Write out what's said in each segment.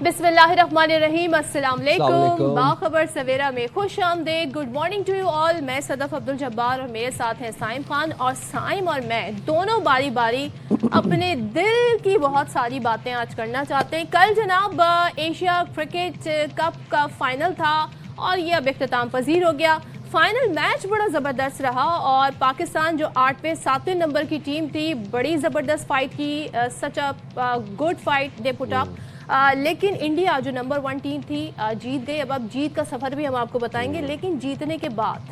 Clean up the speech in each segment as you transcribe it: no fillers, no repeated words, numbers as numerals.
बिस्मिल्लाहिर्रहमानिर्रहीम, अस्सलाम वालेकुम। बाखबर सवेरा में खुश आमदेद। Good morning to you all. मैं सदफ अब्दुल जब्बार और मेरे साथ हैं साइम खान। और साइम और मैं दोनों बारी बारी अपने दिल की बहुत सारी बातें आज करना चाहते हैं। कल जनाब एशिया क्रिकेट कप का फाइनल था और ये अब इख्तिताम पजीर हो गया। फाइनल मैच बड़ा ज़बरदस्त रहा और पाकिस्तान जो 8वें 7वें नंबर की टीम थी, बड़ी ज़बरदस्त फाइट की। सच a good fight they put up. लेकिन इंडिया जो नंबर 1 टीम थी जीत गई। अब जीत का सफ़र भी हम आपको बताएंगे। लेकिन जीतने के बाद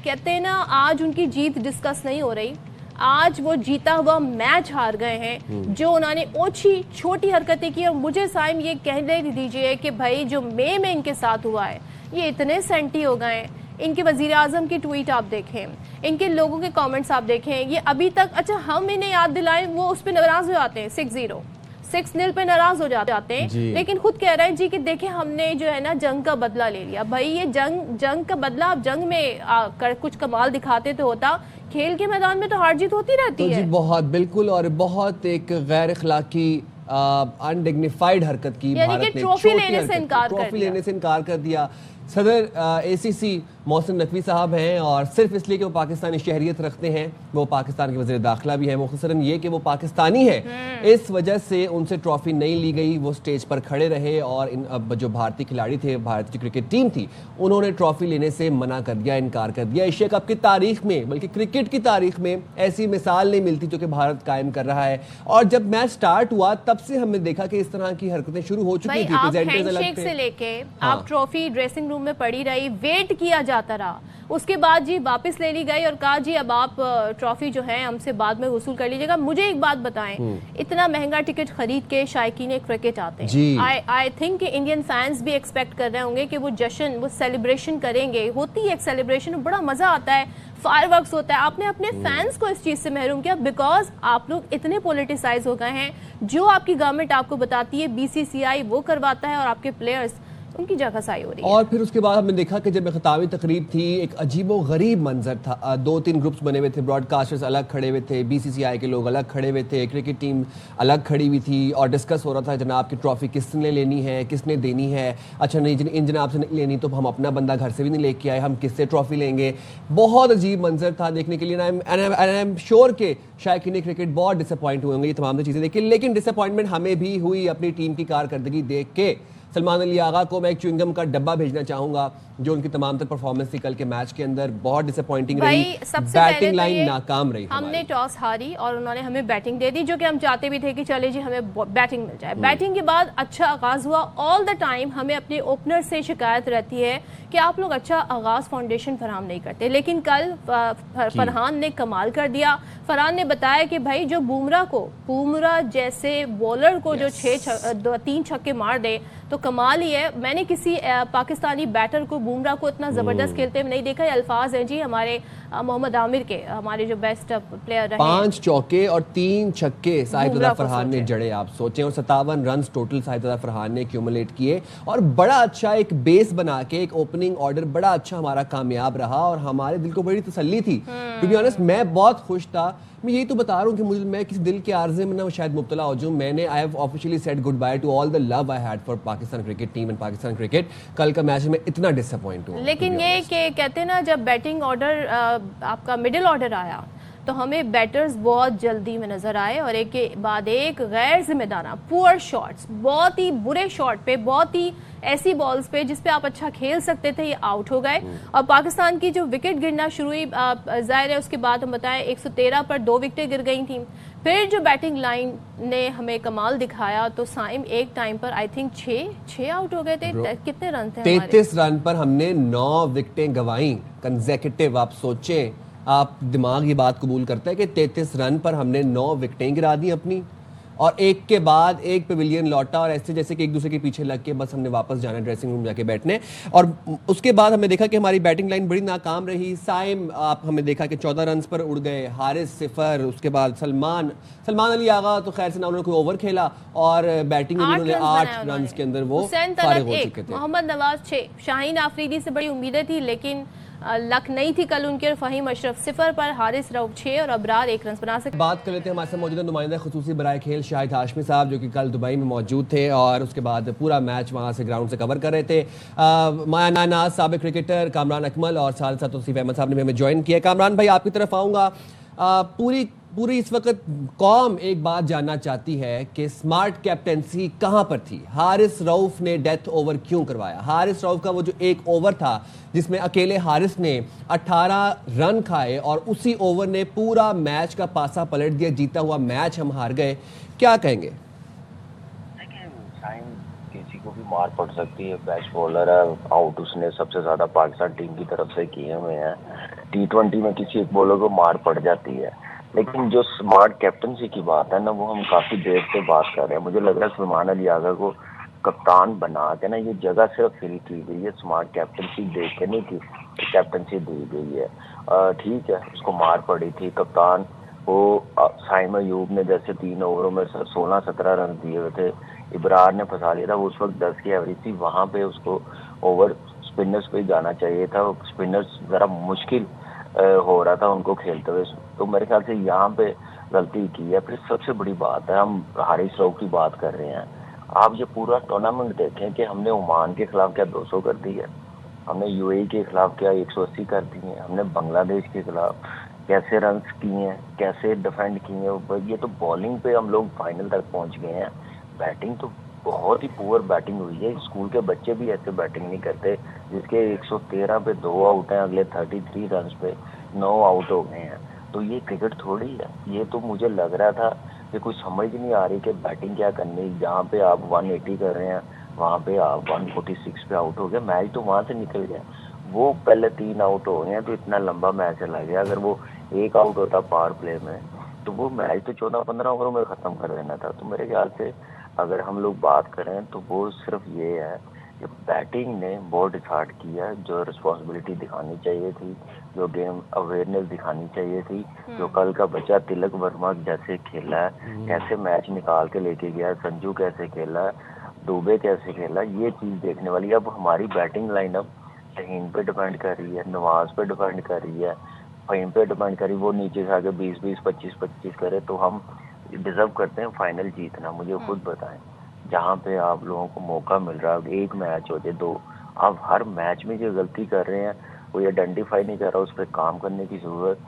कहते हैं ना, आज उनकी जीत डिस्कस नहीं हो रही। आज वो जीता हुआ मैच हार गए हैं। जो उन्होंने ओछी छोटी हरकतें की। और मुझे साइम ये कहने दीजिए कि भाई जो में इनके साथ हुआ है, ये इतने सेंटी हो गए हैं। इनके वज़ीर आज़म की ट्वीट आप देखें, इनके लोगों के कमेंट्स आप देखें, ये अभी तक, अच्छा हम इन्हें याद दिलाएं, वो उस पर नाराज़ हो जाते हैं। 6-0 पे नाराज हो जाते हैं। लेकिन खुद कह रहे हैं जी कि देखें हमने जो है ना जंग का बदला ले लिया। भाई ये जंग का बदला, आप जंग में कुछ कमाल दिखाते तो होता। खेल के मैदान में तो हार जीत होती रहती है। जी बहुत बिल्कुल, और बहुत एक गैर अखलाकी अनडिग्निफाइड हरकत की भारत ने। ट्रॉफी लेने से इनकार कर दिया। सदर एसीसी मोहसिन नकवी साहब हैं और सिर्फ इसलिए कि वो पाकिस्तानी शहरियत रखते हैं, वो पाकिस्तान के वज़ीर दाखिला भी हैं, मुख्तसरन ये कि वो पाकिस्तानी है, इस वजह से उनसे ट्रॉफी नहीं ली गई। वो स्टेज पर खड़े रहे और अब जो भारतीय खिलाड़ी थे, भारतीय क्रिकेट टीम थी, उन्होंने ट्रॉफी लेने से मना कर दिया, इनकार कर दिया। एशिया कप की तारीख में, बल्कि क्रिकेट की तारीख में ऐसी मिसाल नहीं मिलती जो कि भारत कायम कर रहा है। और जब मैच स्टार्ट हुआ तब से हमने देखा कि इस तरह की हरकतें शुरू हो चुकी थी। हैंडशेक से लेके आप ट्रॉफी ड्रेसिंग रूम में पड़ी रही, वेट किया जाता रहा। उसके बाद जी वापस ले ली गई और कहा जी अब आप ट्रॉफी जो है हमसे बाद में वसूल कर लीजिएगा। मुझे एक बात बताएं, इतना महंगा टिकट खरीद के शायकीन क्रिकेट आते हैं। आई थिंक इंडियन फैंस भी एक्सपेक्ट कर रहे होंगे कि वो जश्न, वो सेलिब्रेशन करेंगे। होती है एक सेलिब्रेशन, बड़ा मजा आता है, फायरवर्क्स होता है। आपने अपने फैंस को इस चीज से महरूम किया बिकॉज आप लोग इतने पॉलिटिसाइज हो गए हैं। जो आपकी गवर्नमेंट आपको बताती है, बीसीसीआई वो करवाता है और आपके प्लेयर्स, उनकी जगहसाई हो रही है। और फिर उसके बाद हमने देखा कि जब खिताबी तकरीब थी, एक अजीबो गरीब मंजर था। 2-3 ग्रुप्स बने हुए थे, ब्रॉडकास्टर्स अलग खड़े हुए थे, बीसीसीआई के लोग अलग खड़े हुए थे, क्रिकेट टीम अलग खड़ी हुई थी और डिस्कस हो रहा था जनाब की ट्रॉफी किसने लेनी है, किसने देनी है। अच्छा नहीं, इन जनाब से नहीं लेनी तो हम अपना बंदा घर से भी नहीं लेके आए, हम किससे ट्रॉफी लेंगे। बहुत अजीब मंजर था देखने के लिए। आई एम श्योर के शायकीन क्रिकेट बहुत डिसअपॉइंट हुए होंगे ये तमाम चीज़ें देख के। लेकिन डिसअपॉइंटमेंट हमें भी हुई अपनी टीम की कारकर्दगी देख के। सलमान अली आगा को मैं एक च्युइंगम का डब्बा भेजना चाहूंगा, जो उनकी तमाम तर परफॉर्मेंस थी कल के मैच के अंदर, बहुत डिसअपॉइंटिंग रही। बैटिंग लाइन नाकाम रही। हमने टॉस हारी और उन्होंने हमें बैटिंग दे दी, जो कि हम चाहते भी थे कि चले जी हमें बैटिंग मिल जाए। बैटिंग के बाद अच्छा आगाज हुआ। ऑल द टाइम हमें अपने ओपनर से शिकायत रहती है कि आप लोग अच्छा आगाज फाउंडेशन फराहम नहीं करते। लेकिन कल फरहान ने कमाल कर दिया। फरहान ने बताया कि भाई जो बुमराह जैसे बॉलर को जो 3 छक्के मार दे तो कमाल ही है। मैंने किसी पाकिस्तानी बैटर को, बुमराह को इतना ज़बरदस्त खेलते हुए नहीं देखा। ये अल्फाज हैं जी हमारे मोहम्मद आमिर के, हमारे जो बेस्ट प्लेयर रहे। 5 चौके और 3 छक्के साहिबजादा फरहान ने जड़े, आप सोचें। और 57 रन टोटल साहिबजादा फरहान ने एक्यूमुलेट किए और बड़ा अच्छा एक बेस बना के एक ओपनिंग ऑर्डर बड़ा अच्छा हमारा कामयाब रहा और हमारे दिल को बड़ी तसल्ली थी। टू बी ऑनेस्ट मैं बहुत खुश था। मैं यही तो बता रहा हूँ कि मैं किसी दिल के आर्जे में ना शायद मुब्तला हो जाऊँ। मैंने I have officially said good by two all the love I had for Pakistan cricket team and Pakistan cricket. कल का मैच में इतना डिसअपॉइंट हुआ। लेकिन ये कि कहते हैं ना, जब बैटिंग ऑर्डर आपका मिडिल ऑर्डर आया तो हमें बैटर्स बहुत जल्दी में नजर आए और एक के बाद एक गैर जिम्मेदाराना पुअर शॉट्स, बहुत ही बुरे शॉट पे, बहुत ही ऐसी बॉल्स पे जिस पे आप अच्छा खेल सकते थे, ये आउट हो गए। और पाकिस्तान की जो विकेट गिरना शुरू हुई, जाहिर है उसके बाद हम बताएं 113 पर 2 विकेटें गिर गई थी। फिर जो बैटिंग लाइन ने हमें कमाल दिखाया तो साइम एक टाइम पर आई थिंक 6 आउट हो गए थे। कितने रन थे? 33 रन पर हमने 9 विकेटें गंवाई कंसेक्यूटिव। आप सोचें, आप दिमाग ये बात कबूल करता है कि 33 रन पर हमने 9 विकेटें गिरा दी अपनी, और एक के बाद एक पवेलियन लौटा और ऐसे जैसे कि एक दूसरे के पीछे लग के बस हमने वापस जाना ड्रेसिंग रूम जाके बैठने। और उसके बाद हमने देखा कि हमारी बैटिंग लाइन बड़ी नाकाम रही। साइम आप हमें देखा कि 14 रन पर उड़ गए, हारिस 0। उसके बाद सलमान अली आगा तो खैर से ना उन्होंने कोई ओवर खेला और बैटिंग में उन्होंने 8 रन के अंदर वो फारिग हो चुके थे। मोहम्मद नवाज 6, शाहीन आफरीदी से बड़ी उम्मीदें थी लेकिन लक नहीं थी कल उनके, और फ़हीम अशरफ 0 पर, हारिस रऊफ 6 और अबरार 1 रन बना सके। बात कर लेते हैं हमारे साथ मौजूदा नुमाइंदा खुसूसी बराए खेल शाहिद हाशमी साहब, जो कि कल दुबई में मौजूद थे और उसके बाद पूरा मैच वहाँ से ग्राउंड से कवर कर रहे थे। माया नानाज, साबिक क्रिकेटर कामरान अकमल और साथ तौसीफ अहमद साहब ने हमें ज्वाइन किया। कामरान भाई, आपकी तरफ आऊँगा। पूरी इस वक्त कौम एक बात जानना चाहती है कि स्मार्ट कैप्टेंसी कहाँ पर थी? हारिस रऊफ ने डेथ ओवर क्यों करवाया? हारिस रऊफ का वो जो एक ओवर था जिसमें अकेले हारिस ने 18 रन खाए और उसी ओवर ने पूरा मैच का पासा पलट दिया, जीता हुआ मैच हम हार गए, क्या कहेंगे? किसी को भी मार पड़ सकती है, बेस्ट बॉलर है, आउट उसने सबसे ज्यादा पाकिस्तान टीम की तरफ से किए हुए हैं। T20 में किसी एक बॉलर को मार पड़ जाती है, लेकिन जो स्मार्ट कैप्टनसी की बात है ना, वो हम काफी देर से बात कर रहे हैं। मुझे लग रहा है सलमान अली आगा को कप्तान बना के ना ये जगह सिर्फ फिल की गई है, स्मार्ट कैप्टनसी देख के नहीं की कैप्टनसी दी गई है। ठीक है, उसको मार पड़ी थी, कप्तान वो साइम अयूब ने जैसे 3 ओवरों में 16-17 रन दिए हुए थे, इब्रार ने फंसा लिया था, वो उस वक्त 10 की एवरेज थी, वहाँ पे उसको ओवर स्पिनर्स पे जाना चाहिए था, स्पिनर्स ज़रा मुश्किल हो रहा था उनको खेलते हुए, तो मेरे ख्याल से यहाँ पे गलती की है। फिर सबसे बड़ी बात है, हम हारिस रऊफ की बात कर रहे हैं, आप ये पूरा टूर्नामेंट देखें कि हमने ओमान के खिलाफ क्या 200 कर दी है, हमने यूएई के खिलाफ क्या 180 कर दी है, हमने बांग्लादेश के खिलाफ कैसे रन्स किए हैं, कैसे डिफेंड किए हैं। ये तो बॉलिंग पे हम लोग फाइनल तक पहुंच गए हैं, बैटिंग तो बहुत ही पुअर बैटिंग हुई है। स्कूल के बच्चे भी ऐसे बैटिंग नहीं करते, जिसके 113 पे 2 आउट हैं, अगले 33 रन पे 9 आउट हो गए हैं। तो ये क्रिकेट थोड़ी है, ये तो मुझे लग रहा था कि कुछ समझ नहीं आ रही कि बैटिंग क्या करनी। जहाँ पे आप 180 कर रहे हैं, वहाँ पे आप 146 पे आउट हो गए, मैच तो वहाँ से निकल गया। वो पहले 3 आउट हो गए हैं, तो इतना लंबा मैच चला गया। अगर वो 1 आउट होता पावर प्ले में, तो वो मैच तो 14-15 ओवरों में ख़त्म कर देना था। तो मेरे ख्याल से अगर हम लोग बात करें तो वो सिर्फ ये है कि बैटिंग ने बहुत डिसाइड किया, जो रिस्पॉन्सिबिलिटी दिखानी चाहिए थी, जो गेम अवेयरनेस दिखानी चाहिए थी, जो कल का बच्चा तिलक वर्मा जैसे खेला है, कैसे मैच निकाल के लेके गया, संजू कैसे खेला, दुबे कैसे खेला, ये चीज़ देखने वाली। अब हमारी बैटिंग लाइनअप शहीन पे डिपेंड कर रही है, नवाज पे डिपेंड कर रही है, फ़हीम पे डिपेंड करी, वो नीचे से आके 20-20, 25-25 करे, तो हम डिजर्व करते हैं फाइनल जीतना। मुझे खुद बताएं, जहाँ पे आप लोगों को मौका मिल रहा है, एक मैच हो जाए 2, आप हर मैच में जो गलती कर रहे हैं वो आइडेंटिफाई नहीं कर रहा, उस पर काम करने की ज़रूरत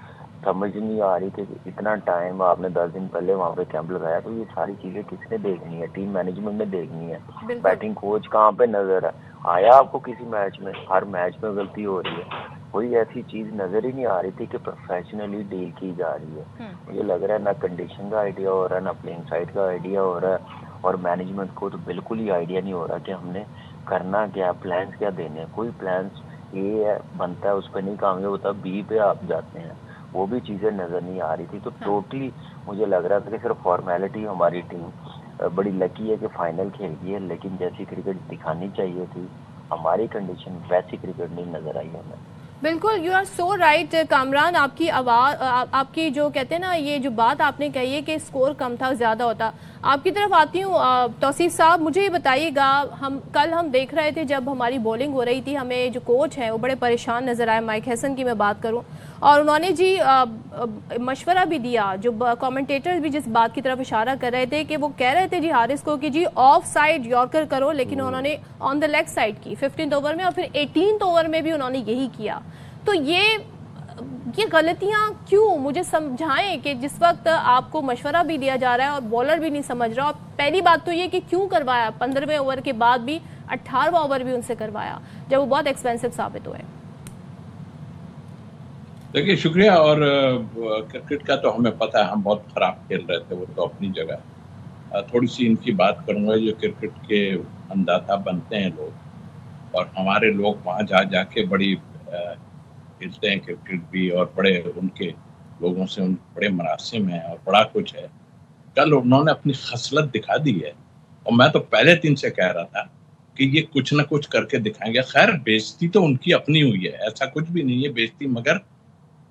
समझ नहीं आ रही कि इतना टाइम आपने 10 दिन पहले वहाँ पे कैंप लगाया, तो ये सारी चीज़ें किसने देखनी है? टीम मैनेजमेंट ने देखनी है। बैटिंग कोच कहाँ पे नजर आया आपको किसी मैच में? हर मैच में गलती हो रही है, कोई ऐसी चीज़ नज़र ही नहीं आ रही थी कि प्रोफेशनली डील की जा रही है। मुझे लग रहा है ना कंडीशन का आइडिया हो रहा है, ना प्लेइंग साइड का आइडिया हो रहा है, और मैनेजमेंट को तो बिल्कुल ही आइडिया नहीं हो रहा कि हमने करना क्या, प्लान्स क्या देने हैं। कोई प्लान्स ए बनता है, उस पर नहीं कामयाब होता, बी पे आप जाते हैं, वो भी चीज़ें नज़र नहीं आ रही थी। तो टोटली मुझे लग रहा था कि सिर्फ फॉर्मेलिटी हमारी टीम बड़ी लकी है कि फाइनल खेल गई है, लेकिन जैसी क्रिकेट दिखानी चाहिए थी हमारी कंडीशन, वैसी क्रिकेट नहीं नज़र आई हमें। बिल्कुल, you are so right Kamran. आपकी आवाज़, आपकी जो कहते हैं ना, ये जो बात आपने कही है कि स्कोर कम था, ज़्यादा होता। आपकी तरफ आती हूँ तौसीफ साहब, मुझे ये बताइएगा, हम देख रहे थे जब हमारी बॉलिंग हो रही थी, हमें जो कोच हैं वो बड़े परेशान नज़र आए, माइक हैसन की मैं बात करूँ, और उन्होंने जी मशवरा भी दिया, जो कमेंटेटर्स भी जिस बात की तरफ इशारा कर रहे थे कि वो कह रहे थे जी हारिस को कि जी ऑफ साइड यॉर्कर करो, लेकिन उन्होंने ऑन द लेग साइड की 15th ओवर में, और फिर 18th ओवर में भी उन्होंने यही किया। तो ये गलतियां क्यों, मुझे समझाएं कि जिस वक्त आपको मशवरा भी दिया जा रहा है और बॉलर भी नहीं समझ रहा। और पहली बात तो ये कि क्यों करवाया 15वें ओवर के बाद भी, 18वां ओवर भी उनसे करवाया जब वो बहुत एक्सपेंसिव साबित हुए। देखिए, शुक्रिया। और क्रिकेट का तो हमें पता है, हम बहुत खराब खेल रहे थे, वो तो अपनी जगह। थोड़ी सी इनकी बात करूंगा, जो क्रिकेट के अंदाता बनते हैं लोग, और हमारे लोग वहाँ जाके बड़ी खेलते हैं क्रिकेट भी, और बड़े उनके लोगों से उन बड़े मरासिम हैं और बड़ा कुछ है। कल उन्होंने अपनी खसलत दिखा दी है, और मैं तो पहले दिन से कह रहा था कि ये कुछ ना कुछ करके दिखाएंगे। खैर, बेइज्जती तो उनकी अपनी हुई है, ऐसा कुछ भी नहीं है बेइज्जती, मगर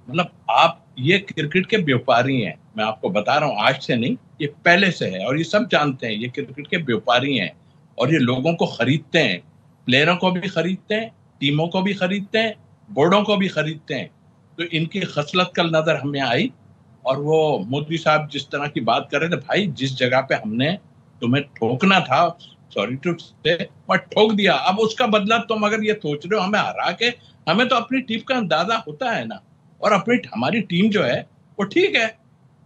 मतलब आप ये क्रिकेट के व्यापारी हैं, मैं आपको बता रहा हूँ, आज से नहीं, ये पहले से है, और ये सब जानते हैं, ये क्रिकेट के व्यापारी हैं, और ये लोगों को खरीदते हैं, प्लेयरों को भी खरीदते हैं, टीमों को भी खरीदते हैं, बोर्डों को भी खरीदते हैं। तो इनकी खसलत कल नजर हमें आई, और वो मोदी साहब जिस तरह की बात कर रहे थे, भाई जिस जगह पे हमने तुम्हें ठोकना था, सॉरी टू से, पर ठोक दिया, अब उसका बदला तुम अगर ये सोच रहे हो हमें हरा के, हमें तो अपनी टीम का अंदाजा होता है ना। और हमारी टीम जो है वो ठीक है,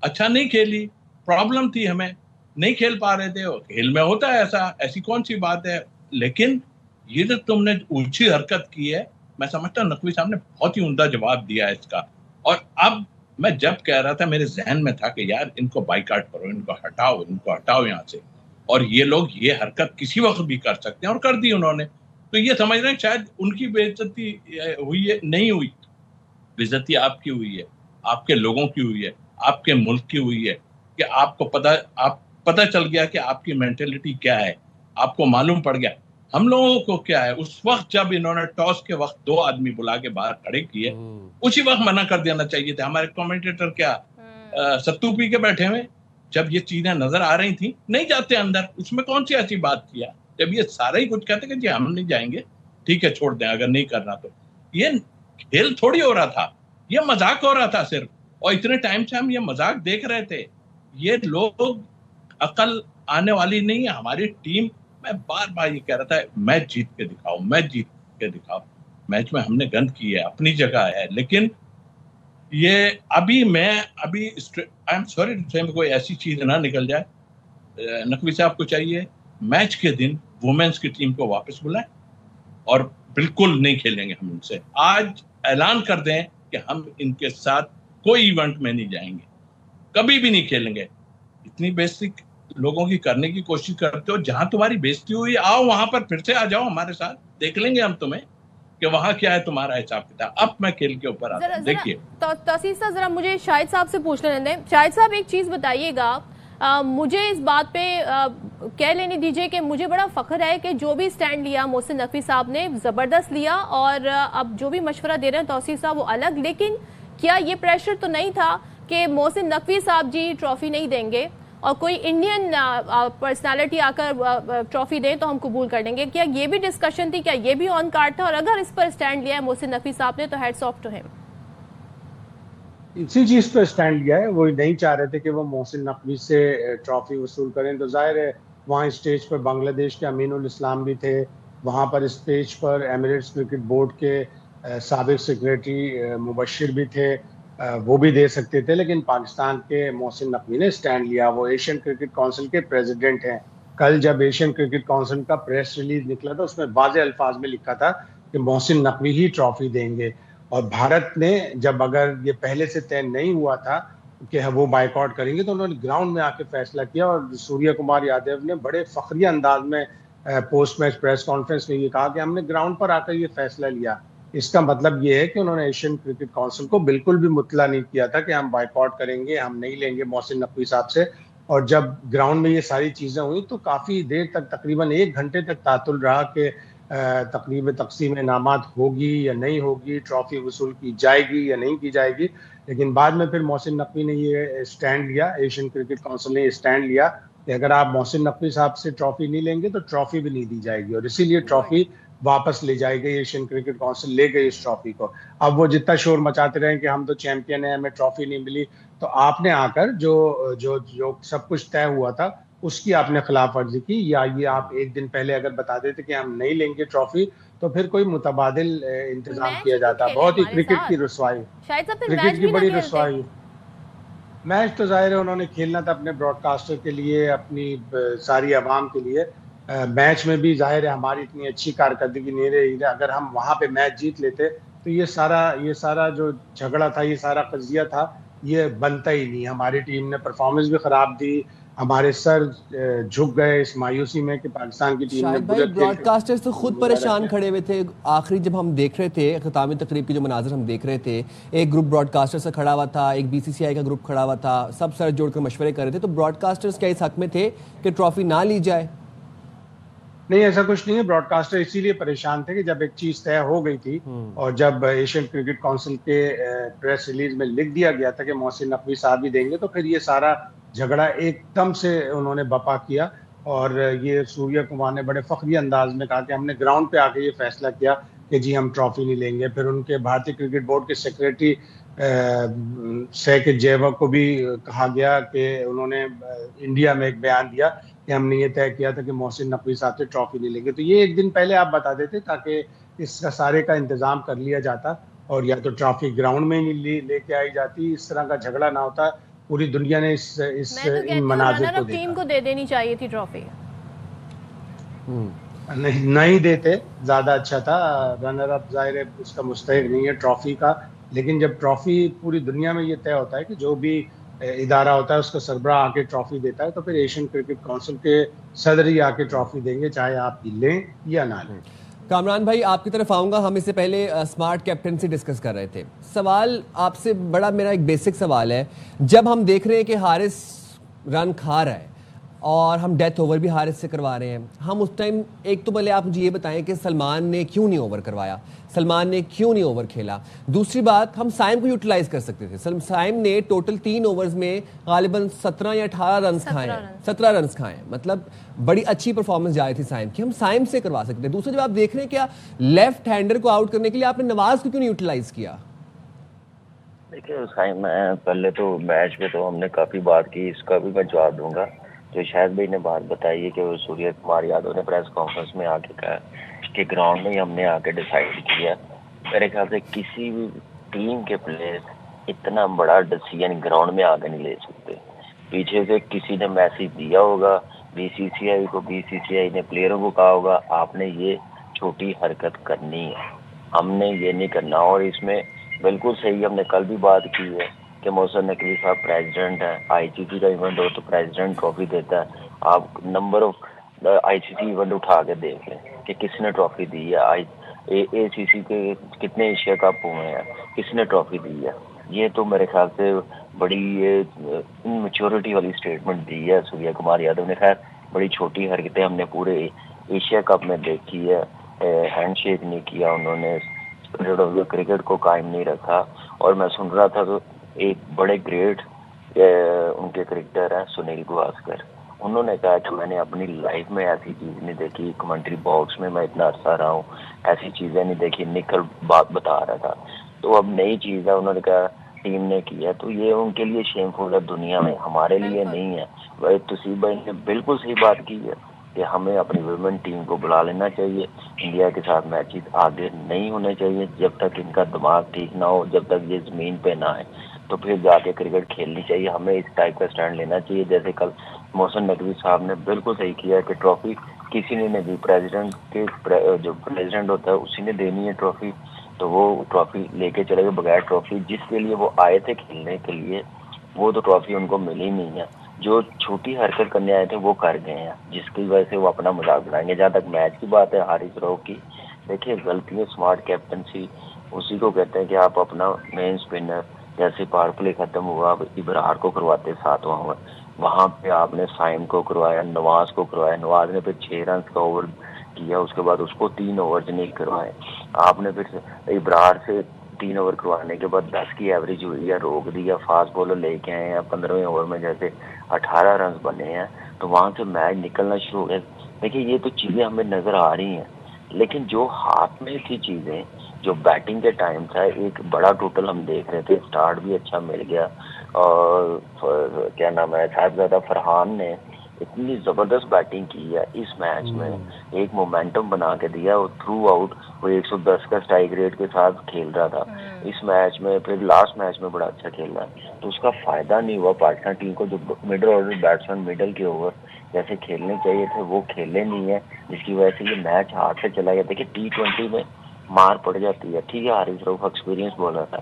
अच्छा नहीं खेली, प्रॉब्लम थी, हमें नहीं खेल पा रहे थे, खेल में होता है ऐसा, ऐसी कौन सी बात है। लेकिन ये जो तुमने ऊंची हरकत की है, मैं समझता हूँ नकवी साहब ने बहुत ही उम्दा जवाब दिया है इसका। और अब मैं जब कह रहा था मेरे जहन में था कि यार इनको बाइकाट करो, इनको हटाओ यहाँ से, और ये लोग ये हरकत किसी वक्त भी कर सकते हैं, और कर दी उन्होंने। तो ये समझ रहे हैं शायद उनकी बेइज्जती हुई है, नहीं हुई, बेइज्जती आपकी हुई है, आपके लोगों की हुई है, आपके मुल्क की हुई है, कि आपको पता चल गया कि आपकी मेंटेलिटी क्या है, आपको मालूम पड़ गया। हम लोगों को क्या है, उस वक्त जब इन्होंने टॉस के वक्त 2 आदमी बुला के बाहर खड़े किए, उसी वक्त मना कर देना चाहिए था। हमारे कमेंटेटर क्या सत्तू पी के बैठे हुए, जब ये चीजें नजर आ रही थी, नहीं जाते अंदर, उसमें कौन सी ऐसी बात किया। जब ये सारे ही कुछ कहते कि जी हम नहीं जाएंगे, ठीक है छोड़ दें अगर नहीं करना तो। ये खेल थोड़ी हो रहा था, ये मजाक हो रहा था सिर्फ, और इतने टाइम से हम ये मजाक देख रहे थे। ये लोग अकल आने वाली नहीं है। हमारी टीम, मैं बार बार ये कह रहा था, मैच जीत के दिखाओ। मैच में हमने गंद की है, अपनी जगह है, लेकिन ये अभी आई एम सॉरी टू से कोई ऐसी चीज ना निकल जाए। नकवी साहब को चाहिए मैच के दिन वुमेन्स की टीम को वापस बुलाएं, और बिल्कुल नहीं खेलेंगे हम उनसे। आज ऐलान कर दें कि हम इनके साथ कोई इवेंट में नहीं जाएंगे, कभी भी नहीं खेलेंगे। इतनी बेइज्जती लोगों की करने की कोशिश करते हो, जहां तुम्हारी बेइज्जती हुई आओ वहां पर फिर से आ जाओ हमारे साथ, देख लेंगे हम तुम्हें कि वहां क्या है तुम्हारा हिसाब किताब। अब मैं खेल के ऊपर आता हूं। देखिए तौसीफ साहब, जरा मुझे शाहिद साहब से पूछ लेने दें। शाहिद साहब एक चीज बताइएगा, मुझे इस बात पे कह लेने दीजिए कि मुझे बड़ा फख्र है कि जो भी स्टैंड लिया मोहसिन नकवी साहब ने ज़बरदस्त लिया, और अब जो भी मशवरा दे रहे हैं तौसीफ साहब वो अलग। लेकिन क्या ये प्रेशर तो नहीं था कि मोहसिन नकवी साहब जी ट्रॉफी नहीं देंगे और कोई इंडियन पर्सनालिटी आकर ट्रॉफी दें तो हम कबूल कर लेंगे? क्या ये भी डिस्कशन थी, क्या ये भी ऑन कार्ड था? और अगर इस पर स्टैंड लिया है मोहसिन नकवी साहब ने तो हैट्स ऑफ टू हिम। इसी चीज पर स्टैंड लिया है, वो नहीं चाह रहे थे कि वो मोहसिन नकवी से ट्रॉफी वसूल करें। तो जाहिर है वहाँ स्टेज पर बांग्लादेश के अमीनुल इस्लाम भी थे, वहाँ पर स्टेज पर एमिरेट्स क्रिकेट बोर्ड के साबिक सेक्रेटरी मुबशिर भी थे, वो भी दे सकते थे, लेकिन पाकिस्तान के मोहसिन नकवी ने स्टैंड लिया। वो एशियन क्रिकेट काउंसिल के प्रेसिडेंट हैं। कल जब एशियन क्रिकेट काउंसिल का प्रेस रिलीज निकला था, उसमें वाज़ेह अल्फाज में लिखा था कि मोहसिन नकवी ही ट्रॉफी देंगे। और भारत ने जब, अगर ये पहले से तय नहीं हुआ था कि वो बाइकआउट करेंगे, तो उन्होंने ग्राउंड में आके फैसला किया। और सूर्य कुमार यादव ने बड़े फखरिया अंदाज में पोस्ट मैच प्रेस कॉन्फ्रेंस में ये कहा कि हमने ग्राउंड पर आकर ये फैसला लिया। इसका मतलब ये है कि उन्होंने एशियन क्रिकेट काउंसिल को बिल्कुल भी मुतला नहीं किया था कि हम बाइकआउट करेंगे, हम नहीं लेंगे मोहसिन नकवी साहब से। और जब ग्राउंड में ये सारी चीज़ें हुई तो काफ़ी देर तक, तकरीबन 1 घंटे तक तातुल रहा कि तकरीब तकसीम इनामात होगी या नहीं होगी, ट्रॉफी वसूल की जाएगी या नहीं की जाएगी। लेकिन बाद में फिर मोहसिन नकवी ने ये स्टैंड लिया, एशियन क्रिकेट काउंसिल ने ये स्टैंड लिया कि अगर आप मोहसिन नकवी साहब से ट्रॉफी नहीं लेंगे तो ट्रॉफी भी नहीं दी जाएगी, और इसीलिए ट्रॉफी वापस ले जाएगी। एशियन क्रिकेट काउंसिल ले गई इस ट्रॉफी को। अब वो जितना शोर मचाते रहे कि हम तो चैंपियन हैं, हमें ट्रॉफी नहीं मिली, तो आपने आकर जो सब कुछ तय हुआ था उसकी आपने खिलाफ वर्जी की। या ये आप एक दिन पहले अगर बता देते कि हम नहीं लेंगे ट्रॉफी, तो फिर कोई मुतबादिल इंतजाम किया जाता। बहुत ही क्रिकेट की रुसवाई, क्रिकेट की बड़ी रुसवाई। मैच तो जाहिर है उन्होंने खेलना था अपने ब्रॉडकास्टर के लिए, अपनी सारी आवाम के लिए। मैच में भी जाहिर है हमारी इतनी अच्छी कारकर्दगी नहीं रही। अगर हम वहाँ पे मैच जीत लेते तो ये सारा जो झगड़ा था, ये सारा कजिया था, ये बनता ही नहीं। हमारी टीम ने परफॉर्मेंस भी खराब दी, हमारे सर झुक गए इस मायूसी में कि पाकिस्तान की टीम ने ब्रॉडकास्टर्स तो खुद परेशान खड़े हुए थे। आखिरी जब हम देख रहे थे ख़ितामी तकरीब की जो मनाज़र हम देख रहे थे, एक ग्रुप ब्रॉडकास्टर से खड़ा हुआ था, एक बीसीसीआई का ग्रुप खड़ा हुआ था, सब सर जोड़कर मशवरे कर रहे थे। तो ब्रॉडकास्टर्स क्या इस हक में थे कि ट्रॉफी ना ली जाए? नहीं, ऐसा कुछ नहीं है। ब्रॉडकास्टर इसीलिए परेशान थे कि जब एक चीज तय हो गई थी और जब एशियन क्रिकेट काउंसिल के प्रेस रिलीज में लिख दिया गया था कि मोहसिन नकवी साहब ही देंगे, तो फिर ये सारा झगड़ा एकदम से उन्होंने बपा किया। और ये सूर्य कुमार ने बड़े फखरी अंदाज में कहा कि हमने ग्राउंड पे आके ये फैसला किया کہ جی ہم ٹرافی نہیں لیں گے. پھر ان کے بھارتی کرکٹ بورڈ کے سیکریٹری سیک جیوا کو بھی کہا گیا کہ انہوں نے انڈیا میں ایک بیان دیا کہ ہم نے یہ طے کیا تھا کہ محسن نقوی صاحب سے ٹرافی نہیں لیں گے. تو یہ ایک دن پہلے آپ بتا دیتے تاکہ اس کا سارے کا انتظام کر لیا جاتا, اور یا تو ٹرافی گراؤنڈ میں ہی لے کے آئی جاتی, اس طرح کا جھگڑا نہ ہوتا. پوری دنیا نے ان مناظر کو دیکھا. ٹیم کو دے دینی چاہیے تھی ٹرافی. نہیں دیتے زیادہ اچھا تھا. رنر اپ ظاہر ہے اس کا مستحق نہیں ہے ٹرافی کا, لیکن جب ٹرافی پوری دنیا میں یہ طے ہوتا ہے کہ جو بھی ادارہ ہوتا ہے اس کا سربراہ آ کے ٹرافی دیتا ہے, تو پھر ایشین کرکٹ کونسل کے صدر ہی آ کے ٹرافی دیں گے, چاہے آپ لیں یا نہ لیں. کامران بھائی آپ کی طرف آؤں گا. ہم اس سے پہلے اسمارٹ کیپٹنسی ڈسکس کر رہے تھے. سوال آپ سے بڑا میرا ایک بیسک سوال ہے. جب ہم دیکھ رہے ہیں کہ حارث رن کھا رہا ہے اور ہم ڈیتھ اوور بھی حارث سے کروا رہے ہیں, ہم اس ٹائم ایک تو پہلے آپ مجھے یہ بتائیں کہ سلمان نے کیوں نہیں اوور کروایا, سلمان نے کیوں نہیں اوور کھیلا. دوسری بات, ہم سائم کو یوٹیلائز کر سکتے تھے. سائم نے ٹوٹل 3 اوورز میں غالباً 17 یا 18 رنز کھائے ہیں, 17 رنز کھائے ہیں, مطلب بڑی اچھی پرفارمنس جا رہی تھی سائم کی. ہم سائم سے کروا سکتے ہیں. دوسرا جب آپ دیکھ رہے ہیں کیا لیفٹ ہینڈر کو آؤٹ کرنے کے لیے آپ نے نواز کو کیوں نہیں یوٹیلائز کیا؟ دیکھیے سائم, میں پہلے تو میچ پہ تو ہم نے کافی بات کی, اس کا بھی میں جواب دوں گا. جو شاہد بھائی نے بات بتائی ہے کہ سوریہ کمار یادو نے پریس کانفرنس میں آ کے کہا کہ گراؤنڈ میں ہی ہم نے آ کے ڈیسائیڈ کیا. میرے خیال سے کسی بھی ٹیم کے پلیئر اتنا بڑا ڈیسیژن گراؤنڈ میں آ کے نہیں لے سکتے. پیچھے سے کسی نے میسج دیا ہوگا بی سی سی آئی کو, بی سی سی آئی نے پلیئروں کو کہا ہوگا آپ نے یہ چھوٹی حرکت کرنی ہے, ہم نے یہ نہیں کرنا. اور اس میں بالکل صحیح, ہم نے کل بھی بات کی ہے کہ محسن نقوی صاحب پریزیڈنٹ ہے. آئی سی سی کا ایونٹ ہو تو پریزیڈنٹ ٹرافی دیتا ہے. آپ number of I C C event اٹھا کے دیکھ لیں کہ کس نے ٹرافی دی ہے. اے سی سی کے کتنے ایشیا کپ ہوئے ہیں, کس نے ٹرافی دی ہے. یہ تو میرے خیال سے بڑی میچورٹی والی اسٹیٹمنٹ دی ہے سوریہ کمار یادو نے. خیر بڑی چھوٹی حرکتیں ہم نے پورے ایشیا کپ میں دیکھی ہے. ہینڈ شیک نہیں کیا انہوں نے, کرکٹ کو قائم نہیں رکھا. اور میں سن رہا تھا تو ایک بڑے گریٹ ان کے کرکٹر ہیں سنیل گواسکر, انہوں نے کہا کہ میں نے اپنی لائف میں ایسی چیز نہیں دیکھی, کمنٹری باکس میں اتنا عرصہ رہا ہوں, ایسی چیزیں نہیں دیکھی. نکل بات بتا رہا تھا, تو اب نئی چیز ہے, انہوں نے کہا ٹیم نے کیا تو یہ ان کے لیے شیم فل ہے دنیا میں, ہمارے لیے نہیں ہے. توصیف بھائی نے بالکل صحیح بات کی ہے کہ ہمیں اپنی ویمن ٹیم کو بلا لینا چاہیے. انڈیا کے ساتھ میچز آگے نہیں ہونے چاہیے جب تک ان کا دماغ ٹھیک نہ ہو, جب تک یہ زمین پہ نہ آئے تو پھر جا کے کرکٹ کھیلنی چاہیے. ہمیں اس ٹائپ کا سٹینڈ لینا چاہیے. جیسے کل محسن نقوی صاحب نے بالکل صحیح کیا کہ ٹرافی کسی نے نہیں دی, پریزیڈنٹ کے جو پریزیڈنٹ ہوتا ہے اسی نے دینی ہے ٹرافی, تو وہ ٹرافی لے کے چلے گئے بغیر ٹرافی. جس کے لیے وہ آئے تھے کھیلنے کے لیے وہ تو ٹرافی ان کو ملی نہیں ہے. جو چھوٹی حرکت کرنے آئے تھے وہ کر گئے ہیں, جس کی وجہ سے وہ اپنا مذاق بنائیں گے. جہاں تک میچ کی بات ہے حارث رو کی, دیکھیے غلطی ہے اسمارٹ کیپٹنسی اسی کو کہتے ہیں کہ آپ اپنا مین اسپنر, جیسے پاور پلے ختم ہوا ابرار کو کرواتے 7واں اوور, وہاں پہ آپ نے سائم کو کروایا, نواز کو کروایا. نواز نے پھر 6 رنز کا اوور کیا, اس کے بعد اس کو 3 اوورز نہیں کروائے. آپ نے پھر ابرار سے 3 اوور کروانے کے بعد 10 کی ایوریج ہوئی ہے, روک دیا. فاسٹ بولر لے کے آئے ہیں 15ویں اوور میں جیسے 18 رنز بنے ہیں, تو وہاں سے میچ نکلنا شروع ہو گیا. دیکھیے یہ تو چیزیں ہمیں نظر آ رہی ہیں, لیکن جو ہاتھ میں تھی چیزیں, جو بیٹنگ کے ٹائم تھا, ایک بڑا ٹوٹل ہم دیکھ رہے تھے, اسٹارٹ بھی اچھا مل گیا. اور کیا نام ہے, صاحبزادہ فرحان نے اتنی زبردست بیٹنگ کی ہے اس میچ میں, ایک مومنٹم بنا کے دیا. وہ تھرو آؤٹ وہ 110 کا اسٹرائک ریٹ کے ساتھ کھیل رہا تھا اس میچ میں. پھر لاسٹ میچ میں بڑا اچھا کھیل رہا ہے, تو اس کا فائدہ نہیں ہوا پاکستان ٹیم کو. جو مڈل آرڈر بیٹسمین مڈل کے اوور جیسے کھیلنے چاہیے تھے وہ کھیلے نہیں ہیں, جس کی وجہ سے یہ میچ ہاتھ سے چلا گیا. دیکھیے T20 میں مار پڑ جاتی ہے, ٹھیک ہے حارث روف ایکسپیرینس بولا تھا,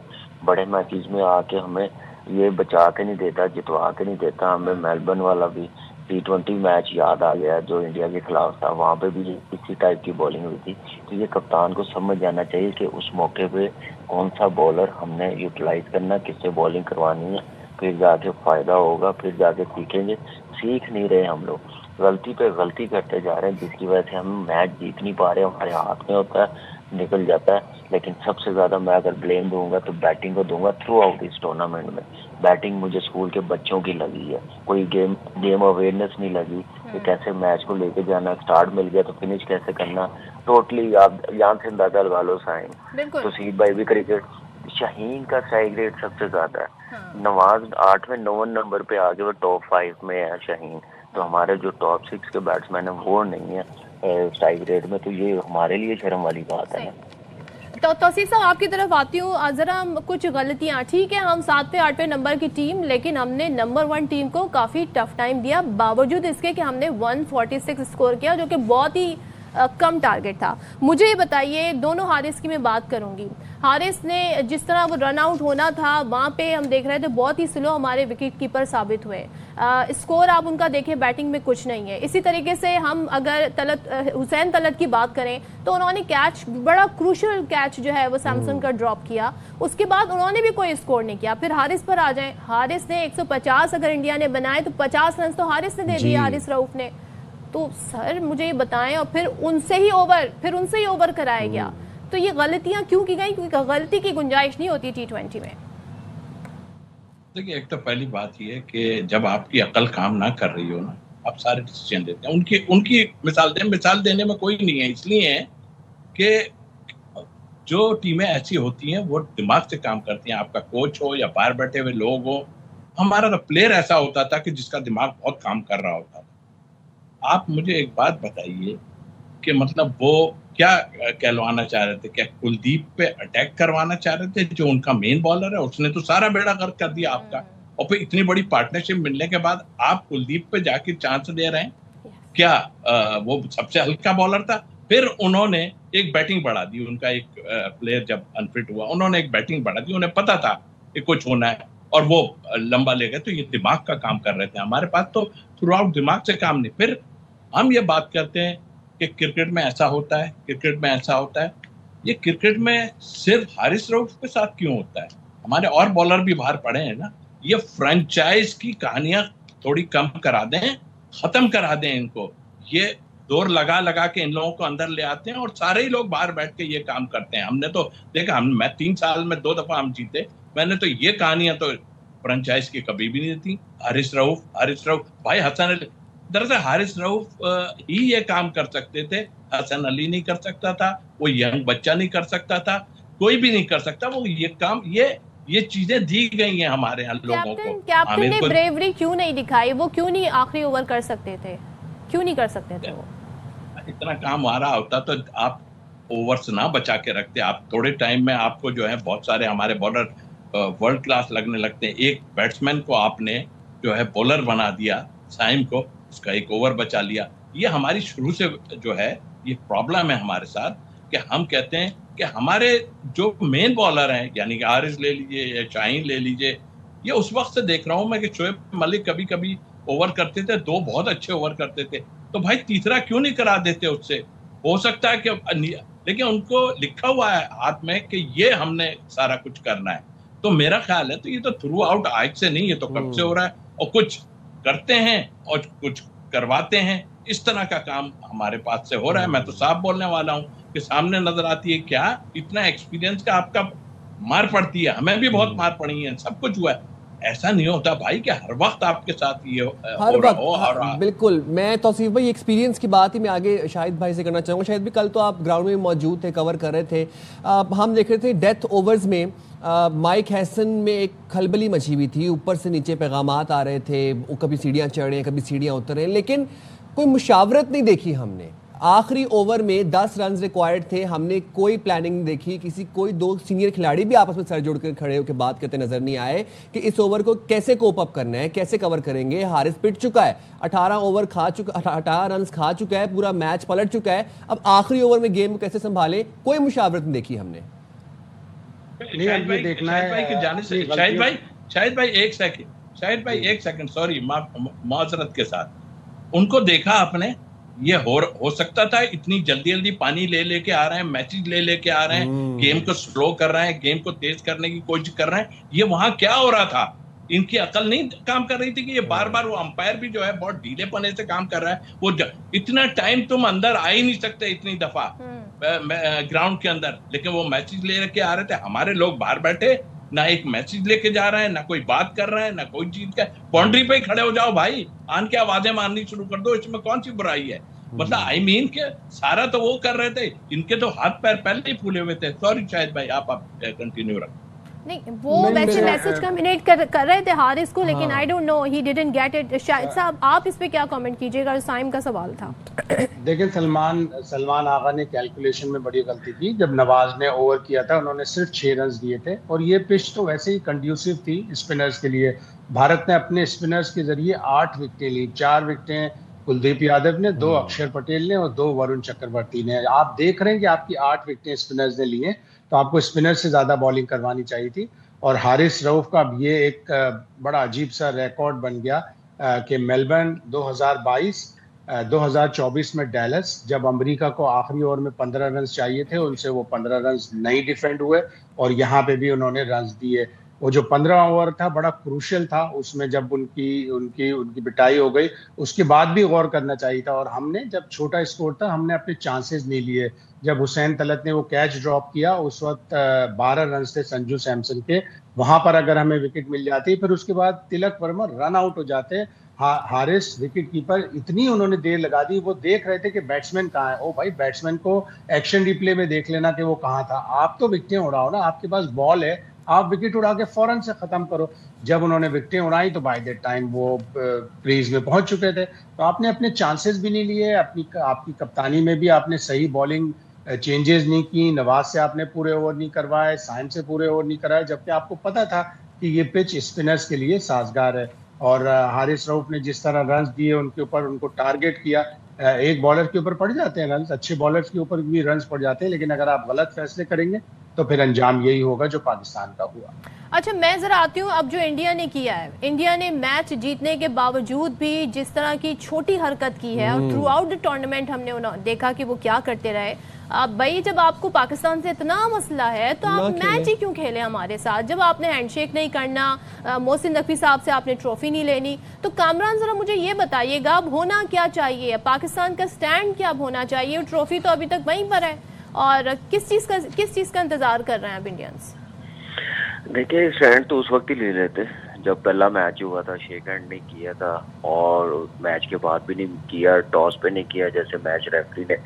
بڑے میچز میں آ کے ہمیں یہ بچا کے نہیں دیتا, جتوا کے نہیں دیتا. ہمیں میلبرن والا بھی T20 میچ یاد آ گیا جو انڈیا کے خلاف تھا, وہاں پہ بھی اسی ٹائپ کی بولنگ ہوئی تھی. تو یہ کپتان کو سمجھ جانا چاہیے کہ اس موقع پہ کون سا بولر ہم نے یوٹیلائز کرنا, کس سے بولنگ کروانی ہے, پھر جا کے فائدہ ہوگا, پھر جا کے سیکھیں گے. سیکھ نہیں رہے ہم لوگ, غلطی پہ غلطی کرتے جا رہے ہیں, جس کی وجہ سے ہم میچ جیت نہیں پا رہے. ہمارے ہاتھ میں ہوتا ہے نکل جاتا ہے. لیکن سب سے زیادہ میں اگر بلیم دوں گا تو بیٹنگ کو دوں گا. تھرو آؤٹ اس ٹورنامنٹ میں بیٹنگ مجھے اسکول کے بچوں کی لگی ہے, کوئی گیم اویئرنیس نہیں لگی. کہ کیسے میچ کو لے کے جانا, سٹارٹ مل گیا تو فنش کیسے کرنا, ٹوٹلی آپ یہاں سے اندازہ لگا لو سائن. توصیف بھائی بھی کرکٹ, شاہین کا اسٹرائک ریٹ سب سے زیادہ ہے, نواز 8ویں 9 نمبر پہ آگے وہ ٹاپ 5 میں ہے شاہین, تو ہمارے جو ٹاپ 6 کے بیٹسمین ہیں وہ نہیں ہے اسٹرائک ریٹ میں, تو یہ ہمارے لیے شرم والی بات ہے. تو توصیف صاحب آپ کی طرف آتی ہوں, ذرا کچھ غلطیاں, ٹھیک ہے ہم 7ویں 8ویں نمبر کی ٹیم, لیکن ہم نے نمبر 1 ٹیم کو کافی ٹف ٹائم دیا, باوجود اس کے کہ ہم نے 146 اسکور کیا, جو کہ بہت ہی کم ٹارگٹ تھا. مجھے یہ بتائیے, دونوں حارث کی میں بات کروں گی, حارث نے جس طرح وہ رن آؤٹ ہونا تھا وہاں پہ ہم دیکھ رہے تھے بہت ہی سلو ہمارے وکٹ کیپر ثابت ہوئے, اسکور آپ ان کا دیکھیں بیٹنگ میں کچھ نہیں ہے. اسی طریقے سے ہم اگر حسین طلعت کی بات کریں تو انہوں نے کیچ, بڑا کروشل کیچ جو ہے وہ سیمسن کا ڈراپ کیا, اس کے بعد انہوں نے بھی کوئی اسکور نہیں کیا. پھر حارث پر آ جائیں, حارث نے 150 اگر انڈیا نے بنائے تو 50 رنز تو حارث نے دے دیے, حارث رؤف نے. تو سر مجھے یہ بتائیں, اور پھر ان سے ہی اوور کرایا گیا, تو یہ غلطیاں کیوں کی گئی؟ کیونکہ غلطی کی گنجائش نہیں ہوتی T20 میں. دیکھیے, ایک تو پہلی بات یہ ہے کہ جب آپ کی عقل کام نہ کر رہی ہو نا, آپ سارے ڈیسیژن دیتے ہیں. ان کی مثال دینے میں کوئی نہیں ہے, اس لیے ہے کہ جو ٹیمیں ایسی ہوتی ہیں وہ دماغ سے کام کرتی ہیں, آپ کا کوچ ہو یا باہر بیٹھے ہوئے لوگ ہو. ہمارا تو پلیئر ایسا ہوتا تھا کہ جس کا دماغ بہت کام کر رہا ہوتا تھا. آپ مجھے ایک بات بتائیے کہ مطلب وہ کیا کہلوانا چاہ رہے تھے, کیا کلدیپ پہ اٹیک کروانا چاہ رہے تھے جو ان کا مین بالر ہے؟ اس نے تو سارا بیڑا غرق کر دیا آپ کا, اور پھر اتنی بڑی پارٹنرشپ ملنے کے بعد آپ کلدیپ پہ جا کے چانس دے رہے ہیں. کیا وہ سب سے ہلکا بالر تھا؟ پھر انہوں نے ایک بیٹنگ بڑھا دی, ان کا ایک پلیئر جب انفٹ ہوا انہوں نے ایک بیٹنگ بڑھا دی, انہیں پتا تھا کہ کچھ ہونا ہے اور وہ لمبا لے گئے. تو یہ دماغ کا کام کر رہے تھے. ہمارے پاس تو تھرو آؤٹ دماغ سے کام نہیں. پھر ہم یہ بات کرتے ہیں کہ کرکٹ میں ایسا ہوتا ہے, کرکٹ میں ایسا ہوتا ہے. یہ کرکٹ میں صرف حارث رؤف کے ساتھ کیوں ہوتا ہے؟ ہمارے اور بالر بھی باہر پڑے ہیں نا. یہ فرنچائز کی کہانیاں تھوڑی کم کرا دیں, ختم کرا دیں ان کو. یہ دور لگا کے ان لوگوں کو اندر لے آتے ہیں اور سارے ہی لوگ باہر بیٹھ کے یہ کام کرتے ہیں. ہم نے تو دیکھا, میں 3 سال میں 2 دفعہ ہم جیتے. میں نے تو یہ کہانیاں تو فرنچائز کی کبھی بھی نہیں تھی. حارث رؤف بھائی, حسن علی, دراصل حارث رؤف ہی یہ کام کر سکتے تھے, حسن علی نہیں کر سکتا تھا, وہ ینگ بچہ نہیں کر سکتا تھا, کوئی بھی نہیں کر سکتا. وہ یہ کام, یہ چیزیں دی گئی ہیں ہمارے یہاں لوگوں کو. کیپٹن نے بریوری کیوں نہیں دکھائی؟ وہ کیوں نہیں آخری اوور کر سکتے تھے؟ کیوں نہیں کر سکتے تھے؟ وہ اتنا کام آ رہا ہوتا تو آپ اوورز نہ بچا کے رکھتے. آپ تھوڑے ٹائم میں آپ کو جو ہے بہت سارے ہمارے بالر ورلڈ کلاس لگنے لگتے ہیں. ایک بیٹسمین کو آپ نے جو ہے بولر بنا دیا, سائم کو, اس کا ایک اوور بچا لیا. یہ ہماری شروع سے جو ہے یہ پرابلم ہے ہمارے ساتھ کہ ہم کہتے ہیں کہ ہمارے جو مین بالر ہیں, یعنی کہ حارث لے لیجیے یا شاہین لے لیجیے, یہ اس وقت سے دیکھ رہا ہوں میں کہ شعیب ملک کبھی کبھی اوور کرتے تھے, 2 بہت اچھے اوور کرتے تھے, تو بھائی تیسرا کیوں نہیں کرا دیتے اس سے؟ ہو سکتا ہے کہ, لیکن ان کو لکھا ہوا ہے ہاتھ میں کہ یہ ہم نے سارا کچھ کرنا ہے. تو میرا خیال ہے تو یہ تو تھرو آؤٹ آج سے نہیں, یہ تو کب سے ہو رہا ہے, اور کچھ کرتے ہیں اور کچھ کرواتے ہیں. اس طرح کا کام ہمارے پاس سے ہو رہا ہے. میں تو صاف بولنے والا ہوں کہ سامنے نظر آتی ہے کیا اتنا ایکسپیرینس کا آپ کا مار پڑتی ہے. ہمیں بھی بہت مار پڑی ہے, سب کچھ ہوا ہے. ایسا نہیں ہوتا بھائی کہ ہر وقت آپ کے ساتھ یہ ہر وقت. بالکل, میں توصیف بھائی ایکسپیرینس کی بات ہی میں آگے شاہد بھائی سے کرنا چاہوں گا. شاہد بھی کل تو آپ گراؤنڈ میں موجود تھے, کور کر رہے تھے. ہم دیکھ رہے تھے ڈیتھ اوورز میں مائک ہیسن میں ایک کھلبلی مچی ہوئی تھی, اوپر سے نیچے پیغامات آ رہے تھے, کبھی سیڑھیاں چڑھ رہے ہیں, کبھی سیڑھیاں اتر رہے ہیں, لیکن کوئی مشاورت نہیں دیکھی ہم نے. آخری اوور میں 10 رنز ریکوائرڈ تھے, ہم نے کوئی پلاننگ نہیں دیکھی. کوئی 2 سینئر کھلاڑی بھی آپس میں سر جوڑ کر کھڑے ہو کے بات کرتے نظر نہیں آئے کہ اس اوور کو کیسے کوپ اپ کرنا ہے, کیسے کور کریں گے. حارث پٹ چکا ہے, 18 رنز کھا چکا ہے, پورا میچ پلٹ چکا ہے. اب آخری اوور میں گیم کو کیسے سنبھالیں, کوئی مشاورت نہیں دیکھی ہم نے. شاہد بھائی ایک سیکنڈ سوری, معذرت کے ساتھ, ان کو دیکھا آپ نے, یہ ہو سکتا تھا اتنی جلدی پانی لے کے آ رہے ہیں, میچز لے کے آ رہے ہیں, گیم کو سلو کر رہے ہیں, گیم کو تیز کرنے کی کوشش کر رہے ہیں. یہ وہاں کیا ہو رہا تھا؟ ان کی عقل نہیں کام کر رہی تھی کہ یہ بار بار, وہ امپائر بھی جو ہے بہت ڈھیلے پنے سے کام کر رہا ہے. وہ اتنا ٹائم تم اندر آ ہی نہیں سکتے اتنی دفعہ گراؤنڈ کے اندر, لیکن وہ میچز لے کے آ رہے تھے. ہمارے لوگ باہر بیٹھے ना एक मैसेज लेके जा रहे हैं, ना कोई बात कर रहे हैं, ना कोई चीज का। बाउंड्री पे ही खड़े हो जाओ भाई, आन के आवाजें मारनी शुरू कर दो, इसमें कौन सी बुराई है? मतलब आई मीन के सारा तो वो कर रहे थे, इनके तो हाथ पैर पहले ही फूले हुए थे। सॉरी शाहिद भाई, आप कंटिन्यू रखें। नहीं, वो वैसे मैसेज कम्युनिकेट कर रहे थे हारिस को, लेकिन I don't know, he didn't get it. Shahid साहब, आप इस पे क्या कमेंट कीजिएगा? साइम का सवाल था। देखिए, सलमान आगा ने कैलकुलेशन में बड़ी गलती की। जब नवाज ने ओवर किया था, उन्होंने सिर्फ 6 रन दिए थे, और ये पिच तो वैसे ही कंड्यूसिव थी स्पिनर्स के लिए। भारत ने अपने स्पिनर्स के जरिए 8 विकेटें ली। 4 विकेटें कुलदीप यादव ने, 2 अक्षर पटेल ने, और 2 वरुण चक्रवर्ती ने। आप देख रहे हैं कि आपकी 8 विकेटें स्पिनर्स ने ली हैं, तो आपको स्पिनर से ज्यादा बॉलिंग करवानी चाहिए थी। और हारिस रऊफ का ये एक बड़ा अजीब सा रिकॉर्ड बन गया कि मेलबर्न 2022, 2024 में डैलस, जब अमेरिका को आखिरी ओवर में 15 रन चाहिए थे, उनसे वो 15 रन नहीं डिफेंड हुए, और यहाँ पे भी उन्होंने रन दिए। वो जो 15 ओवर था बड़ा क्रूशियल था, उसमें जब उनकी उनकी उनकी पिटाई हो गई, उसके बाद भी गौर करना चाहिए था। और हमने, जब छोटा स्कोर था, हमने अपने चांसेस नहीं लिए। जब हुसैन तलत ने वो कैच ड्रॉप किया, उस वक्त 12 रन थे संजू सैमसन के, वहां पर अगर हमें विकेट मिल जाती, फिर उसके बाद तिलक वर्मा रन आउट हो जाते। हारिस विकेट कीपर इतनी उन्होंने देर लगा दी, वो देख रहे थे कि बैट्समैन कहाँ है। ओ भाई, बैट्समैन को एक्शन रिप्ले में देख लेना कि वो कहाँ था। आप तो विकेटें उड़ाओ ना, आपके पास बॉल है, आप विकेट उड़ा के फौरन से खत्म करो। जब उन्होंने विकेटें उड़ाई तो बाय दैट टाइम वो क्रीज में पहुंच चुके थे। तो आपने अपने चांसेस भी नहीं लिए, आपकी कप्तानी में भी आपने सही बॉलिंग चेंजेस नहीं की। नवाज से आपने पूरे ओवर नहीं करवाए, साइम से पूरे ओवर नहीं कराए, जबकि आपको पता था कि ये पिच स्पिनर्स के लिए साजगार है। और हारिस रऊफ ने जिस तरह रन दिए, उनके ऊपर उनको टारगेट किया। एक बॉलर के ऊपर पड़ जाते हैं रन, अच्छे बॉलर्स के ऊपर भी रन पड़ जाते हैं, लेकिन अगर आप गलत फैसले करेंगे तो फिर अंजाम यही होगा जो पाकिस्तान का हुआ। अच्छा, मैं जरा आती हूँ अब जो इंडिया ने किया है। इंडिया ने मैच जीतने के बावजूद भी जिस तरह की छोटी हरकत की है, और थ्रू आउट द टूर्नामेंट हमने देखा कि वो क्या करते रहे। अब भाई, जब आपको पाकिस्तान से इतना मसला है तो आप मैच ही क्यों खेले हमारे साथ? जब आपने हैंडशेक नहीं करना, मोहसिन नकवी साहब से आपने ट्रॉफी नहीं लेनी, तो कामरान जरा मुझे ये बताइएगा, अब होना क्या चाहिए? पाकिस्तान का स्टैंड क्या होना चाहिए? ट्रॉफी तो अभी तक वहीं पर है, और किस चीज का इंतजार कर रहे हैं अब इंडियंस? देखिए, स्टैंड तो उस वक्त ही ले लेते जब पहला मैच हुआ था, शेक हैंड नहीं किया था, और मैच के बाद भी नहीं किया, टॉस पे नहीं किया जैसे मैच रेफरी ने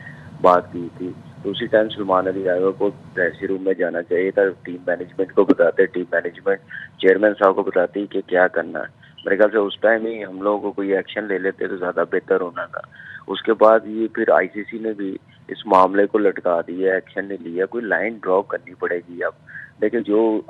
बात की थी। तो उसी टाइम सलमान अली रायवर को ड्रेसिंग रूम में जाना चाहिए था, टीम मैनेजमेंट को बताते, टीम मैनेजमेंट चेयरमैन साहब को बताती कि क्या करना है। मेरे ख्याल से उस टाइम ही हम लोगों को कोई एक्शन ले लेते तो ज़्यादा बेहतर होना था। उसके बाद ये फिर आईसीसी ने भी इस मामले को लटका दिया, एक्शन नहीं लिया। कोई लाइन ड्रॉ करनी पड़ेगी अब। देखिए, जो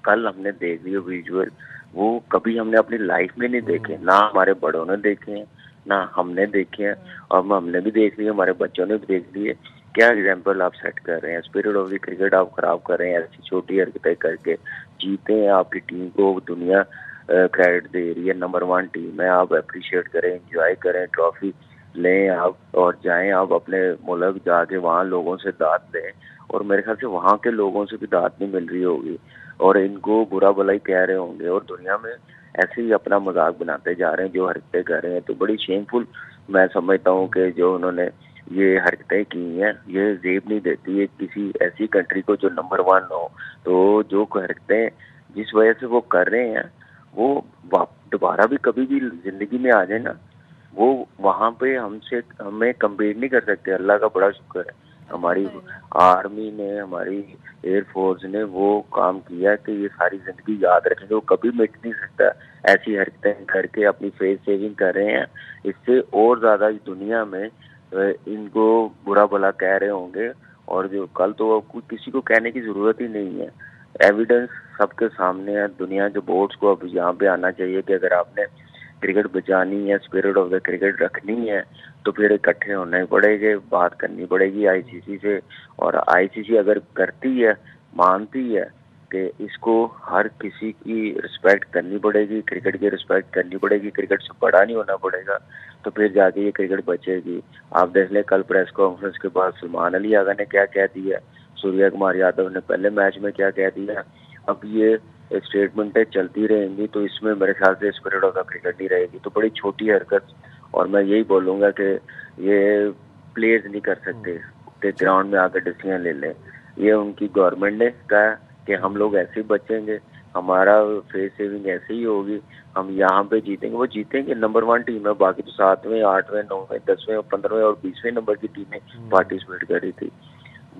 कल हमने देख लिया विजुअल, वो कभी हमने अपनी लाइफ में नहीं देखे, ना हमारे बड़ों ने देखे हैं, ना हमने देखे हैं, और हमने भी देख लिए, हमारे बच्चों ने भी देख लिए। क्या एग्जाम्पल आप सेट कर रहे हैं? स्पिरिट ऑफ द क्रिकेट आप खराब कर रहे हैं ऐसी छोटी हरकतें करके। जीते हैं, आपकी टीम को दुनिया क्रेडिट दे रही है, नंबर 1 टीम है, आप अप्रिशिएट करें, एंजॉय करें, ट्रॉफी लें आप, और जाएं आप अपने मुल्क, जाके वहाँ लोगों से दाद लें। और मेरे ख्याल से वहाँ के लोगों से भी दाद नहीं मिल रही होगी, और इनको बुरा भला ही कह रहे होंगे, और दुनिया में ऐसे ही अपना मजाक बनाते जा रहे हैं जो हरकतें कर रहे हैं। तो बड़ी शेमफुल मैं समझता हूँ कि जो उन्होंने ये हरकतें की हैं, ये जेब नहीं देती है किसी ऐसी कंट्री को जो नंबर 1 हो। तो जो हरकतें जिस वजह से वो कर रहे हैं, वो दोबारा भी कभी भी जिंदगी में आ जाए ना, वो वहाँ पे हमें कम्पीट नहीं कर सकते। अल्लाह का बड़ा शुक्र है, हमारी आर्मी ने, हमारी एयरफोर्स ने वो काम किया कि ये सारी जिंदगी याद रखेंगे, वो कभी मिट नहीं सकता। ऐसी हरकतें करके अपनी फेस सेविंग कर रहे हैं, इससे और ज्यादा दुनिया में इनको बुरा भला कह रहे होंगे। और जो कल तो किसी को कहने की जरूरत ही नहीं है, एविडेंस सबके सामने है। दुनिया के बोर्ड्स को अब यहाँ पे आना चाहिए कि अगर आपने क्रिकेट बचानी है, स्पिरिट ऑफ द क्रिकेट रखनी है, तो फिर इकट्ठे होने पड़ेंगे, बात करनी पड़ेगी आईसीसी से। और आईसीसी अगर करती है, मानती है कि इसको हर किसी की रिस्पेक्ट करनी पड़ेगी, क्रिकेट की रिस्पेक्ट करनी पड़ेगी, क्रिकेट से बड़ा नहीं होना पड़ेगा, तो फिर जाके ये क्रिकेट बचेगी। आप देख लें कल प्रेस कॉन्फ्रेंस के बाद सलमान अली आगा ने क्या कह दिया, सूर्या कुमार यादव ने पहले मैच में क्या कह दिया। अब ये स्टेटमेंटें चलती रहेंगी तो इसमें मेरे ख्याल से स्पिरिट ऑफ द क्रिकेट नहीं रहेगी। तो बड़ी छोटी हरकत, और मैं यही बोलूँगा कि ये प्लेयर्स नहीं कर सकते कि ग्राउंड में आकर डिसीजन ले लें। ये उनकी गवर्नमेंट ने कहा कि हम लोग ऐसे ही बचेंगे, ہمارا فیس سیونگ ایسے ہی ہوگی, ہم یہاں پہ جیتیں گے, وہ جیتیں گے, نمبر 1 ٹیم ہے, باقی تو 7ویں 8ویں 9ویں 10ویں 15ویں اور 20ویں نمبر کی ٹیمیں پارٹیسپیٹ کری تھی.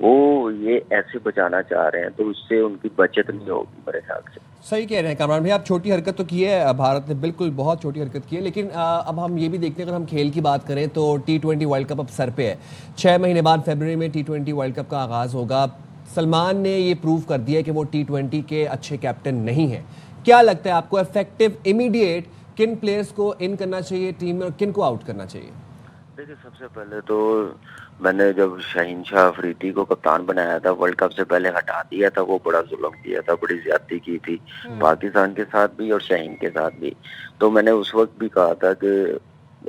وہ یہ ایسے بچانا چاہ رہے ہیں تو اس سے ان کی بچت نہیں ہوگی میرے خیال سے. صحیح کہہ رہے ہیں کامران بھائی, آپ چھوٹی حرکت تو کی ہے, بھارت نے بالکل بہت چھوٹی حرکت کی ہے, لیکن اب ہم یہ بھی دیکھتے ہیں اگر ہم کھیل کی بات کریں تو T20 ورلڈ کپ اب سر پہ ہے. 6 مہینے بعد فیبروری میں T20 ورلڈ کپ کا آغاز ہوگا. سلمان نے یہ پروو کر دیا کہ وہ T20 کے اچھے کیپٹن نہیں ہیں. کیا لگتا ہے آپ کو افیکٹو امیڈیٹ کن پلیئرز کو ان کرنا چاہیے ٹیم میں اور کن کو آؤٹ کرنا چاہیے؟ دیکھیں, سب سے پہلے تو میں نے جب شاہین شاہ افریدی کو کپتان بنایا تھا, ورلڈ کپ سے پہلے ہٹا دیا تھا, وہ بڑا ظلم کیا تھا, بڑی زیادتی کی تھی پاکستان کے ساتھ بھی اور شاہین کے ساتھ بھی. تو میں نے اس وقت بھی کہا تھا کہ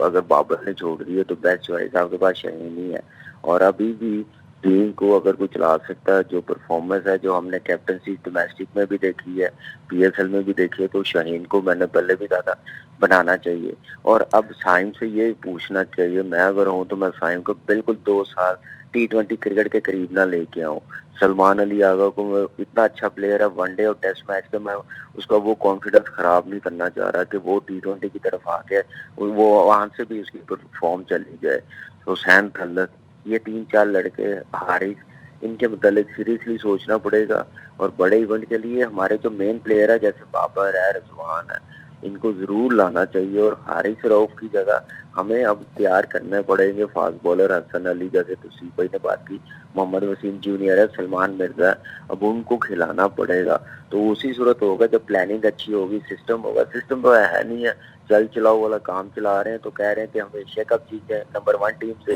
اگر بابر نے چھوڑ دیے تو بیسٹ چوائس آپ کے پاس شاہین ہی ہے. اور ابھی بھی ٹیم کو اگر کوئی چلا سکتا ہے, جو پرفارمنس ہے جو ہم نے کیپٹنسی ڈومیسٹک میں بھی دیکھی ہے, PSL میں بھی دیکھی ہے, تو شاہین کو میں نے پہلے بھی کہا تھا بنانا چاہیے. اور اب سائم سے یہ پوچھنا چاہیے, میں اگر ہوں تو میں سائم کو بالکل 2 سال T20 کرکٹ کے قریب نہ لے کے آؤں. سلمان علی آغا کو اتنا اچھا پلیئر ہے, ون ڈے اور ٹیسٹ میچ کے, میں اس کا وہ کانفیڈنس خراب نہیں کرنا چاہ رہا کہ وہ T20 کی طرف آ کے وہ وہاں سے بھی اس کی فارم چلی جائے. حسین طلعت, یہ 3-4 لڑکے, حارث, ان کے متعلق سیریسلی سوچنا پڑے گا. اور بڑے ایونٹ کے لیے ہمارے جو مین پلیئر ہے جیسے بابر ہے, رضوان ہے, ان کو ضرور لانا چاہیے. اور حارث رؤف کی جگہ ہمیں اب تیار کرنے پڑیں گے فاسٹ بالر. حسن علی جیسے توصیف بھائی نے بات کی, محمد وسیم جونیئر ہے, سلمان مرزا ہے, اب ان کو کھلانا پڑے گا. تو اسی صورت ہوگا جب پلاننگ اچھی ہوگی, سسٹم ہوگا. سسٹم تو ہے نہیں ہے, چل چلاؤ والا کام چلا رہے ہیں, تو کہہ رہے ہیں کہ ہم ایشیا کپ جیت جائیں, نمبر 1 ٹیم سے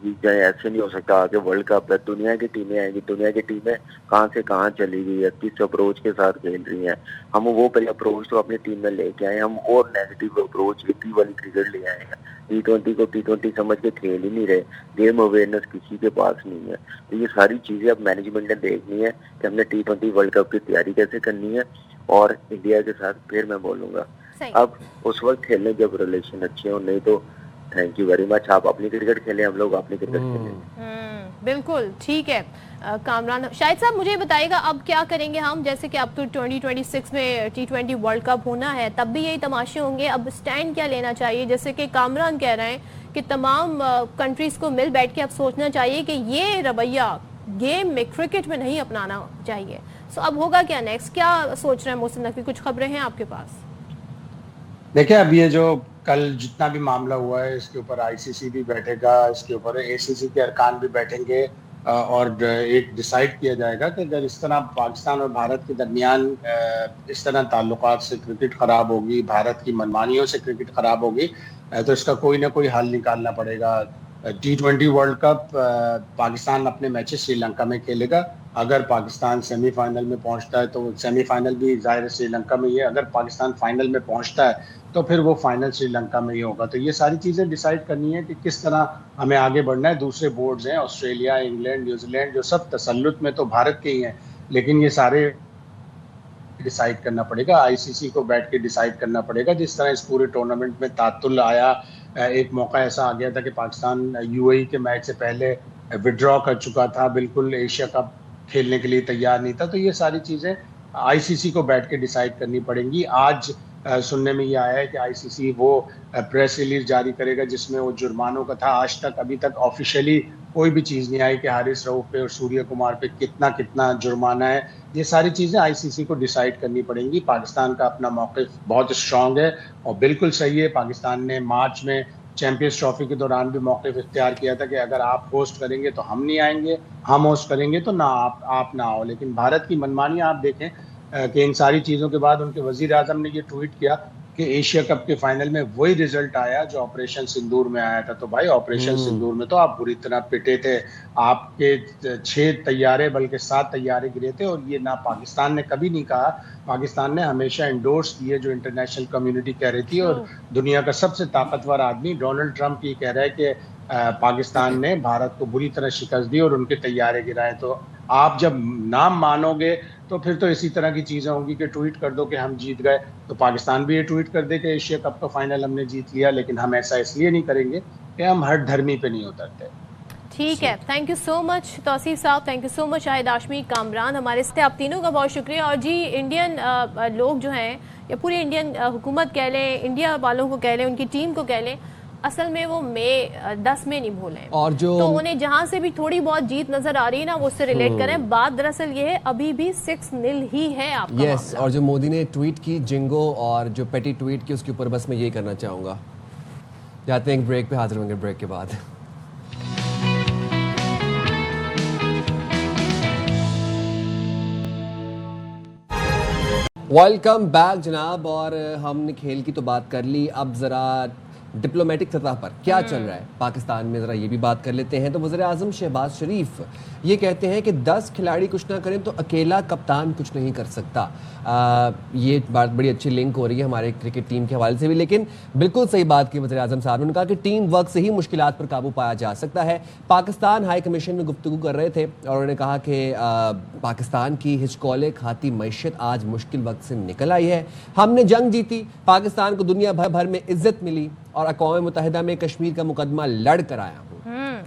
جیت جائیں. ایسے نہیں ہو سکتا. آگے ورلڈ کپ ہے, دنیا کی ٹیمیں آئیں گی, دنیا کی ٹیمیں کہاں سے کہاں چلی گئی ہے, کس اپروچ کے ساتھ کھیل رہی ہیں. ہم وہ پہلے اپروچ تو اپنی ٹیم میں لے کے آئے, ہم اور نیگیٹو اپروچ وکٹری والی کرکٹ لے آئے ہیں. T20 کو T20 سمجھ کے کھیل ہی نہیں رہے, گیم اویئرنیس کسی کے پاس نہیں ہے. تو یہ ساری چیزیں اب مینجمنٹ نے دیکھنی ہے کہ ہم نے T20 ورلڈ کپ کی تیاری کیسے کرنی ہے. اور انڈیا کے ساتھ پھر میں بولوں گا اب اس وقت کھیلنے جب ریلیشن اچھے ہوں, نہیں تو تھینک یو ویری مچ, آپ اپنی کرکٹ کھیلیں, ہم لوگ اپنی کرکٹ کھیلیں. بالکل ٹھیک ہے. کامران شاہد صاحب, مجھے بتائیے گا اب کیا کریں گے ہم, جیسے کہ اب تو 2026 میں T20 ورلڈ کپ ہونا ہے, تب بھی یہی تماشے ہوں گے. اب سٹینڈ کیا لینا چاہیے, جیسے کہ کامران کہہ رہے ہیں کہ تمام کنٹریز کو مل بیٹھ کے اب سوچنا چاہیے کہ یہ رویہ گیم میں, کرکٹ میں نہیں اپنانا چاہیے. سو اب ہوگا کیا نیکسٹ, کیا سوچ رہے ہیں محسن نقوی, کچھ خبریں ہیں آپ کے پاس؟ دیکھیں, اب یہ جو کل جتنا بھی معاملہ ہوا ہے اس کے اوپر ICC بھی بیٹھے گا, اس کے اوپر ACC کے ارکان بھی بیٹھیں گے, اور ایک ڈیسائیڈ کیا جائے گا کہ اگر اس طرح پاکستان اور بھارت کے درمیان اس طرح تعلقات سے کرکٹ خراب ہوگی, بھارت کی منمانیوں سے کرکٹ خراب ہوگی, تو اس کا کوئی نہ کوئی حل نکالنا پڑے گا. T20 ورلڈ کپ پاکستان اپنے میچز سری لنکا میں کھیلے گا. اگر پاکستان سیمی فائنل میں پہنچتا ہے تو سیمی فائنل بھی ظاہر سری لنکا میں ہی ہے. اگر پاکستان فائنل میں پہنچتا ہے تو پھر وہ فائنل سری لنکا میں ہی ہوگا. تو یہ ساری چیزیں ڈیسائیڈ کرنی ہے کہ کس طرح ہمیں آگے بڑھنا ہے. دوسرے بورڈز ہیں, آسٹریلیا, انگلینڈ, نیوزی لینڈ, جو سب تسلط میں تو بھارت کے ہی ہیں, لیکن یہ سارے ڈیسائیڈ کرنا پڑے گا. ICC کو بیٹھ کے ڈیسائیڈ کرنا پڑے گا. جس طرح اس پورے ٹورنامنٹ میں تعطل آیا, ایک موقع ایسا آ گیا تھا کہ پاکستان UAE کے میچ سے پہلے وڈرا کر چکا تھا, بالکل ایشیا کپ کھیلنے کے لیے تیار نہیں تھا. تو یہ ساری چیزیں ICC کو بیٹھ کے ڈیسائیڈ کرنی پڑیں گی. آج سننے میں یہ آیا ہے کہ ICC وہ پریس ریلیز جاری کرے گا جس میں وہ جرمانوں کا تھا. آج تک ابھی تک آفیشیلی کوئی بھی چیز نہیں آئی کہ حارث رؤف پہ اور سوریہ کمار پہ کتنا جرمانہ ہے. یہ ساری چیزیں ICC کو ڈیسائیڈ کرنی پڑیں گی. پاکستان کا اپنا موقف بہت اسٹرانگ ہے اور بالکل صحیح ہے. پاکستان نے مارچ میں چیمپئنز ٹرافی کے دوران بھی موقف اختیار کیا تھا کہ اگر آپ ہوسٹ کریں گے تو ہم نہیں آئیں گے, ہم ہوسٹ کریں گے تو نہ آپ نہ آؤ. لیکن بھارت کی منمانی آپ دیکھیں کہ ان ساری چیزوں کے بعد ان کے وزیر اعظم نے یہ ٹویٹ کیا کہ ایشیا کپ کے فائنل میں وہی رزلٹ آیا جو آپریشن سندور میں آیا تھا. تو بھائی آپریشن سندور میں تو آپ بری طرح پٹے تھے, آپ کے 6 طیارے بلکہ 7 طیارے گرے تھے. اور یہ نہ پاکستان نے کبھی نہیں کہا, پاکستان نے ہمیشہ انڈورس کیے جو انٹرنیشنل کمیونٹی کہہ رہی تھی. اور دنیا کا سب سے طاقتور آدمی ڈونلڈ ٹرمپ یہ کہہ رہا ہے کہ پاکستان نے بھارت کو بری طرح شکست دی اور ان کے طیارے گرائے. تو آپ جب نام مانو گے تو پھر تو اسی طرح کی چیزیں ہوں گی کہ ٹویٹ کر دو کہ ہم جیت گئے. تو پاکستان بھی یہ ٹویٹ کر دے کہ ایشیا کپ کا فائنل ہم نے جیت لیا, لیکن ہم ایسا اس لیے نہیں کریں گے کہ ہم ہر دھرمی پہ نہیں اترتے. ٹھیک ہے, تھینک یو سو مچ توصیف صاحب, تھینک یو سو مچ شاہد ہاشمی, کامران ہمارے سے, آپ تینوں کا بہت شکریہ. اور جی انڈین لوگ جو ہیں یا پوری انڈین حکومت کہہ لیں, انڈیا والوں کو کہہ لیں, ان کی ٹیم کو کہہ لیں, اصل میں وہ 10 میں نہیں بھولیں, اور جو تو انہیں جہاں سے بھی تھوڑی بہت جیت نظر آ رہی ہے نا وہ اس سے ریلیٹ کریں. بات دراصل یہ ہے ابھی بھی 6-0 ہی ہے آپ کا یس. اور جو مودی نے ٹویٹ کی جنگو اور جو پیٹی ٹویٹ کی, اس کے اوپر بس میں یہ کرنا چاہوں گا. جاتے ہیں ایک بریک پہ, حاضر ہوں گے بریک کے بعد. ویلکم بیک جناب. اور ہم نے کھیل کی تو بات کر لی, اب ذرا ڈپلومیٹک سطح پر کیا چل رہا ہے پاکستان میں ذرا یہ بھی بات کر لیتے ہیں. تو وزیر اعظم شہباز شریف یہ کہتے ہیں کہ 10 کھلاڑی کچھ نہ کریں تو اکیلا کپتان کچھ نہیں کر سکتا. یہ بات بڑی اچھی لنک ہو رہی ہے ہمارے کرکٹ ٹیم کے حوالے سے بھی, لیکن بالکل صحیح بات کی وزیر اعظم صاحب نے کہا کہ ٹیم ورک سے ہی مشکلات پر قابو پایا جا سکتا ہے. پاکستان ہائی کمیشن میں گفتگو کر رہے تھے اور انہوں نے کہا کہ پاکستان کی ہچکولے کھاتی معیشت آج مشکل وقت سے نکل آئی ہے. ہم نے جنگ جیتی, پاکستان کو دنیا بھر میں عزت ملی اور اقوام متحدہ میں کشمیر کا مقدمہ لڑ کر آیا ہوں.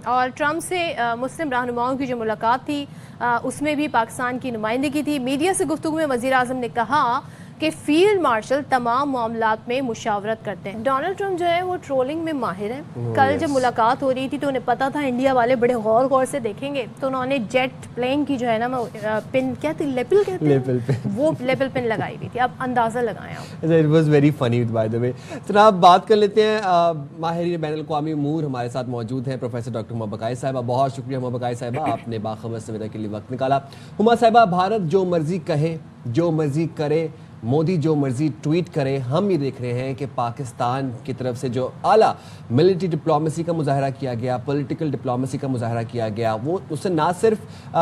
اور ٹرمپ سے مسلم رہنماؤں کی جو ملاقات تھی اس میں بھی پاکستان کی نمائندگی تھی. میڈیا سے گفتگو میں وزیر اعظم نے کہا کہ فیلڈ مارشل تمام معاملات میں مشاورت کرتے ہیں. ڈونلڈ ٹرمپ جو ہے وہ ٹرولنگ میں ماہر ہیں. کل جب ملاقات ہو رہی تھی تو انہیں پتا تھا انڈیا والے بڑے غور سے دیکھیں گے, تو انہوں نے جیٹ پلین کی جو ہے نا پن کیا تھی, لیپل کہتے ہیں, وہ لیپل پن لگائی ہوئی تھی. اب اندازہ لگایا. It was very funny by the way. جناب بات کر لیتے ہیں ماہرین بین الاقوامی امور ہمارے ساتھ موجود ہیں. پروفیسر ڈاکٹر ہما بقائی صاحبہ, بہت شکریہ ہما بقائی صاحبہ, آپ نے باخبر سویرا کے لیے وقت نکالا. ہما صاحبہ, بھارت جو مرضی کہے, جو مرضی کرے, مودی جو مرضی ٹویٹ کرے, ہم یہ دیکھ رہے ہیں کہ پاکستان کی طرف سے جو اعلیٰ ملٹری ڈپلومیسی کا مظاہرہ کیا گیا, پولیٹیکل ڈپلومیسی کا مظاہرہ کیا گیا, وہ اس سے نہ صرف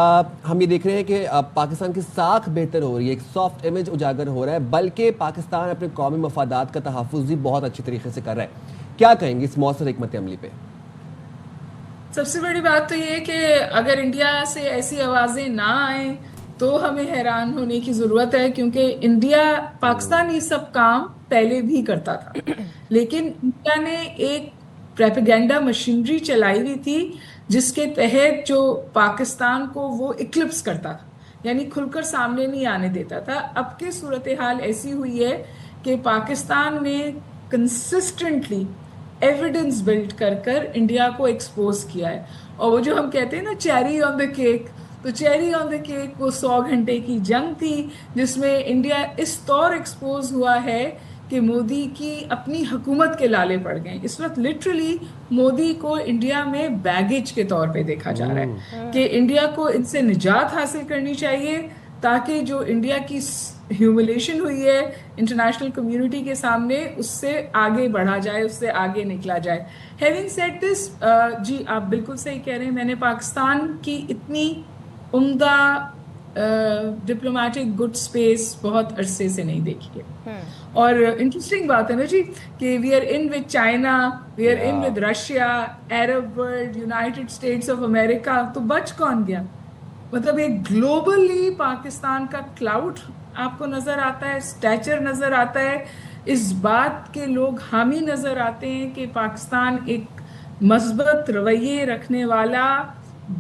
ہم یہ دیکھ رہے ہیں کہ پاکستان کی ساکھ بہتر ہو رہی ہے, ایک سافٹ امیج اجاگر ہو رہا ہے, بلکہ پاکستان اپنے قومی مفادات کا تحفظ بھی بہت اچھی طریقے سے کر رہا ہے. کیا کہیں گے اس مؤثر حکمت عملی پہ؟ سب سے بڑی بات تو یہ کہ اگر انڈیا سے ایسی آوازیں نہ آئیں تو ہمیں حیران ہونے کی ضرورت ہے, کیونکہ پاکستان یہ سب کام پہلے بھی کرتا تھا, لیکن انڈیا نے ایک پروپیگنڈا مشینری چلائی ہوئی تھی جس کے تحت جو پاکستان کو وہ اکلپس کرتا تھا, یعنی کھل کر سامنے نہیں آنے دیتا تھا. اب کی صورتحال ایسی ہوئی ہے کہ پاکستان نے کنسسٹنٹلی ایویڈنس بلڈ کر انڈیا کو ایکسپوز کیا ہے. اور وہ جو ہم کہتے ہیں نا چیری آن دا کیک, تو چیری آن دا کیک وہ 100 گھنٹے کی جنگ تھی جس میں انڈیا اس طور ایکسپوز ہوا ہے کہ مودی کی اپنی حکومت کے لالے پڑ گئے. اس وقت لٹرلی مودی کو انڈیا میں بیگیج کے طور پہ دیکھا جا رہا ہے کہ انڈیا کو ان سے نجات حاصل کرنی چاہیے تاکہ جو انڈیا کی ہیوملیشن ہوئی ہے انٹرنیشنل کمیونٹی کے سامنے, اس سے آگے بڑھا جائے, اس سے آگے نکلا جائے. ہیونگ سیڈ دس, جی آپ بالکل صحیح کہہ رہے ہیں, میں نے پاکستان کی اتنی عمدہ ڈپلومیٹک گڈ اسپیس بہت عرصے سے نہیں دیکھی ہے. اور انٹرسٹنگ بات ہے نا جی کہ we are in with China, we are in with Russia, Arab world, United States of America, تو بچ کون گیا؟ مطلب ایک گلوبلی پاکستان کا کلاؤڈ آپ کو نظر آتا ہے, اسٹیچر نظر آتا ہے, اس بات کے لوگ حامی نظر آتے ہیں کہ پاکستان ایک مثبت رویے رکھنے والا,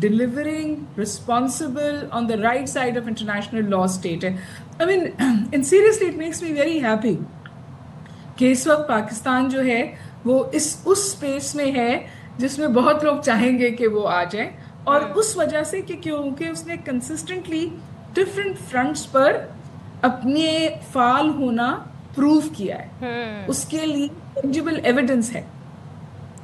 delivering responsible on the right side of international law state ہے. I mean, and seriously it makes me very happy کہ اس وقت پاکستان جو ہے وہ اس اسپیس میں ہے جس میں بہت لوگ چاہیں گے کہ وہ آ جائیں, اور اس وجہ سے کہ کیونکہ اس نے کنسسٹنٹلی ڈفرینٹ فرنٹس پر اپنے فعال ہونا پروف کیا ہے, اس کے لیے ٹینجیبل ایویڈنس ہے.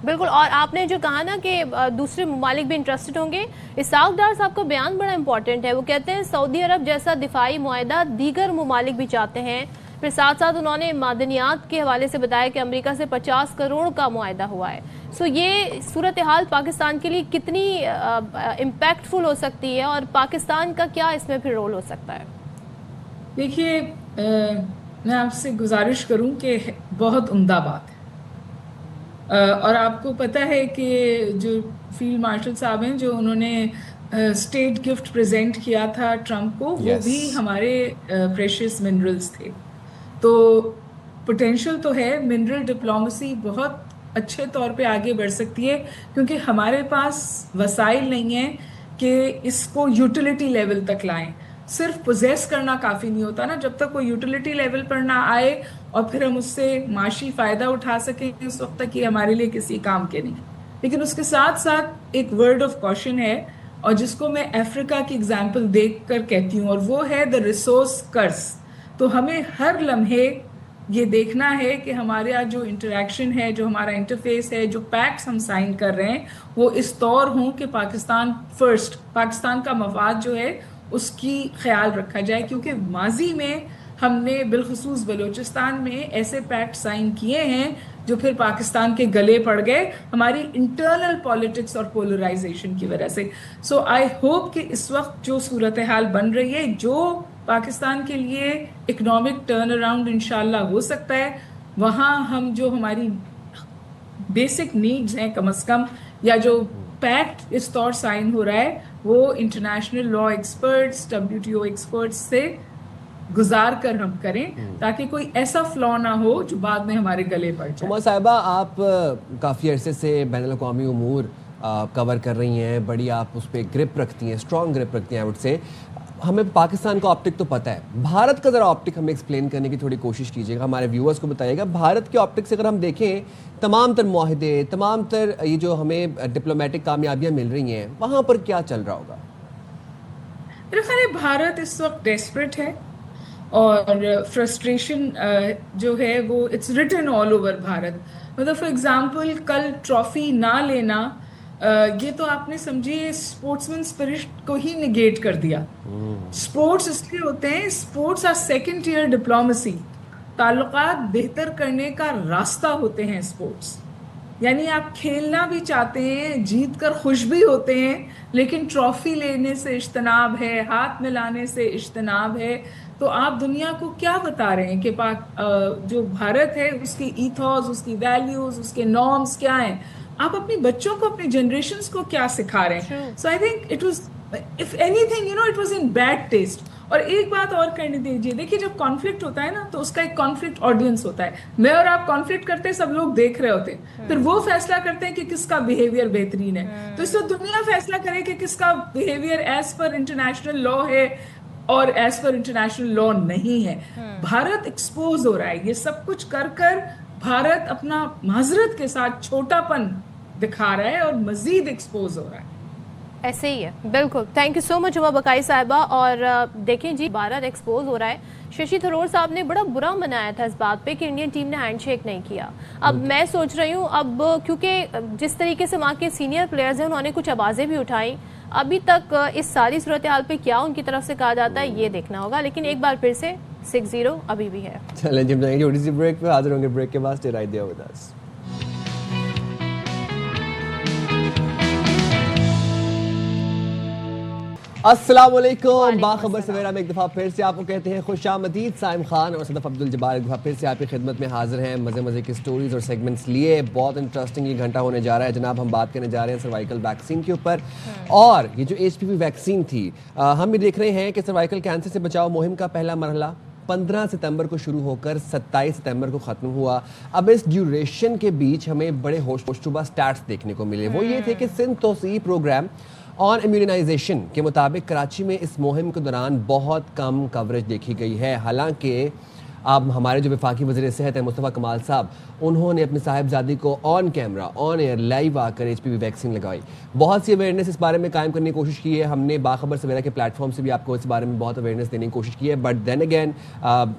بالکل. اور آپ نے جو کہا نا کہ دوسرے ممالک بھی انٹرسٹڈ ہوں گے, اسحاق ڈار صاحب کا بیان بڑا امپورٹنٹ ہے. وہ کہتے ہیں سعودی عرب جیسا دفاعی معاہدہ دیگر ممالک بھی چاہتے ہیں. پھر ساتھ ساتھ انہوں نے معدنیات کے حوالے سے بتایا کہ امریکہ سے 50 کروڑ کا معاہدہ ہوا ہے. سو یہ صورتحال پاکستان کے لیے کتنی امپیکٹ فل ہو سکتی ہے, اور پاکستان کا کیا اس میں پھر رول ہو سکتا ہے؟ دیکھیے, میں آپ سے گزارش کروں کہ بہت عمدہ بات ہے, اور آپ کو پتہ ہے کہ جو فیلڈ مارشل صاحب ہیں جو انہوں نے اسٹیٹ گفٹ پریزنٹ کیا تھا ٹرمپ کو, وہ بھی ہمارے پریشیس منرلز تھے. تو پوٹینشیل تو ہے, منرل ڈپلومیسی بہت اچھے طور پہ آگے بڑھ سکتی ہے، کیونکہ ہمارے پاس وسائل نہیں ہیں کہ اس کو یوٹیلیٹی لیول تک لائیں. صرف پوزیس کرنا کافی نہیں ہوتا نا، جب تک وہ یوٹیلیٹی لیول پر نہ آئے اور پھر ہم اس سے معاشی فائدہ اٹھا سکیں اس وقت تک یہ ہمارے لیے کسی کام کے نہیں. لیکن اس کے ساتھ ساتھ ایک ورڈ آف کوشن ہے، اور جس کو میں افریقہ کی اگزامپل دیکھ کر کہتی ہوں، اور وہ ہے دا ریسورس کرس. تو ہمیں ہر لمحے یہ دیکھنا ہے کہ ہمارے یہاں جو انٹریکشن ہے، جو ہمارا انٹرفیس ہے، جو پیکٹس ہم سائن کر رہے ہیں، وہ اس طور ہوں کہ پاکستان فرسٹ، پاکستان کا مفاد جو ہے اس کی خیال رکھا جائے. کیونکہ ماضی میں ہم نے بالخصوص بلوچستان میں ایسے پیکٹ سائن کیے ہیں جو پھر پاکستان کے گلے پڑ گئے ہماری انٹرنل پالیٹکس اور پولرائزیشن کی وجہ سے. سو آئی ہوپ کہ اس وقت جو صورتحال بن رہی ہے، جو پاکستان کے لیے اکنامک ٹرن اراؤنڈ انشاءاللہ ہو سکتا ہے، وہاں ہم جو ہماری بیسک نیڈز ہیں کم از کم، یا جو پیکٹ اس طور سائن ہو رہا ہے، وہ international law experts, WTO experts سے گزار کر ہم کریں، تاکہ کوئی ایسا فلا نہ ہو جو بعد میں ہمارے گلے پڑ جائے. عمر صاحبہ، آپ کافی عرصے سے بین الاقوامی امور کور کر رہی ہیں، بڑی آپ اس پہ گرپ رکھتی ہیں، اسٹرانگ گرپ رکھتی ہیں. آئی وڈ سے ہمیں پاکستان کا آپٹک تو پتہ ہے، بھارت کا ذرا آپٹک ہمیں ایکسپلین کرنے کی تھوڑی کوشش کیجیے گا، ہمارے ویورز کو بتائیے گا. بھارت کے آپٹک سے اگر ہم دیکھیں، تمام تر معاہدے، تمام تر یہ جو ہمیں ڈپلومیٹک کامیابیاں مل رہی ہیں، وہاں پر کیا چل رہا ہوگا؟ میرے خیال ہے بھارت اس وقت ڈیسپریٹ ہے، اور فرسٹریشن جو ہے وہ it's written all over Bharat. مطلب فار ایگزامپل کل ٹرافی نہ لینا، یہ تو آپ نے سمجھیے اسپورٹس مین اسپرٹ کو ہی نگیٹ کر دیا. اسپورٹس اس لیے ہوتے ہیں، sports are second tier diplomacy, تعلقات بہتر کرنے کا راستہ ہوتے ہیں اسپورٹس. یعنی آپ کھیلنا بھی چاہتے ہیں، جیت کر خوش بھی ہوتے ہیں، لیکن ٹرافی لینے سے اجتناب ہے، ہاتھ ملانے سے اجتناب ہے. تو آپ دنیا کو کیا بتا رہے ہیں کہ جو بھارت ہے اس کی ایتھوس، اس کی ویلیوز، اس کے نارمز کیا ہیں؟ آپ اپنی بچوں کو، اپنی جنریشنز کو کیا سکھا رہے ہیں؟ سو I think it was, if any thing it was in bed test. اور ایک بات اور کرنے دیجیے، دیکھیے جب کانفلکٹ ہوتا ہے نا تو اس کا ایک کانفلکٹ آڈینس ہوتا ہے. میں اور آپ کانفلکٹ کرتے ہیں، سب لوگ دیکھ رہے ہوتے ہیں، پھر وہ فیصلہ کرتے ہیں کہ کس کا بیہیویئر بہترین ہے. تو اس وقت دنیا فیصلہ کرے کہ کس کا behaviour as per international law ہے اور ایز پر انٹرنیشنل لا نہیں ہے. بھارت ایکسپوز ہو رہا ہے. یہ سب کچھ کر بھارت اپنا معذرت کے ساتھ چھوٹا پن دکھا رہا ہے اور مزید ایکسپوز ہو رہا ہے. ایسے ہی ہے، بالکل. تھینک یو سو مچ عمر بقائی صاحبہ. اور دیکھیں جی، بھارت ایکسپوز ہو رہا ہے. ششی تھرور صاحب نے بڑا برا منایا تھا اس بات پہ کہ انڈین ٹیم نے ہینڈ شیک نہیں کیا. اب میں سوچ رہی ہوں، اب کیونکہ جس طریقے سے وہاں کے سینئر پلیئرز ہیں، انہوں نے کچھ آوازیں بھی اٹھائیں، ابھی تک اس ساری صورتحال پہ کیا ان کی طرف سے کہا جاتا ہے یہ دیکھنا ہوگا. لیکن ایک بار پھر سے 6-0 ابھی بھی ہے. چلیں جی، ہم جائیں گے چھوٹی سی بریک پہ، حاضر ہوں گے بریک کے بعد. Stay right there with us. السلام علیکم. باخبر سویرا میں ایک دفعہ پھر سے آپ کو کہتے ہیں خوش آمدید. سائم خان اور صدف عبدالجبار ایک دفعہ پھر سے آپ کی خدمت میں حاضر ہیں، مزے مزے کی سٹوریز اور سیگمنٹس لیے. بہت انٹرسٹنگ یہ گھنٹہ ہونے جا رہا ہے جناب. ہم بات کرنے جا رہے ہیں سروائیکل ویکسین کے اوپر، اور یہ جو HPV ویکسین تھی، ہم بھی دیکھ رہے ہیں کہ سروائیکل کینسر سے بچاؤ مہم کا پہلا مرحلہ 15 ستمبر کو شروع ہو کر 27 ستمبر کو ختم ہوا. اب اس ڈیوریشن کے بیچ ہمیں بڑے ہوشربہ سٹیٹس دیکھنے کو ملے. وہ یہ تھے کہ سندھ توسیع پروگرام آن امیونائزیشن کے مطابق کراچی میں اس مہم کے دوران بہت کم کوریج دیکھی گئی ہے. حالانکہ اب ہمارے جو وفاقی وزیر صحت ہیں مصطفیٰ کمال صاحب، انہوں نے اپنی صاحبزادی کو آن کیمرہ، آن ایئر، لائیو آ کر HPV ویکسین لگائی. بہت سی اویئرنیس اس بارے میں قائم کرنے کی کوشش کی ہے. ہم نے باخبر سویرا کے پلیٹ فارم سے بھی آپ کو اس بارے میں بہت اویئرنیس دینے کی کوشش کی ہے، بٹ دین اگین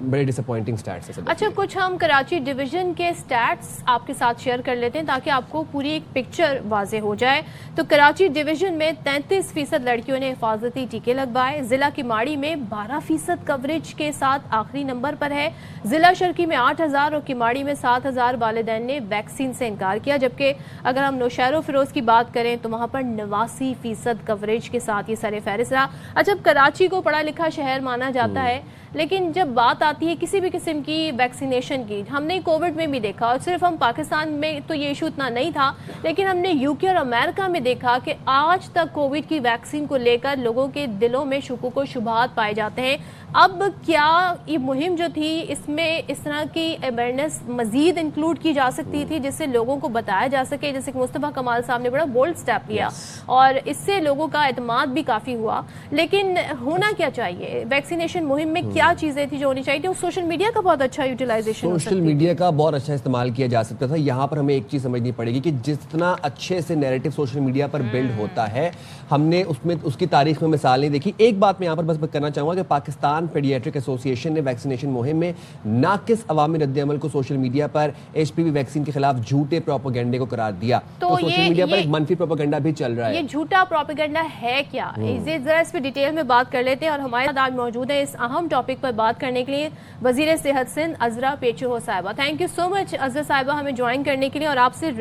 بڑے ڈس اپوائنٹنگ سٹیٹس ہیں. اچھا، کچھ ہم کراچی ڈویژن کے سٹیٹس آپ کے ساتھ شیئر کر لیتے ہیں تاکہ آپ کو پوری ایک پکچر واضح ہو جائے. تو کراچی ڈویژن میں 33% لڑکیوں نے حفاظتی ٹیکے لگوائے. ضلع کماڑی میں 12% کوریج کے ساتھ آخری نمبر پر ہے. ضلع شرکی میں 8000 اور کماڑی میں 7000 والدین نے ویکسین سے انکار کیا، جبکہ اگر ہم نوشہر و فیروز کی بات کریں تو وہاں پر 89% کوریج کے ساتھ یہ سر فہرست رہا. اچھا، کراچی کو پڑھا لکھا شہر مانا جاتا ہے، لیکن جب بات آتی ہے کسی بھی قسم کی ویکسینیشن کی، ہم نے کووڈ میں بھی دیکھا، اور صرف ہم پاکستان میں تو یہ ایشو اتنا نہیں تھا، لیکن ہم نے یو کے اور امریکہ میں دیکھا کہ آج تک کووڈ کی ویکسین کو لے کر لوگوں کے دلوں میں شکوک و شبہات پائے جاتے ہیں. اب کیا یہ مہم جو تھی اس میں اس طرح کی اویئرنیس مزید انکلوڈ کی جا سکتی تھی جس سے لوگوں کو بتایا جا سکے، جیسے کہ مصطفیٰ کمال صاحب نے بڑا بولڈ سٹیپ لیا اور اس سے لوگوں کا اعتماد بھی کافی ہوا. لیکن ہونا کیا چاہیے ویکسینیشن مہم میں، کیا چیزیں تھی جو ہونی چاہیے تھی؟ سوشل میڈیا کا بہت اچھا یوٹیلائزیشن، سوشل میڈیا کا بہت اچھا استعمال کیا جا سکتا تھا. یہاں پر ہمیں ایک چیز سمجھنی پڑے گی کہ جتنا اچھے سے نیریٹو سوشل میڈیا پر بلڈ ہوتا ہے، ہم نے اس میں اس کی تاریخ میں مثال نہیں دیکھی. ایک بات میں یہاں پر بس کرنا چاہوں گا کہ پاکستان پیڈیاٹرک ایسوسی ایشن نے ویکسینیشن مہم میں ناقص عوامی رد عمل کو سوشل میڈیا پر ایچ پی وی ویکسین کے خلاف جھوٹے پروپیگنڈے کو قرار دیا. تو سوشل میڈیا پر ایک منفی پروپیگنڈا بھی چل رہا ہے. یہ جھوٹا پروپیگنڈا ہے کیا؟ ذرا اس پہ ڈیٹیل میں بات کر لیتے ہیں. اور ہمارے ساتھ آج موجود ہے اس اہم ٹاپک پر بات کرنے کے لیے وزیر صحت سندھ عذرا پیچو صاحبہ. تھینک یو سو مچ عذرا صاحبہ ہمیں جوائن کرنے کے لیے. اور آپ سے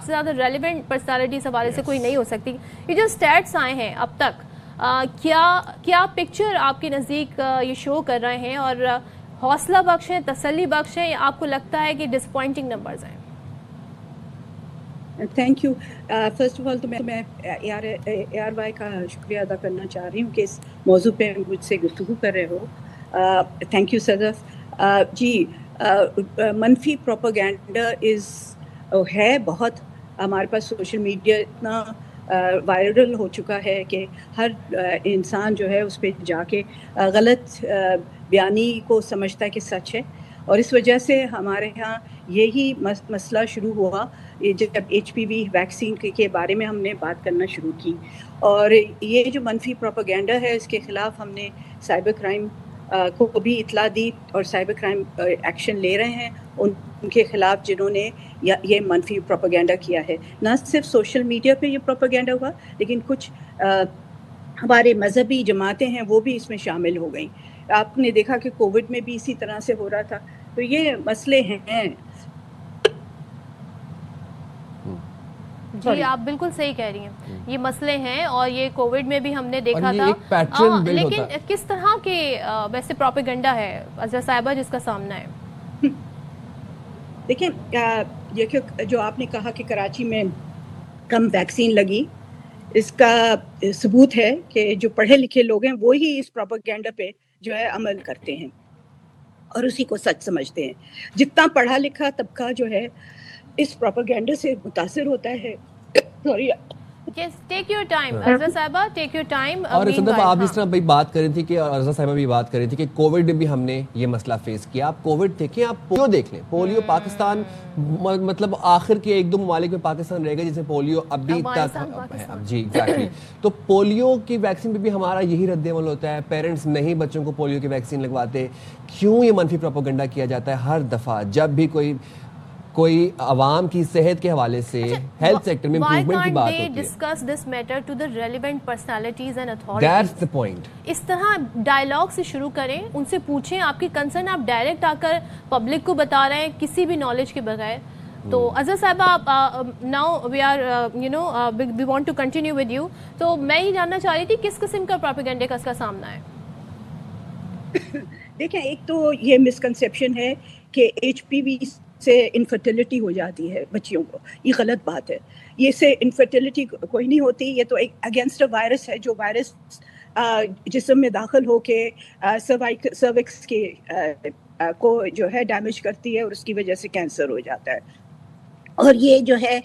زیادہ ریلیونٹ پرسنالٹی اس حوالے سے کوئی نہیں ہو سکتی. یہ جو اسٹیٹس آئے ہیں اب تک، کیا پکچر آپ کے نزدیک یہ شو کر رہے ہیں، اور حوصلہ بخش ہیں، تسلی بخش ہیں، یا آپ کو لگتا ہے کہ ڈسپوائنٹنگ نمبرز ہیں؟ Thank you. First of all تو میں اے آر وائی کا شکریہ ادا کرنا چاہ رہی ہوں کہ اس موضوع پہ مجھ سے گفتگو کر رہے ہو. تھینک یو صدف. جی، منفی پروپیگنڈا ہے بہت. ہمارے پاس سوشل میڈیا اتنا وائرل ہو چکا ہے کہ ہر انسان جو ہے اس پہ جا کے غلط بیانی کو سمجھتا ہے کہ سچ ہے. اور اس وجہ سے ہمارے ہاں یہی مسئلہ شروع ہوا جب ایچ پی وی ویکسین کے بارے میں ہم نے بات کرنا شروع کی. اور یہ جو منفی پروپیگنڈا ہے اس کے خلاف ہم نے سائبر کرائم کو بھی اطلاع دی، اور سائبر کرائم ایکشن لے رہے ہیں ان کے خلاف جنہوں نے یہ منفی پروپیگنڈا کیا ہے. نہ صرف سوشل میڈیا پہ یہ پروپیگنڈا ہوا، لیکن کچھ ہمارے مذہبی جماعتیں ہیں وہ بھی اس میں شامل ہو گئیں. آپ نے دیکھا کہ کووڈ میں بھی اسی طرح سے ہو رہا تھا. تو یہ مسئلے ہیں. جی آپ بالکل صحیح کہہ رہی ہیں، یہ مسئلے ہیں، اور یہ کووڈ میں بھی ہم نے دیکھا تھا. لیکن کس طرح کے ویسے پروپیگنڈا ہے عذرا صاحبہ جس کا سامنا ہے؟ دیکھیں، یہ جو آپ نے کہا کہ کراچی میں کم ویکسین لگی، اس کا ثبوت ہے کہ جو پڑھے لکھے لوگ ہیں وہی اس پروپیگنڈا پہ جو ہے عمل کرتے ہیں اور اسی کو سچ سمجھتے ہیں. جتنا پڑھا لکھا طبقہ جو ہے اس پروپیگنڈا سے متاثر ہوتا ہے. Sorry. Yes, take your time. عذرا صاحبہ take your time. اور صدف آپ جس طرح بات کر رہی تھی کہ عذرا صاحبہ بھی بات کر رہی تھی کہ کووڈ میں بھی ہم نے یہ مسئلہ فیس کیا. آپ کووڈ دیکھیں، آپ پولیو دیکھ لیں. پولیو پاکستان مطلب آخر کے ایک دو ممالک میں پاکستان رہ گئے جسے پولیو ابھی تک ہے. جی ایگزیکٹلی. تو پولیو کی ویکسین پہ بھی ہمارا یہی رد عمل ہوتا ہے. پیرنٹس نہیں بچوں کو پولیو کی ویکسین لگواتے. کیوں یہ منفی پروپیگنڈا کیا جاتا ہے ہر دفعہ جب بھی کوئی عوام کی صحت کے حوالے سے ہیلتھ سیکٹر میں امپروومنٹ کی بات ہوتی ہے؟ Why can't they discuss this matter to the relevant personalities and authorities? That's the point. اس طرح ڈائلاگ سے شروع کریں، ان سے پوچھیں آپ کی کنسرن. آپ ڈائریکٹ آ کر پبلک کو بتا رہے ہیں کسی بھی نالج کے بغیر. تو عذرا صاحبہ now we are we want to continue with you. تو میں یہ جاننا چاہ رہی تھی کس قسم کا پروپیگنڈے کا اس کا سامنا ہے؟ دیکھیں، ایک تو یہ مسکنسیپشن ہے کہ ایچ پی وی سے انفرٹیلٹی ہو جاتی ہے بچیوں کو. یہ غلط بات ہے. یہ سے انفرٹیلٹی کوئی نہیں ہوتی. یہ تو ایک اگینسٹ وائرس ہے جو وائرس جسم میں داخل ہو کے سروکس کے کو جو ہے ڈیمیج کرتی ہے اور اس کی وجہ سے کینسر ہو جاتا ہے. اور یہ جو ہے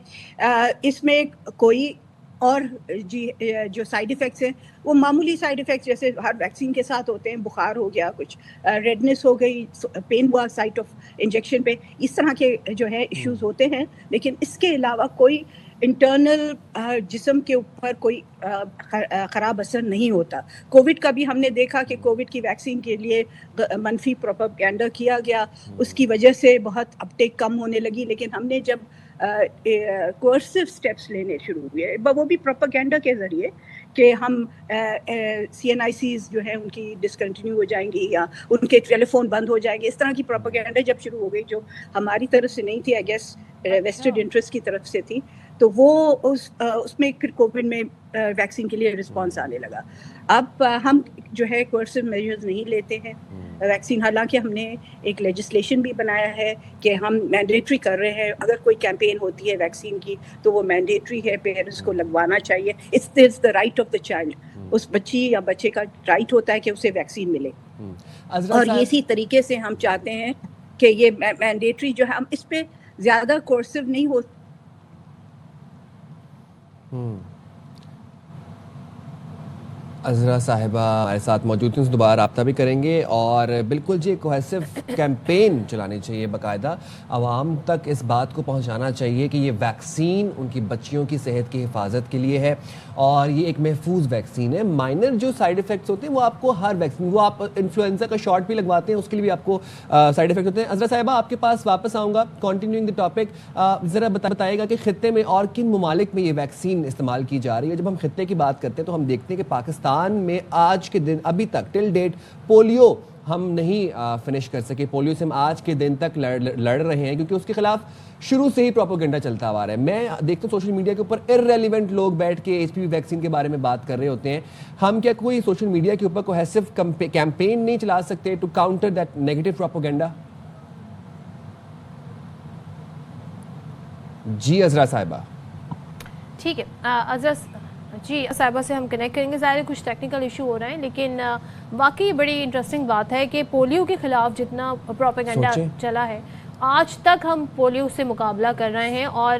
اس میں کوئی اور جو سائیڈ ایفیکٹس ہیں وہ معمولی سائیڈ ایفیکٹس جیسے ہر ویکسین کے ساتھ ہوتے ہیں. بخار ہو گیا، کچھ ریڈنس ہو گئی، پین ہوا سائٹ آف انجیکشن پہ، اس طرح کے جو ہے ایشوز ہوتے ہیں. لیکن اس کے علاوہ کوئی انٹرنل جسم کے اوپر کوئی خراب اثر نہیں ہوتا. کووڈ کا بھی ہم نے دیکھا کہ کووڈ کی ویکسین کے لیے منفی پروپیگنڈا کیا گیا، اس کی وجہ سے بہت اپٹیک کم ہونے لگی. لیکن ہم نے جب کوئرسو سٹیپس لینے شروع ہوئے، وہ بھی پروپیگنڈا کے ذریعے کہ ہم سی این آئی سیز جو ہیں ان کی ڈسکنٹینیو ہو جائیں گی یا ان کے ٹیلی فون بند ہو جائیں گے، اس طرح کی پروپیگنڈا جب شروع ہو گئی جو ہماری طرف سے نہیں تھی، آئی گیس ویسٹڈ انٹرسٹ کی طرف سے تھی، تو وہ اس میں پھر کووڈ میں ویکسین کے لیے رسپانس آنے لگا. اب ہم جو ہے کوئرسو میجرز نہیں لیتے ہیں. वैक्सीन, हालांकि हमने एक लेजिस्लेशन भी बनाया है कि हम मैंडेटरी कर रहे हैं, अगर कोई कैंपेन होती है वैक्सीन की तो वो मैंडेटरी है, पेरेंट्स को लगवाना चाहिए. It's the right of the child. उस बच्ची या बच्चे का राइट होता है कि उसे वैक्सीन मिले. और इसी तरीके से हम चाहते हैं कि ये मैंडेटरी जो है, हम इस पे ज्यादा कोर्सिव नहीं हो. अज़रा साहिबा हमारे साथ मौजूद थी, दोबारा रब्ता भी करेंगे. और बिल्कुल जी कोहेसिव कैंपेन चलानी चाहिए, बाकायदा आवाम तक इस बात को पहुंचाना चाहिए कि ये वैक्सीन उनकी बच्चियों की सेहत की हिफाजत के लिए है और ये एक महफूज वैक्सीन है. माइनर जो साइड इफ़ेक्ट्स होते हैं वो आपको हर वैक्सीन, वो आप इन्फ्लुएंजा का शॉट भी लगवाते हैं उसके लिए भी आपको साइड इफ़ेक्ट होते हैं. अज़रा साहिबा आपके पास वापस आऊँगा, कॉन्टिन्यूइंग द टॉपिक. ज़रा बताइएगा कि ख़ित्ते में और किन ममालिक में ये वैक्सीन इस्तेमाल की जा रही है. जब हम ख़ित्ते की बात करते हैं तो हम देखते हैं कि पाकिस्तान में आज के दिन अभी तक टिल डेट पोलियो हम नहीं फिनिश कर सके. पोलियो से हम आज के दिन तक लड़ रहे हैं क्योंकि उसके खिलाफ शुरू से ही प्रोपेगेंडा चलता आ रहा है. मैं देखता हूँ सोशल मीडिया के ऊपर इररेलेवेंट लोग बैठ के HPV वैक्सीन के बारे में बात कर रहे होते हैं. हम क्या कोई सोशल मीडिया के ऊपर कोहेसिव कैंपेन नहीं चला सकते to counter that negative propaganda? जी अज़रा साहिबा. ठीक है, अज़रा जी साहिबा से हम कनेक्ट करेंगे. ज़ाहिर कुछ टेक्निकल इशू हो रहे हैं, लेकिन वाकई बड़ी इंटरेस्टिंग बात है कि पोलियो के खिलाफ जितना प्रोपेगेंडा चला है, आज तक हम पोलियो से मुकाबला कर रहे हैं. और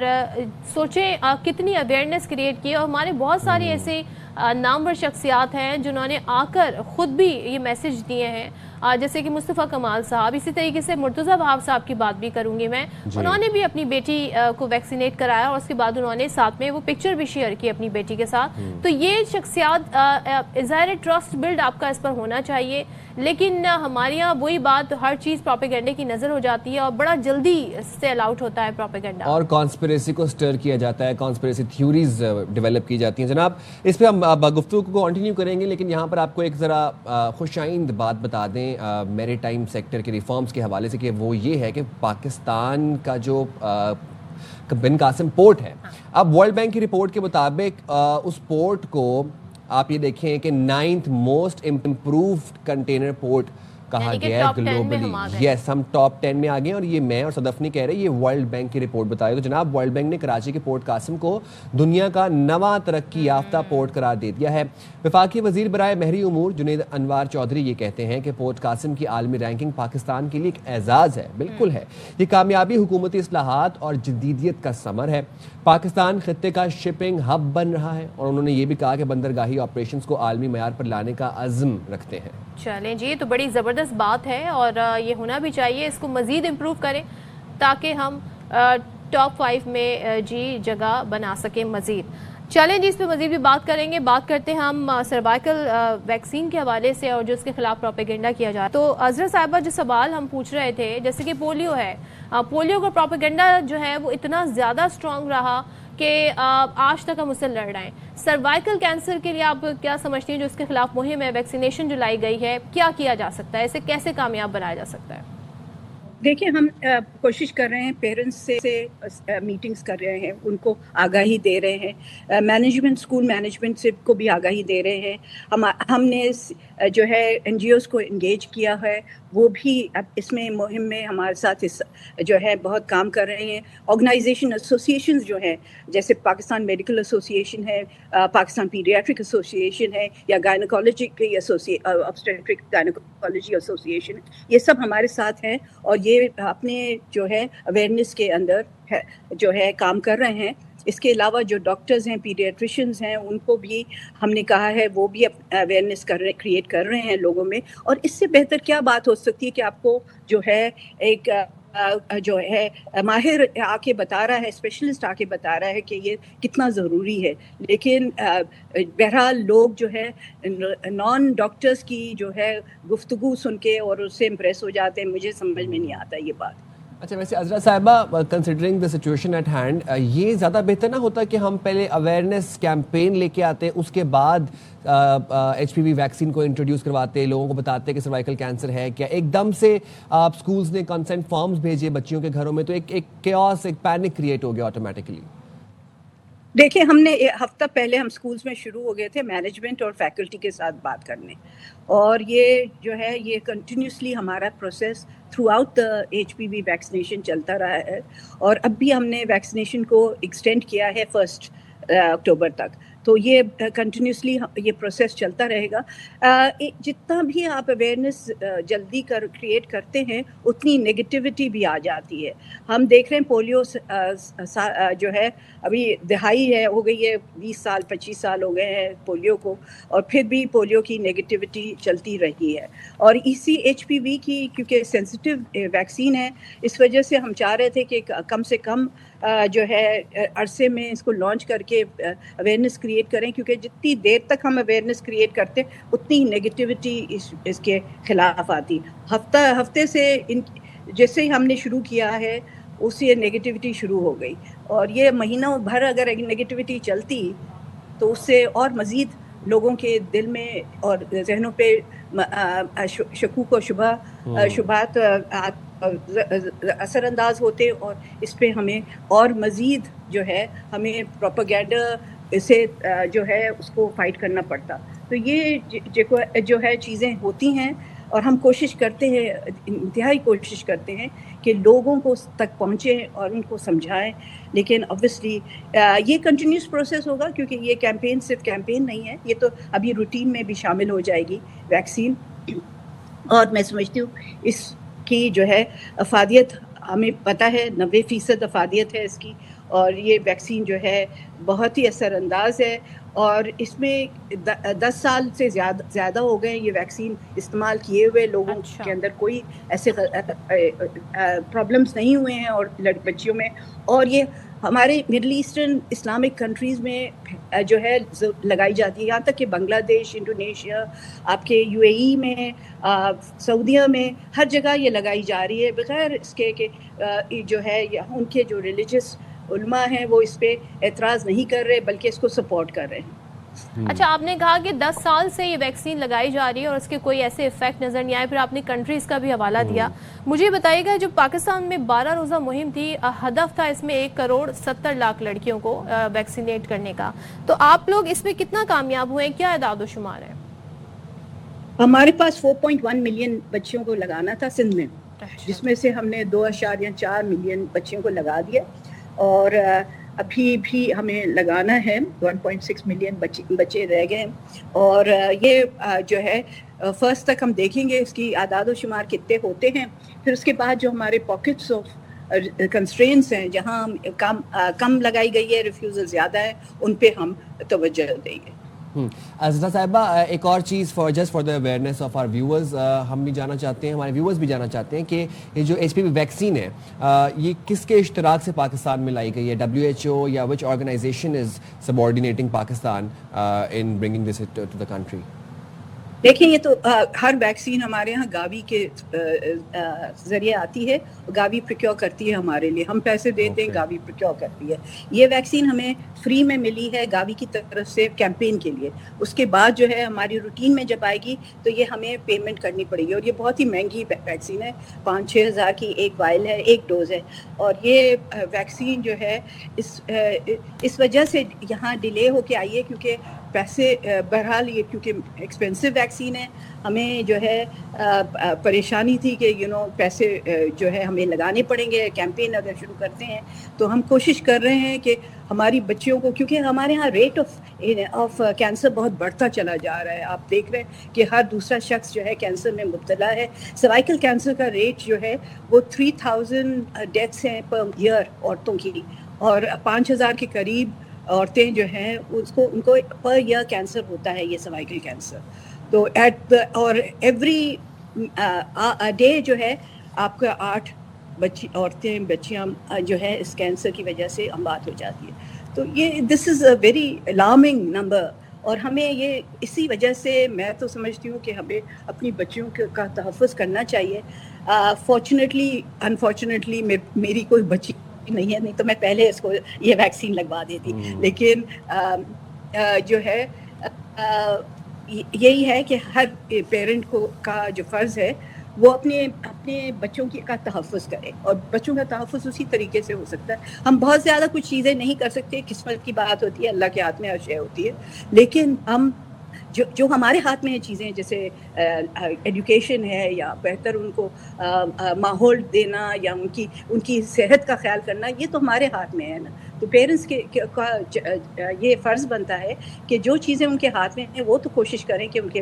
सोचें कितनी अवेयरनेस क्रिएट की. और हमारे बहुत सारे ऐसे नामवर शख्सियात हैं जिन्होंने आकर ख़ुद भी ये मैसेज दिए हैं, जैसे कि मुस्तफ़ा कमाल साहब. इसी तरीके से मुर्तज़ा वहाब साहब की बात भी करूंगी मैं. उन्होंने भी अपनी बेटी को वैक्सीनेट कराया और उसके बाद उन्होंने साथ में वो पिक्चर भी शेयर की अपनी बेटी के साथ. तो ये शख्सियात, ज़ाहिर ट्रस्ट बिल्ड आपका इस पर होना चाहिए. लेकिन हमारे यहाँ वही बात, हर चीज़ प्रोपेगेंडे की नज़र हो जाती है और बड़ा जल्दी सेल आउट होता है प्रोपेगेंडा और कॉन्स्पिरेसी को स्टर किया जाता है, कॉन्स्पिरेसी थ्योरीज डेवलप की जाती हैं. जनाब इस पर हम गुफ्तगू को कंटिन्यू करेंगे, लेकिन यहाँ पर आपको एक ज़रा खुशाइंद बात बता दें मैरीटाइम सेक्टर के रिफॉर्म्स के हवाले से, कि वो ये है कि पाकिस्तान का जो बिन कासिम पोर्ट है, अब वर्ल्ड बैंक की रिपोर्ट के मुताबिक उस पोर्ट को आप ये देखें कि 9th most improved container port कहा गया है ग्लोबली. यस, हम टॉप 10 में आ गए. और ये मैं और सदफनी कह रहे हैं, ये वर्ल्ड बैंक की रिपोर्ट बताई. तो जनाब वर्ल्ड बैंक ने कराची के पोर्ट कासिम को दुनिया का नवा तरक्की याफ्ता पोर्ट करार दे दिया है. वफाकी वजीर बराए बहरी उमूर जुनैद अनवार चौधरी ये कहते हैं कि पोर्ट कासिम की आलमी रैंकिंग पाकिस्तान के लिए एक एजाज़ है. बिल्कुल है, ये कामयाबी हुकूमती इस्लाहात और जदीदियत का समर है. पाकिस्तान खित्ते का शिपिंग हब बन रहा है और उन्होंने ये भी कहा कि बंदरगाही ऑपरेशंस को आलमी मयार पर लाने का अज़्म रखते हैं. चलें जी, तो बड़ी ज़बरदस्त बात है और ये होना भी चाहिए. इसको मज़ीद इम्प्रूव करें ताकि हम टॉप 5 में जी जगह बना सकें मज़ीद. चलें जी, इस पर मज़ीद भी बात करेंगे. बात करते हैं हम सर्वाइकल वैक्सीन के हवाले से और जो उसके खिलाफ प्रोपेगेंडा किया जा रहा है. तो अज़रा साहिबा जो सवाल हम पूछ रहे थे, जैसे कि पोलियो है, पोलियो का प्रोपेगेंडा जो है वो इतना ज़्यादा स्ट्रॉन्ग रहा कि आज तक हम उससे लड़ रहे हैं. सर्वाइकल कैंसर के लिए आप क्या समझती हैं, जो इसके खिलाफ मुहिम है, वैक्सीनेशन जो लाई गई है, क्या किया जा सकता है, इसे कैसे कामयाब बनाया जा सकता है? देखिए, हम कोशिश कर रहे हैं, पेरेंट्स से मीटिंग्स कर रहे हैं, उनको आगाही दे रहे हैं, मैनेजमेंट, स्कूल मैनेजमेंट से को भी आगाही दे रहे हैं. हमने जो है NGOs को इंगेज किया है, वो भी अब इसमें मुहिम में हमारे साथ जो है बहुत काम कर रहे हैं. ऑर्गेनाइजेशन, एसोसिएशंस जो हैं, जैसे पाकिस्तान मेडिकल एसोसिएशन है, पाकिस्तान पीडियाट्रिक एसोसिएशन है, या गायनोकोलॉजी की ऑब्स्टेट्रिक गायनोकोलॉजी एसोसिएशन, ये सब हमारे साथ हैं और ये अपने जो है अवेयरनेस के अंदर है, जो है काम कर रहे हैं. इसके अलावा जो डॉक्टर्स हैं, पीडियाट्रिशियंस हैं, उनको भी हमने कहा है वो भी अवेयरनेस क्रिएट कर रहे हैं लोगों में. और इससे बेहतर क्या बात हो सकती है कि आपको जो है एक जो है माहिर आके बता रहा है, स्पेशलिस्ट आके बता रहा है कि ये कितना ज़रूरी है. लेकिन बहरहाल लोग जो है नॉन डॉक्टर्स की जो है गुफ्तगू सुन के और उससे इम्प्रेस हो जाते हैं. मुझे समझ में नहीं आता ये बात. अच्छा, वैसे अज़रा साहिबा, considering the situation at hand, ये ज़्यादा बेहतर ना होता कि हम पहले अवेयरनेस कैंपेन लेके आते, उसके बाद HPV वैक्सीन को इंट्रोड्यूस करवाते, लोगों को बताते कि सर्वाइकल कैंसर है क्या. एकदम से आप स्कूल्स ने कंसेंट फॉर्म्स भेजे बच्चियों के घरों में, तो एक केओस, एक पैनिक क्रिएट हो गया ऑटोमेटिकली. देखिए, हमने हफ्ता पहले हम स्कूल्स में शुरू हो गए थे मैनेजमेंट और फैकल्टी के साथ बात करने, और ये जो है ये कंटिन्यूसली हमारा process through out the HPV vaccination चलता रहा है, और अब भी हमने वैक्सीनेशन को एक्सटेंड किया है 1 अक्टूबर तक। तो ये कंटिन्यूसली ये प्रोसेस चलता रहेगा। जितना भी आप अवेयरनेस जल्दी क्रिएट करते हैं, उतनी नेगेटिविटी भी आ जाती है। हम देख रहे हैं पोलियो जो है अभी दहाई है हो गई है, 20 साल 25 साल हो गए हैं पोलियो को, और फिर भी पोलियो की नेगेटिविटी चलती रही है। और इसी HPV की क्योंकि सेंसिटिव वैक्सीन है, इस वजह से हम चाह रहे थे कि कम से कम जो है अरसे में इसको लॉन्च करके अवेयरनेस क्रिएट करें, क्योंकि जितनी देर तक हम अवेयरनेस क्रिएट करते हैं उतनी नेगेटिविटी इसके खिलाफ आती। हफ्ते से जैसे ही हमने शुरू किया है उससे नेगेटिविटी शुरू हो गई, और ये महीनों भर अगर नेगेटिविटी चलती तो उससे और मज़ीद लोगों के दिल में और जहनों पे शकूक और शुबात असरअंदाज होते, और इस पे हमें और मज़ीद जो है हमें प्रोपेगेंडा से जो है उसको फाइट करना पड़ता। तो ये जो है चीज़ें होती हैं, और हम कोशिश करते हैं, इंतहाई कोशिश करते हैं कि लोगों को तक पहुँचें और उनको समझाएं। लेकिन ऑब्वियसली ये कंटिन्यूस प्रोसेस होगा, क्योंकि ये कैंपेन सिर्फ कैंपेन नहीं है, ये तो अभी रूटीन में भी शामिल हो जाएगी वैक्सीन। और मैं समझती हूँ इसकी जो है अफादियत हमें पता है, 90% अफादियत है इसकी, और ये वैक्सीन जो है बहुत ही असरअंदाज है, और इसमें 10 साल से ज़्यादा हो गए ये वैक्सीन इस्तेमाल किए हुए लोगों के अंदर कोई ऐसे प्रॉब्लम्स नहीं हुए हैं, और बच्चियों में। और ये हमारे मिडल ईस्टर्न इस्लामिक कंट्रीज़ में जो है लगाई जाती है, यहाँ तक कि बांग्लादेश, इंडोनेशिया, आपके UAE में, सऊदीया में, हर जगह ये लगाई जा रही है, बगैर इसके कि जो है उनके जो रिलीजियस उलमा हैं वो इस पे एतराज़ नहीं कर रहे, बल्कि इसको सपोर्ट कर रहे हैं। अच्छा, आपने कहा कि 10 साल से ये वैक्सीन लगाई जा रही है और उसके कोई ऐसे इफेक्ट नज़र नहीं आए, फिर आपने कंट्रीज़ का भी हवाला दिया। मुझे बताइएगा, जो पाकिस्तान में 12 रोज़ा मुहिम थी, हदफ था इसमें 1,70,00,000 लड़कियों को वैक्सीनेट करने का, तो आप लोग इसमें कितना कामयाब हुए, क्या इदाद व शुमार है? हमारे पास 4.1 मिलियन बच्चियों को लगाना था सिंध में, जिसमें से हमने 2.4 मिलियन बच्चियों को लगा दिया, और अभी भी हमें लगाना है 1.6 मिलियन बच्चे रह गए हैं। और ये जो है फर्स्ट तक हम देखेंगे इसकी आदाद व शुमार कितने होते हैं, फिर उसके बाद जो हमारे पॉकेट्स ऑफ कंस्ट्रेंट्स हैं, जहाँ कम लगाई गई है, रिफ्यूज़ल ज़्यादा है, उन पे हम तवज्जो देंगे। अज़रा साहिबा, एक और चीज़ just for the awareness of our viewers, हम भी जानना चाहते हैं, हमारे व्यूअर्स भी जानना चाहते हैं कि ये जो HPV वैक्सीन है ये किसके इश्तराक से पाकिस्तान में लाई गई है? WHO या which organization is subordinating Pakistan in bringing this to the country? देखिए, ये तो हर वैक्सीन हमारे यहाँ गावी के ज़रिए आती है, गावी प्रोक्योर करती है हमारे लिए, हम पैसे देते हैं, गावी प्रोक्योर करती है। ये वैक्सीन हमें फ्री में मिली है गावी की तरफ से कैंपेन के लिए। उसके बाद जो है हमारी रूटीन में जब आएगी तो ये हमें पेमेंट करनी पड़ेगी, और ये बहुत ही महंगी वैक्सीन है, 5-6 हज़ार की एक वाइल है, एक डोज है। और ये वैक्सीन जो है इस वजह से यहाँ डिले होके आई है, क्योंकि पैसे बहरहाल ये क्योंकि एक्सपेंसिव वैक्सीन है, हमें जो है परेशानी थी कि पैसे जो है हमें लगाने पड़ेंगे। कैंपेन अगर शुरू करते हैं तो हम कोशिश कर रहे हैं कि हमारी बच्चियों को, क्योंकि हमारे यहाँ रेट ऑफ कैंसर बहुत बढ़ता चला जा रहा है, आप देख रहे हैं कि हर दूसरा शख्स जो है कैंसर में मुब्तला है। सर्वाइकल कैंसर का रेट जो है वो 3000 डेथ्स हैं पर ईयर औरतों की, और 5000 के करीब औरतें जो हैं उनको पर ईयर कैंसर होता है, ये सर्वाइकल कैंसर। तो और एवरी डे जो है आपका 8 बच्चियाँ जो है इस कैंसर की वजह से अमवात हो जाती है। तो ये this is a very alarming number, और हमें ये इसी वजह से मैं तो समझती हूँ कि हमें अपनी बच्चियों का तहफ़्फ़ुज़ करना चाहिए। फॉर्चुनेटली अनफॉर्चुनेटली मेरी कोई बच्ची नहीं है, नहीं तो मैं पहले इसको ये वैक्सीन लगवा देती। लेकिन जो है यही है कि हर पेरेंट का जो फ़र्ज़ है वो अपने اپنے بچوں کا تحفظ کریں, اور بچوں کا تحفظ اسی طریقے سے ہو سکتا ہے. ہم بہت زیادہ کچھ چیزیں نہیں کر سکتے, قسمت کی بات ہوتی ہے, اللہ کے ہاتھ میں ہر شے ہوتی ہے, لیکن ہم جو ہمارے ہاتھ میں ہیں چیزیں, جیسے ایجوکیشن ہے, یا بہتر ان کو ماحول دینا, یا ان کی صحت کا خیال کرنا, یہ تو ہمارے ہاتھ میں ہے نا. تو پیرنٹس کا یہ فرض بنتا ہے کہ جو چیزیں ان کے ہاتھ میں ہیں وہ تو کوشش کریں کہ ان کے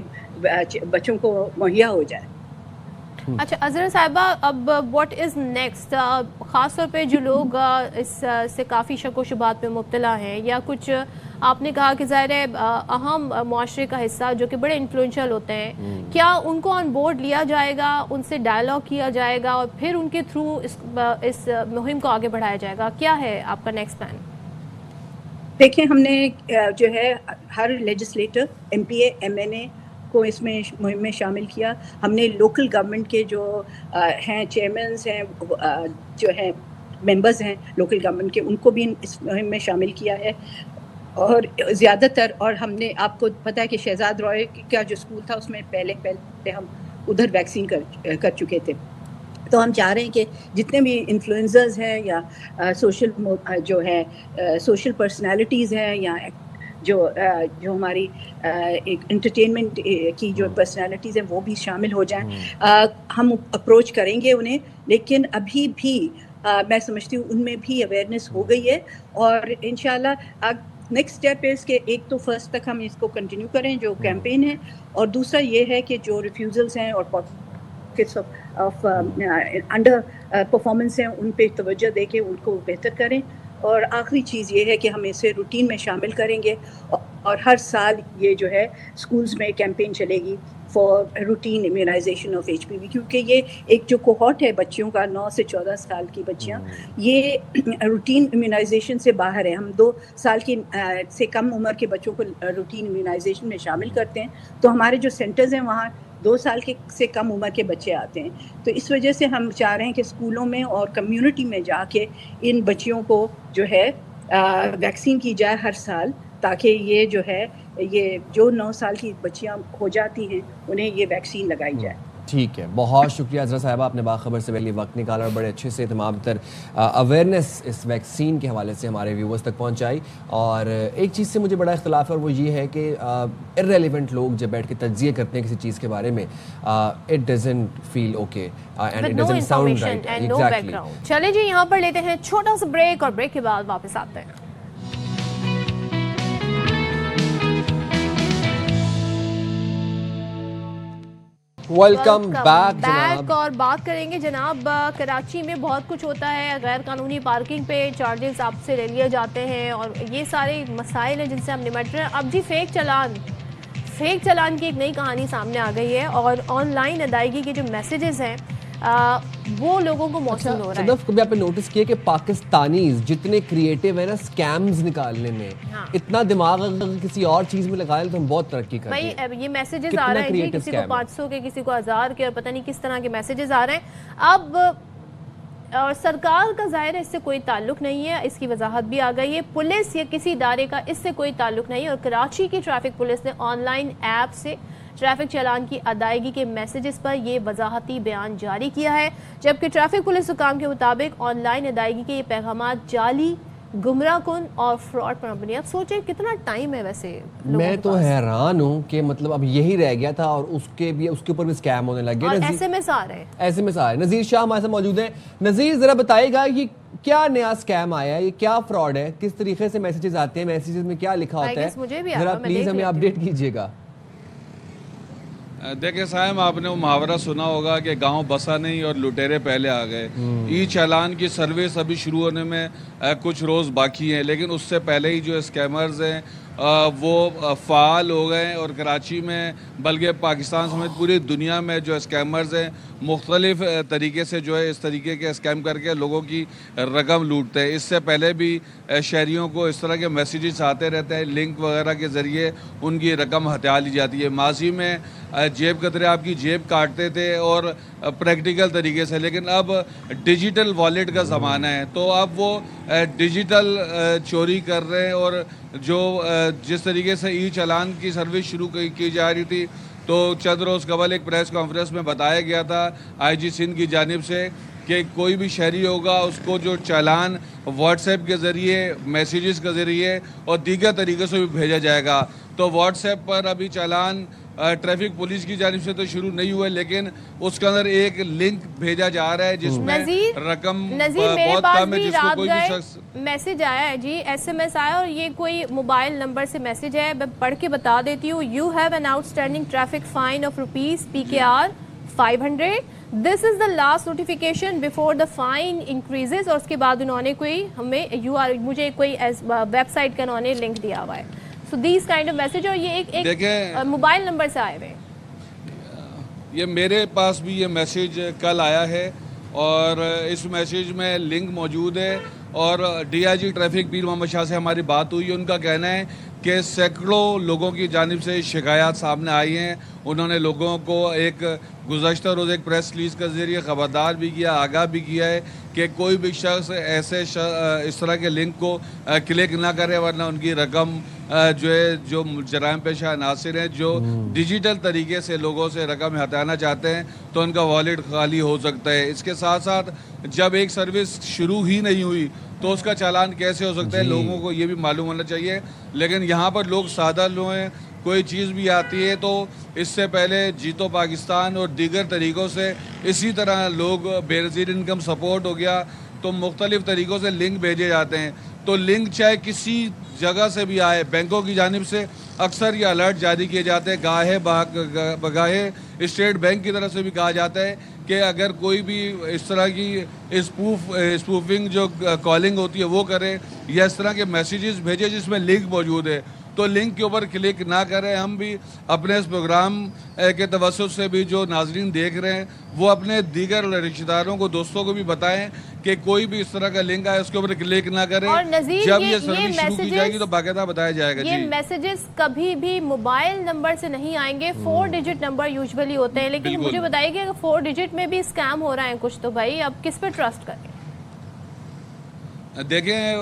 بچوں کو مہیا ہو جائے. اچھا اظہر صاحبہ, اب واٹ از نیکسٹ, خاص طور پہ جو لوگ اس سے کافی شک و شبہات میں مبتلا ہیں, یا کچھ آپ نے کہا کہ ظاہر ہے اہم معاشرے کا حصہ جو کہ بڑے انفلوئنشل ہوتے ہیں, کیا ان کو آن بورڈ لیا جائے گا, ان سے ڈائلاگ کیا جائے گا, اور پھر ان کے تھرو اس مہم کو آگے بڑھایا جائے گا؟ کیا ہے آپ کا نیکسٹ پلان؟ دیکھیں, ہم نے جو ہے ہر لیجسلیٹر, ایم پی اے, ایم این اے کو اس میں مہم میں شامل کیا. ہم نے لوکل گورنمنٹ کے جو ہیں چیئرمینز ہیں, جو ہیں ممبرز ہیں لوکل گورنمنٹ کے, ان کو بھی اس مہم میں شامل کیا ہے. اور زیادہ تر, اور ہم نے, آپ کو پتہ ہے کہ شہزاد رائے کا جو اسکول تھا اس میں پہلے ہم ادھر ویکسین کر چکے تھے. تو ہم چاہ رہے ہیں کہ جتنے بھی انفلوئنسرز ہیں, یا سوشل جو ہے سوشل پرسنالٹیز ہیں, یا جو ہماری ایک انٹرٹینمنٹ کی جو پرسنالٹیز ہیں وہ بھی شامل ہو جائیں. ہم اپروچ کریں گے انہیں, لیکن ابھی بھی میں سمجھتی ہوں ان میں بھی اویئرنیس ہو گئی ہے, اور انشاءاللہ نیکسٹ اسٹیپ is کہ ایک تو فرسٹ تک ہم اس کو کنٹینیو کریں جو کیمپین ہے, اور دوسرا یہ ہے کہ جو ریفیوزلس ہیں اور پاکٹس آف انڈر پرفارمنس ہیں ان پہ توجہ دے کے ان کو بہتر کریں. اور آخری چیز یہ ہے کہ ہم اسے روٹین میں شامل کریں گے, اور ہر سال یہ جو ہے اسکولز میں کیمپین چلے گی for routine immunization of H P V, کیونکہ یہ ایک جو کوہورٹ ہے بچیوں کا 9 سے 14 سال کی بچیاں, یہ روٹین امیونائزیشن سے باہر ہے. ہم 2 سال کی سے کم عمر کے بچوں کو روٹین امیونائزیشن میں شامل کرتے ہیں, تو ہمارے جو سینٹرز ہیں وہاں 2 سال سے کم عمر کے بچے آتے ہیں. تو اس وجہ سے ہم چاہ رہے ہیں کہ اسکولوں میں اور کمیونٹی میں جا کے ان بچیوں کو جو ہے ویکسین کی جائے ہر سال, تاکہ یہ جو ہے یہ جو 9 سال کی بچیاں ہو جاتی ہیں انہیں یہ ویکسین لگائی جائے. ٹھیک ہے, بہت شکریہ عذرا صاحبہ, آپ نے باخبر سے پہلے وقت نکالا اور بڑے اچھے سے تمام تر اویئرنیس اس ویکسین کے حوالے سے ہمارے ویورز تک پہنچائی. اور ایک چیز سے مجھے بڑا اختلاف ہے, اور وہ یہ ہے کہ ارریلیونٹ لوگ جب بیٹھ کے تجزیے کرتے ہیں کسی چیز کے بارے میں, it doesn't feel okay and it doesn't sound right. Exactly. چلیں جی, یہاں پر لیتے ہیں چھوٹا سا بریک, اور بریک کے بعد واپس آتے ہیں. Welcome back. اور بات کریں گے جناب, کراچی میں بہت کچھ ہوتا ہے, غیر قانونی پارکنگ پہ چارجز آپ سے لے لیے جاتے ہیں, اور یہ سارے مسائل ہیں جن سے ہم نمٹ رہے ہیں. اب جی فیک چلان کی ایک نئی کہانی سامنے آ گئی ہے, اور آن لائن ادائیگی کے جو میسیجز ہیں وہ لوگوں کو موصول ہو رہا ہے. صدف, کبھی آپ نے نوٹس کیا کہ پاکستانیز جتنے کریٹیو ہیں نا اسکیمز نکالنے میں, اتنا دماغ اگر کسی اور چیز میں لگائے تو ہم بہت ترقی کریں. بھائی یہ میسیجز آ رہے ہیں جی, کسی کو 500 کے, کسی کو 1000 کے, اور پتہ نہیں کس طرح کے میسیجز آ رہے ہیں. اب سرکار کا ظاہر ہے اس سے کوئی تعلق نہیں ہے, اس کی وضاحت بھی آ گئی ہے. پولیس یا کسی ادارے کا اس سے کوئی تعلق نہیں ہے, اور کراچی کی ٹریفک پولیس نے آن لائن ایپ سے ٹریفک چالان کی ادائیگی کے میسیجز پر یہ وضاحتی بیان جاری کیا ہے, جبکہ ٹریفک پولیس حکام کے مطابق آن لائن ادائیگی کے یہ پیغامات جعلی, گمراہ کن اور فراڈ پر مبنی. اب سوچیں کتنا ٹائم ہے ویسے. میں تو حیران ہوں کہ مطلب اب یہی رہ گیا تھا, اور اس کے اوپر بھی اسکیم ہونے لگ گئے. اور ایس ایم ایس آ رہے ہیں. نذیر شاہ ہمارے ساتھ موجود ہیں. نذیر, ذرا بتائے گا یہ کیا نیا اسکیم آیا ہے, یہ کیا فراڈ ہے, کس طریقے سے میسیجز آتے ہیں, میسیجز میں کیا لکھا ہوتا ہے, ذرا پلیز ہمیں اپڈیٹ کیجیے گا. دیکھیں صاحب, آپ نے وہ محاورہ سنا ہوگا کہ گاؤں بسا نہیں اور لٹیرے پہلے آ گئے. ای چالان کی سروس ابھی شروع ہونے میں کچھ روز باقی ہیں, لیکن اس سے پہلے ہی جو اسکیمرز ہیں وہ فعال ہو گئے. اور کراچی میں بلکہ پاکستان سمیت پوری دنیا میں جو اسکیمرز ہیں مختلف طریقے سے جو ہے اس طریقے کے اسکیم کر کے لوگوں کی رقم لوٹتے ہیں. اس سے پہلے بھی شہریوں کو اس طرح کے میسیجز آتے رہتے ہیں, لنک وغیرہ کے ذریعے ان کی رقم ہٹا لی جاتی ہے. ماضی میں جیب قطرے آپ کی جیب کاٹتے تھے اور پریکٹیکل طریقے سے, لیکن اب ڈیجیٹل والیٹ کا زمانہ ہے, تو اب وہ ڈیجیٹل چوری کر رہے ہیں. اور جو جس طریقے سے ای چالان کی سروس شروع کی جا رہی تھی تو چند روز قبل ایک پریس کانفرنس میں بتایا گیا تھا IG سندھ کی جانب سے کہ کوئی بھی شہری ہوگا اس کو جو چالان واٹس ایپ کے ذریعے، میسیجز کے ذریعے اور دیگر طریقے سے بھی بھیجا جائے گا. تو واٹس ایپ پر ابھی چالان ٹریفک پولیس کی جانب سے تو شروع نہیں ہوئے، لیکن اس کے اندر ایک لنک بھیجا جا رہا ہے جس میں رقم بہت کم ہے، جس کو کوئی بھی شخص میسج آیا ہے جی، SMS آیا، اور یہ کوئی موبائل نمبر سے میسج ہے، میں پڑھ کے بتا دیتی ہوں. You have an outstanding traffic fine of rupees PKR 500. This is the last notification before the fine increases. اور اس کے بعد انہوں نے کوئی ہمیں مجھے کوئی ویب سائٹ کا انہوں نے لنک دیا ہوا ہے. So these kind of message, اور یہ ایک موبائل نمبر سے آئے ہوئے. یہ میرے پاس بھی یہ میسج کل آیا ہے اور اس میسج میں لنک موجود ہے، اور DIG ٹریفک پیر محمد شاہ سے ہماری بات ہوئی. ان کا کہنا ہے کہ سینکڑوں لوگوں کی جانب سے شکایات سامنے آئی ہیں. انہوں نے لوگوں کو ایک گزشتہ روز ایک پریس ریلیز کے ذریعے خبردار بھی کیا، آگاہ بھی کیا ہے کہ کوئی بھی شخص ایسے اس طرح کے لنک کو کلک نہ کرے، ورنہ ان کی رقم جو جرائم پیشہ عناصر ہیں جو ڈیجیٹل طریقے سے لوگوں سے رقم ہٹانا چاہتے ہیں تو ان کا والیٹ خالی ہو سکتا ہے. اس کے ساتھ ساتھ جب ایک سروس شروع ہی نہیں ہوئی تو اس کا چالان کیسے ہو سکتا ہے، لوگوں کو یہ بھی معلوم ہونا چاہیے. لیکن یہاں پر لوگ سادہ لوگ ہیں، کوئی چیز بھی آتی ہے تو اس سے پہلے جیتو پاکستان اور دیگر طریقوں سے اسی طرح لوگ بے نظیر انکم سپورٹ ہو گیا تو مختلف طریقوں سے لنک بھیجے جاتے ہیں. تو لنک چاہے کسی جگہ سے بھی آئے، بینکوں کی جانب سے اکثر یہ الرٹ جاری کیے جاتے ہیں، گاہے بگاہے اسٹیٹ بینک کی طرف سے بھی کہا جاتا ہے کہ اگر کوئی بھی اس طرح کی اسپوفنگ جو کالنگ ہوتی ہے وہ کرے یا اس طرح کے میسیجز بھیجے جس میں لنک موجود ہے تو لنک کے اوپر کلک نہ کریں. ہم بھی اپنے اس پروگرام کے توسط سے بھی جو ناظرین دیکھ رہے ہیں وہ اپنے دیگر رشتہ داروں کو، دوستوں کو بھی بتائیں کہ کوئی بھی اس طرح کا لنک آئے اس کے اوپر کلک نہ کریں. جب یہ سروس شروع کی جائے گی تو باقاعدہ بتایا جائے گا. یہ میسیجز کبھی بھی موبائل نمبر سے نہیں آئیں گے، 4 ڈیجٹ نمبر یوزولی ہوتے ہیں. لیکن مجھے بتائیے کہ اگر 4 ڈیجٹ میں بھی اسکیم ہو رہا ہے کچھ، تو بھائی اب کس پہ ٹرسٹ کریں؟ دیکھیں،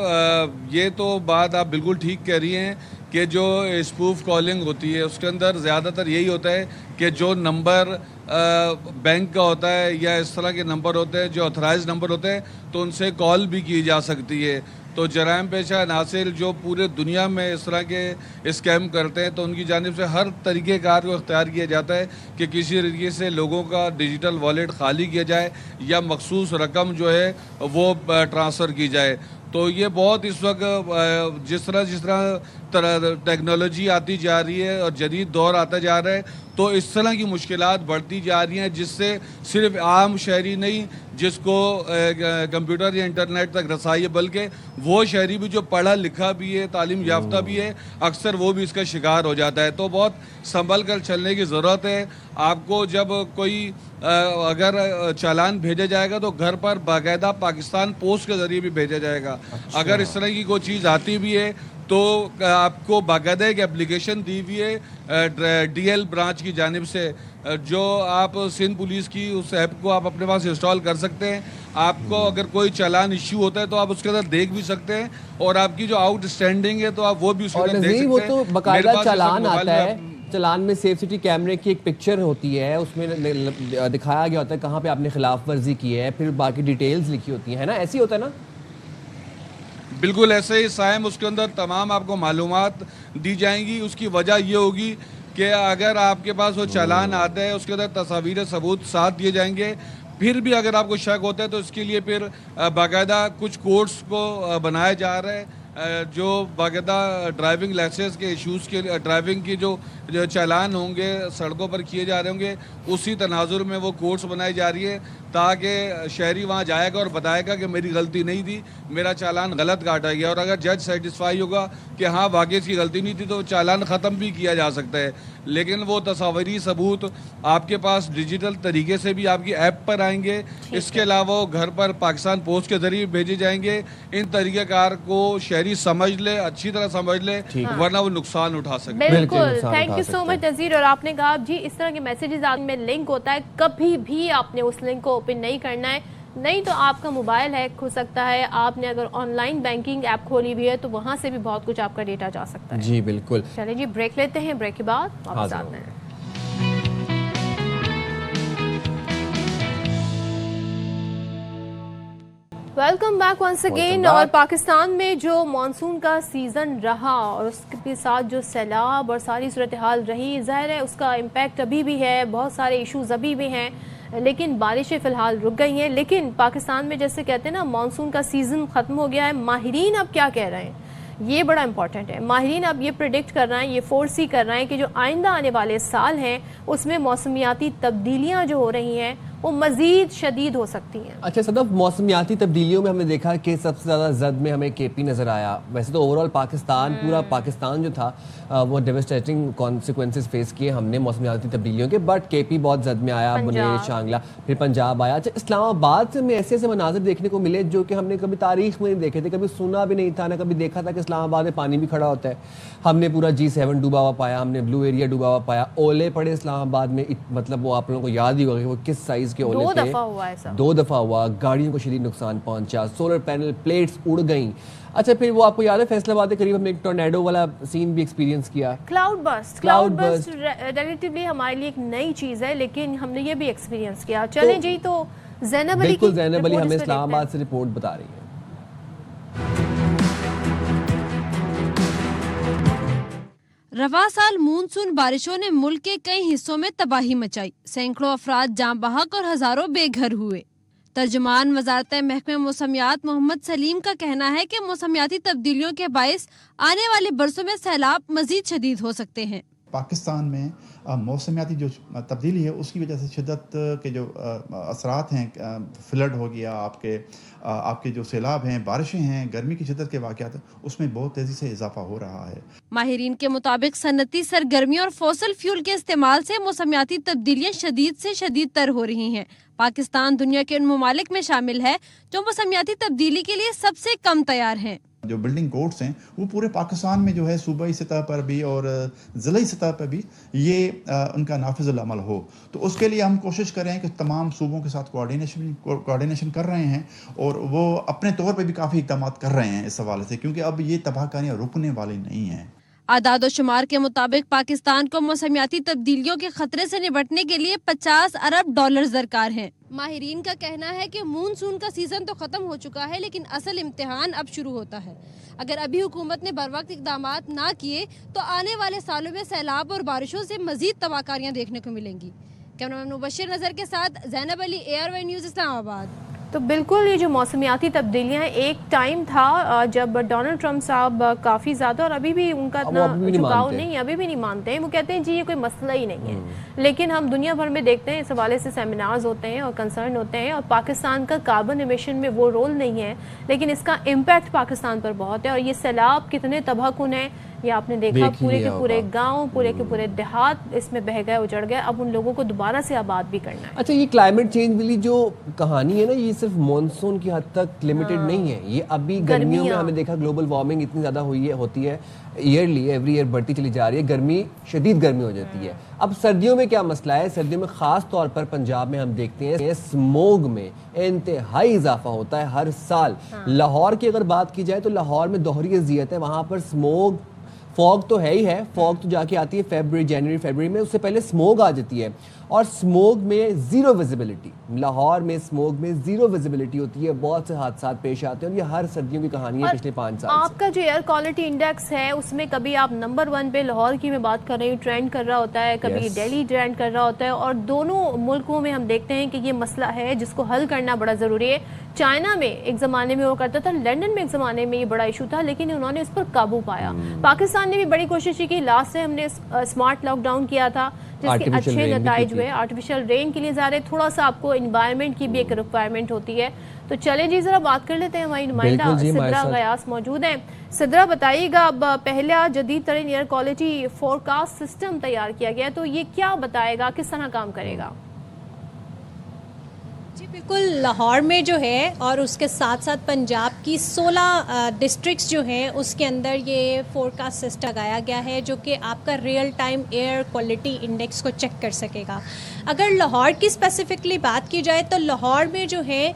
یہ تو بات آپ بالکل ٹھیک کہہ رہی ہیں کہ جو اسپوف کالنگ ہوتی ہے اس کے اندر زیادہ تر یہی ہوتا ہے کہ جو نمبر بینک کا ہوتا ہے یا اس طرح کے نمبر ہوتے ہیں جو آتھرائز نمبر ہوتے ہیں تو ان سے کال بھی کی جا سکتی ہے. تو جرائم پیشہ عناصر جو پورے دنیا میں اس طرح کے اسکیم کرتے ہیں تو ان کی جانب سے ہر طریقہ کار کو اختیار کیا جاتا ہے کہ کسی طریقے سے لوگوں کا ڈیجیٹل والیٹ خالی کیا جائے یا مخصوص رقم جو ہے وہ ٹرانسفر کی جائے. تو یہ بہت اس وقت جس طرح ٹیکنالوجی آتی جا رہی ہے اور جدید دور آتا جا رہا ہے تو اس طرح کی مشکلات بڑھتی جا رہی ہیں جس سے صرف عام شہری نہیں جس کو کمپیوٹر یا انٹرنیٹ تک رسائی ہے بلکہ وہ شہری بھی جو پڑھا لکھا بھی ہے، تعلیم یافتہ بھی ہے، اکثر وہ بھی اس کا شکار ہو جاتا ہے. تو بہت سنبھل کر چلنے کی ضرورت ہے. آپ کو جب کوئی اگر چالان بھیجا جائے گا تو گھر پر باقاعدہ پاکستان پوسٹ کے ذریعے بھی بھیجا جائے گا. اگر اس طرح کی کوئی چیز آتی بھی ہے تو آپ کو باقاعدہ ایک اپلیکیشن دی ہوئی ہے DL برانچ کی جانب سے جو آپ سندھ پولیس کی اس ایپ کو آپ اپنے پاس انسٹال کر سکتے ہیں. آپ کو اگر کوئی چالان ایشو ہوتا ہے تو آپ اس کے اندر دیکھ بھی سکتے ہیں اور آپ کی جو آؤٹ اسٹینڈنگ ہے تو آپ وہ بھی اس کے اندر دیکھ سکتے ہیں. وہ تو باقاعدہ چالان آتا ہے، چالان میں سیف سٹی کیمرے کی ایک پکچر ہوتی ہے، اس میں دکھایا گیا ہوتا ہے کہاں پہ آپ نے خلاف ورزی کی ہے، پھر باقی ڈیٹیلز لکھی ہوتی ہیں نا، ایسی ہوتا ہے نا؟ بالکل ایسے ہی سائم، اس کے اندر تمام آپ کو معلومات دی جائیں گی. اس کی وجہ یہ ہوگی کہ اگر آپ کے پاس وہ چالان آتا ہے اس کے اندر تصاویر ثبوت ساتھ دیے جائیں گے. پھر بھی اگر آپ کو شک ہوتا ہے تو اس کے لیے پھر باقاعدہ کچھ کوڈز کو بنایا جا رہا ہے جو باقاعدہ ڈرائیونگ لائسنس کے ایشوز کے ڈرائیونگ کی جو چالان ہوں گے سڑکوں پر کیے جا رہے ہوں گے اسی تناظر میں وہ کوڈز بنائی جا رہی ہے تاکہ شہری وہاں جائے گا اور بتائے گا کہ میری غلطی نہیں تھی، میرا چالان غلط کاٹا گیا. اور اگر جج سیٹسفائی ہوگا کہ ہاں واقعی اس کی غلطی نہیں تھی تو چالان ختم بھی کیا جا سکتا ہے. لیکن وہ تصاویری ثبوت آپ کے پاس ڈیجیٹل طریقے سے بھی آپ کی ایپ پر آئیں گے. اس کے علاوہ گھر پر پاکستان پوسٹ کے ذریعے بھیجے جائیں گے. ان طریقہ کار کو شہری سمجھ لے، اچھی طرح سمجھ لے ورنہ وہ نقصان اٹھا سکتے. بالکل، تھینک یو سو مچ نذیر. اور آپ نے کہا جی اس طرح کے میسیجز میں لنک ہوتا ہے، کبھی بھی آپ نے اس لنک کو اوپن نہیں کرنا ہے، نہیں تو آپ کا موبائل ہیک ہو سکتا ہے. آپ نے اگر آن لائن بینکنگ ایپ کھولی ہوئی ہے تو وہاں سے بھی بہت کچھ آپ کا ڈیٹا جا سکتا ہے. جی بالکل. چلیں جی بریک لیتے ہیں، بریک کے بعد واپس آتے ہیں. Welcome back once again. और पाकिस्तान में जो मानसून का सीज़न रहा और उसके साथ जो सैलाब और सारी सूरत हाल रही, ज़ाहिर है उसका इम्पैक्ट अभी भी है, बहुत सारे इश्यूज़ अभी भी हैं, लेकिन बारिशें फ़िलहाल रुक गई हैं। लेकिन पाकिस्तान में जैसे कहते हैं ना, मानसून का सीज़न ख़त्म हो गया है। माहिरीन अब क्या कह रहे हैं, ये बड़ा इंपॉर्टेंट है। माहिरीन अब ये प्रेडिक्ट कर रहे हैं, ये फोरसी कर रहे हैं कि जो आइंदा आने वाले साल हैं उसमें मौसमियाती तब्दीलियाँ जो हो रही हैं वो मज़ीद शदीद हो सकती हैं। अच्छा सदफ, मौसमियाती तब्दीलियों में हमने देखा कि सबसे ज़्यादा जद में हमें केपी नज़र आया। वैसे तो ओवरऑल पाकिस्तान, पूरा पाकिस्तान जो था वो डेवास्टेटिंग कॉन्सिक्वेंसेस फेस किए हमने मौसमियाती तब्दीलियों के, बट केपी बहुत जद में आया, बुनेर, शांगला, फिर पंजाब आया। अच्छा, इस्लामाबाद से हमें ऐसे ऐसे मनाजिर देखने को मिले जो कि हमने कभी तारीख में नहीं देखे थे, कभी सुना भी नहीं था, ना कभी देखा था कि इस्लामाबाद में पानी भी खड़ा होता है। हमने पूरा G7 डूबा हुआ पाया, हमने ब्लू एरिया डूबा हुआ पाया, ओले पड़े इस्लामाबाद में, मतलब वो आप लोगों को याद ही होगा कि वो किस साइज़ के ओले थे। 2 दफ़ा हुआ है सब। 2 दफ़ा हुआ, गाड़ियों को शदीद नुकसान पहुंचा, सोलर पैनल प्लेट्स उड़ गईं। अच्छा, फिर वो आपको याद है फैसलाबाद के करीब हमने एक टोर्नेडो वाला सीन भी एक्सपीरियंस किया। क्लाउड बस्ट रिलेटिवली हमारे लिए एक नई चीज़ है, लेकिन हमने ये भी एक्सपीरियंस किया। चलें जी, तो ज़ैनब अली, बिल्कुल ज़ैनब अली हमें इस्लामाबाद से रिपोर्ट बता रही है। रवा साल मानसून बारिशों ने मुल्क के कई हिस्सों में तबाही मचाई, सैकड़ों अफराद जाँ बहक और हजारों बेघर हुए। तर्जुमान वजारत महकमे मौसमियात मोहम्मद सलीम का कहना है कि मौसमियाती तब्दीलियों के बायस आने वाले बरसों में सैलाब मजीद शदीद हो सकते हैं। पाकिस्तान में मौसमियाती जो तब्दीली है उसकी वजह से शिद्दत के जो असरात हैं, फ्लड हो गया, आपके जो सैलाब हैं, बारिशें हैं, गर्मी की शिद्दत के वाक़यात, उसमें बहुत तेज़ी से इजाफा हो रहा है। माहिरीन के मुताबिक सनती सरगर्मियों और फॉसिल फ्यूल के इस्तेमाल से मौसमियाती तब्दीलियाँ शदीद से शदीद तर हो रही हैं। पाकिस्तान दुनिया के उन ममालिक में शामिल है जो मौसमियाती तब्दीली के लिए सबसे कम तैयार हैं। जो बिल्डिंग कोड्स हैं वो पूरे पाकिस्तान में जो है सूबाई सतह पर भी और ज़िलाई सतह पर भी ये उनका नाफिज़ुल अमल हो, तो उसके लिए हम कोशिश करें कि तमाम सूबों के साथ कोऑर्डिनेशन कर रहे हैं और वो अपने तौर पे भी काफ़ी इक़दाम कर रहे हैं इस हवाले से, क्योंकि अब ये तबाहकारियाँ रुकने वाली नहीं हैं। आदाद शुमार के मुताबिक पाकिस्तान को मौसमियाती तब्दीलियों के खतरे से निपटने के लिए $50 अरब दरकार हैं। माहिरीन का कहना है कि मानसून का सीजन तो खत्म हो चुका है, लेकिन असल इम्तिहान अब शुरू होता है। अगर अभी हुकूमत ने बरवक्त इक़दामात ना किए तो आने वाले सालों में सैलाब और बारिशों से मजीद तबाहकारियाँ देखने को मिलेंगी। कैमरामैन मुबशिर नज़र के साथ ज़ैनब अली, ARY न्यूज़, इस्लामाबाद। तो बिल्कुल ये जो मौसमियाती तब्दीलियाँ, एक टाइम था जब डोनाल्ड ट्रंप साहब काफ़ी ज़्यादा, और अभी भी उनका इतना झुकाव नहीं, अभी भी नहीं मानते हैं। वो कहते हैं जी ये कोई मसला ही नहीं है, लेकिन हम दुनिया भर में देखते हैं इस हवाले से सेमिनार्स होते हैं और कंसर्न होते हैं, और पाकिस्तान का कार्बन एमिशन में वो रोल नहीं है, लेकिन इसका इम्पैक्ट पाकिस्तान पर बहुत है। और ये सैलाब कितने तबाहकुन है ये आपने देखा, पूरे के पूरे गांव, पूरे के पूरे देहात इसमें बह गए, उजड़ गए। अब उन लोगों को दोबारा से आबाद भी करना है। अच्छा, ये क्लाइमेट चेंज वाली जो कहानी है ना, ये सिर्फ मॉनसून की हद तक लिमिटेड नहीं है, ये अभी गर्मियों में हमें देखा ग्लोबल वार्मिंग इतनी ज़्यादा होती है, ईयरली एवरी ईयर बढ़ती चली जा रही है, गर्मी, शदीद गर्मी हो जाती है। अब सर्दियों में क्या मसला है, सर्दियों में ख़ास तौर पर पंजाब में हम देखते हैं स्मोग में इंतहाई इजाफा होता है हर साल। लाहौर की अगर बात की जाए तो लाहौर में दोहरी अज़ियत है, वहाँ पर स्मोग, फॉग तो है ही है, फॉग तो जाके आती है जनवरी फरवरी में, उससे पहले स्मोग आ जाती है, और स्मोग में ज़ीरो विजिबिलिटी, लाहौर में स्मोग में ज़ीरो विजिबिलिटी होती है, बहुत से हादसात पेश आते हैं, और ये हर सर्दियों की कहानी है पिछले 5 साल आपका जो एयर क्वालिटी इंडेक्स है उसमें कभी आप नंबर 1 पे लाहौर की मैं बात कर रही हूँ, ट्रेंड कर रहा होता है, कभी दिल्ली ट्रेंड कर रहा होता है, और दोनों मुल्कों में हम देखते हैं कि ये मसला है जिसको हल करना बड़ा ज़रूरी है। चाइना में एक ज़माने में वो करता था, लंदन में एक ज़माने में ये बड़ा इशू था, लेकिन उन्होंने इस पर काबू पाया। पाकिस्तान ने भी बड़ी कोशिश की, लास्ट से हमने स्मार्ट लॉकडाउन किया था जिसके अच्छे नताइज हुए। आर्टिफिशियल रेन के लिए ज़्यादा थोड़ा सा आपको एनवायरनमेंट की भी एक रिक्वायरमेंट होती है। तो चलें जी, ज़रा बात कर लेते हैं, हमारी नुमाइंदा सिद्रा गयास मौजूद हैं। सिद्रा, बताइएगा, अब पहला जदीद तरीन एयर क्वालिटी फोरकास्ट सिस्टम तैयार किया गया, तो ये क्या बताएगा, किस तरह काम करेगा? जी बिल्कुल, लाहौर में जो है और उसके साथ साथ पंजाब की 16 डिस्ट्रिक्ट्स जो हैं उसके अंदर ये फोरकास्ट सिस्टम लगाया गया है जो कि आपका real time air quality index को चेक कर सकेगा। अगर लाहौर की स्पेसिफिकली बात की जाए तो लाहौर में जो है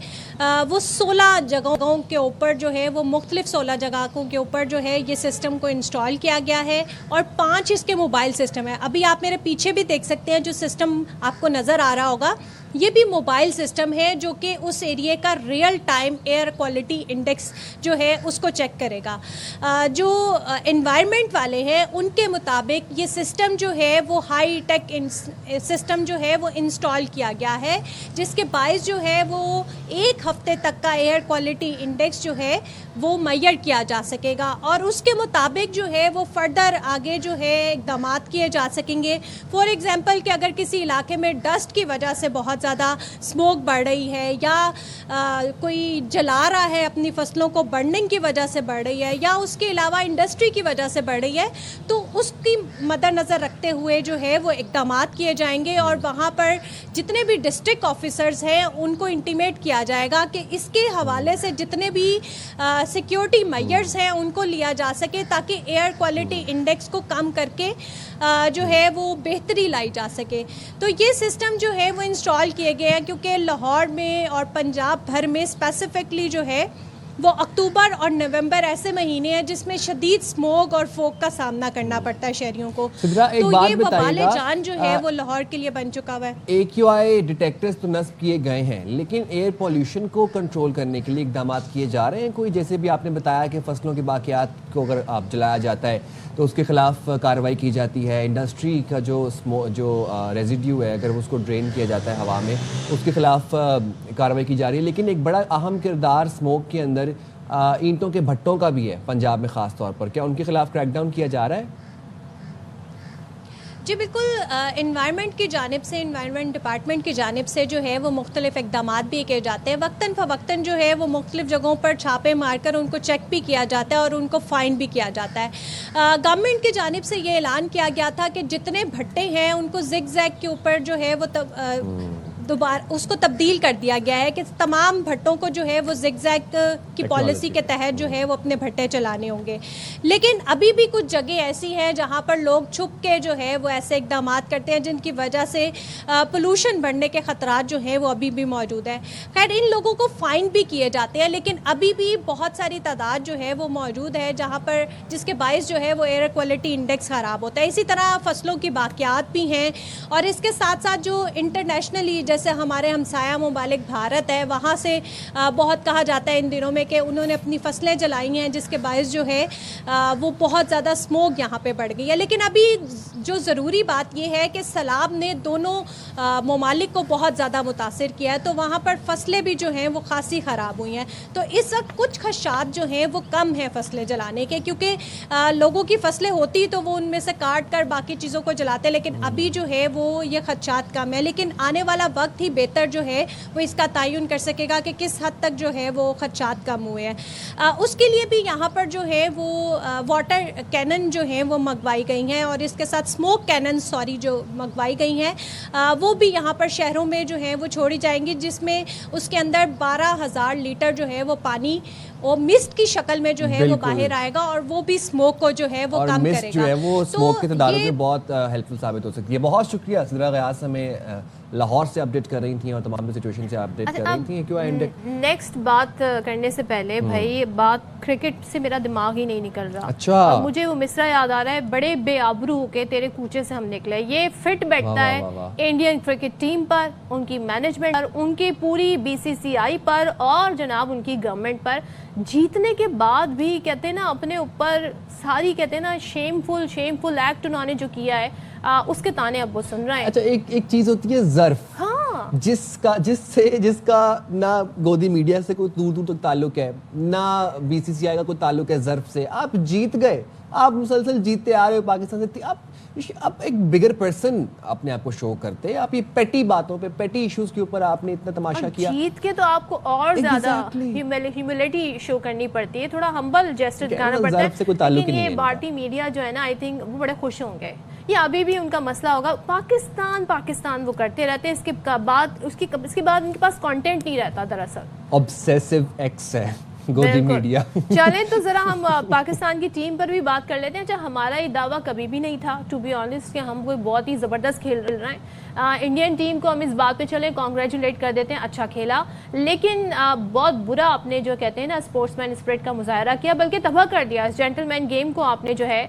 वो 16 जगहों के ऊपर जो है वो मुख्तलिफ 16 जगहों के ऊपर जो है ये सिस्टम को इंस्टॉल किया गया है, और 5 इसके मोबाइल सिस्टम है। अभी आप मेरे पीछे भी देख सकते हैं, जो सिस्टम आपको नज़र आ रहा होगा ये भी मोबाइल सिस्टम है, है जो कि उस एरिया का real time air quality index जो है उसको चेक करेगा। जो एनवायरनमेंट वाले हैं उनके मुताबिक ये सिस्टम जो है वो हाई टेक सिस्टम जो है वो इंस्टॉल किया गया है, जिसके बायस जो है वो एक हफ्ते तक का एयर क्वालिटी इंडेक्स जो है वो मेजर किया जा सकेगा और उसके मुताबिक जो है वो फर्दर आगे जो है इक़दाम किए जा सकेंगे। फॉर एग्जांपल कि अगर किसी इलाके में डस्ट की वजह से बहुत ज़्यादा स्मोक बढ़ रही है या कोई जला रहा है अपनी फसलों को, बर्निंग की वजह से बढ़ रही है या उसके अलावा इंडस्ट्री की वजह से बढ़ रही है, तो उसकी मद्देनज़र रखते हुए जो है वो इक़दाम किए जाएंगे और वहाँ पर जितने भी डिस्ट्रिक्ट ऑफिसर्स हैं उनको इंटीमेट किया जाएगा कि इसके हवाले से जितने भी सिक्योरिटी मेजर्स हैं उनको लिया जा सके ताकि एयर क्वालिटी इंडेक्स को कम करके जो है वो बेहतरी लाई जा सके। तो ये सिस्टम जो है वो इंस्टॉल किए गए हैं क्योंकि लाहौर में और पंजाब भर में स्पेसिफिकली जो है वो अक्टूबर और नवंबर ऐसे महीने हैं जिसमें शदीद स्मोक और फोग का सामना करना पड़ता है शहरियों को। तो ये वबाले जान जो है वो लाहौर के लिए बन चुका हुआ है। AQI डिटेक्टर्स तो नस्ब किए गए हैं, लेकिन एयर पोल्यूशन को कंट्रोल करने के लिए इकदाम किए जा रहे हैं कोई? जैसे भी आपने बताया कि फसलों की बाकियात को अगर आप जलाया जाता है तो उसके खिलाफ कार्रवाई की जाती है, इंडस्ट्री का जो रेजिड्यू है अगर उसको ड्रेन किया जाता है हवा में उसके खिलाफ कार्रवाई की जा रही है। लेकिन एक बड़ा अहम किरदार स्मोक के अंदर ईंटों के भट्टों का भी है पंजाब में ख़ास तौर पर, क्या उनके खिलाफ क्रैकडाउन किया जा रहा है? जी बिल्कुल, इन्वायरमेंट की जानिब से, इन्वायरमेंट डिपार्टमेंट की जानिब से जो है वो मुख्तलिफ इक़दाम भी किए जाते हैं। वक्तन फ़वक्तन जो है वो मुख्तलिफ जगहों पर छापे मारकर उनको चेक भी किया जाता है और उनको फ़ाइन भी किया जाता है। गवर्नमेंट की जानिब से ये ऐलान किया गया था कि जितने भट्टे हैं उनको ज़िग ज़ैग के ऊपर जो है वो दोबारा उसको तब्दील कर दिया गया है कि तमाम भट्टों को जो है वो ज़िग-ज़ैग की पॉलिसी के तहत जो है वो अपने भट्टे चलाने होंगे। लेकिन अभी भी कुछ जगह ऐसी हैं जहां पर लोग छुप के जो है वो ऐसे इक़दाम करते हैं जिनकी वजह से पोल्यूशन बढ़ने के ख़तरात जो हैं वो अभी भी मौजूद है। खैर इन लोगों को फ़ाइन भी किए जाते हैं, लेकिन अभी भी बहुत सारी तादाद जो है वो मौजूद है जहाँ पर जिसके बायस जो है वो एयर क्वालिटी इंडेक्स ख़राब होता है। इसी तरह फसलों की बाकियात भी हैं और इसके साथ साथ जो इंटरनेशनली जैसे हमारे हमसाया मुमालिक भारत है वहाँ से बहुत कहा जाता है इन दिनों में कि उन्होंने अपनी फसलें जलाई हैं जिसके बायस जो है वो बहुत ज़्यादा स्मोक यहाँ पे बढ़ गई है। लेकिन अभी जो ज़रूरी बात ये है कि सैलाब ने दोनों मुमालिक को बहुत ज़्यादा मुतासिर किया है, तो वहाँ पर फसलें भी जो हैं वो खासी ख़राब हुई हैं। तो इस वक्त कुछ खदशात जो हैं वो कम हैं फसलें जलाने के, क्योंकि लोगों की फसलें होती तो वो उनमें से काट कर बाकी चीज़ों को जलाते, लेकिन अभी जो है वो ये खदशात कम है। लेकिन आने वाला वक्त ही बेहतर जो है वो इसका तयन कर सकेगा कि किस हद तक जो है वो खदशात कम हुए हैं। उसके लिए भी यहाँ पर जो है वो वाटर कैनन जो हैं वो मंगवाई गई हैं और इसके साथ स्मोक कैनन जो मंगवाई गई हैं वो भी यहाँ पर शहरों में जो है वो छोड़ी जाएंगी, जिसमें उसके अंदर 12,000 लीटर जो है वो पानी और मिस्ट की शक्ल में जो है वो बाहर आएगा और वो भी स्मोक को जो है वो कम करेगा। मिस्ट जो है वो स्मोक के तदारुक में बहुत हेल्पफुल साबित हो सकती है। बहुत शुक्रिया सिद्रा गयास, हमें लाहौर से अपडेट कर रही थी और तमाम सिचुएशन से अपडेट कर रही थी। क्यों नेक्स्ट बात करने से पहले भाई बात क्रिकेट से मेरा दिमाग ही नहीं निकल रहा। अच्छा, मुझे वो मिसरा याद आ रहा है, बड़े बेआबरू होके तेरे कूचे से हम निकले। ये फिट बैठता है इंडियन क्रिकेट टीम पर, उनकी मैनेजमेंट पर, उनकी पूरी BCCI पर और जनाब उनकी गवर्नमेंट पर। जीतने के बाद भी कहते हैं ना अपने ऊपर सारी कहते हैं ना शेमफुल एक्ट उन्होंने जो किया है उसके ताने अब वो सुन रहे हैं। अच्छा, एक चीज होती है ज़र्फ, हाँ, जिसका ना गोदी मीडिया से कोई दूर तक ताल्लुक है, ना BCCI का कोई ताल्लुक है ज़र्फ से। आप जीत गए, आप मुसलसल जीतते आ रहे हो पाकिस्तान से। आप एक बिगर पर्सन अपने आप को शो करते हैं। आप ये पेटी बातों पे, पेटी इश्यूज के ऊपर आपने इतना तमाशा किया। जीत के तो आपको और ज्यादा ह्यूमिलिटी शो करनी पड़ती है, थोड़ा हम्बल जेस्चर दिखाना पड़ता है। लेकिन ये भारतीय मीडिया जो है ना, आई थिंक वो बड़े खुश होंगे। ये अभी भी उनका मसला होगा, पाकिस्तान वो करते रहते हैं। इसके बाद उनके पास कंटेंट नहीं रहता, दरअसल ऑब्सेसिव एक्स है गोदी मीडिया। चलें तो जरा हम पाकिस्तान की टीम पर भी बात कर लेते हैं। अच्छा, हमारा ये दावा कभी भी नहीं था टू बी ऑनेस्ट कि हम कोई बहुत ही ज़बरदस्त खेल रहे हैं। इंडियन टीम को हम इस बात पे चलें कॉन्ग्रेचुलेट कर देते हैं, अच्छा खेला, लेकिन बहुत बुरा आपने जो कहते हैं ना स्पोर्ट्समैन स्पिरिट का मुजाहरा किया, बल्कि तबाह कर दिया इस जेंटलमैन गेम को। आपने जो है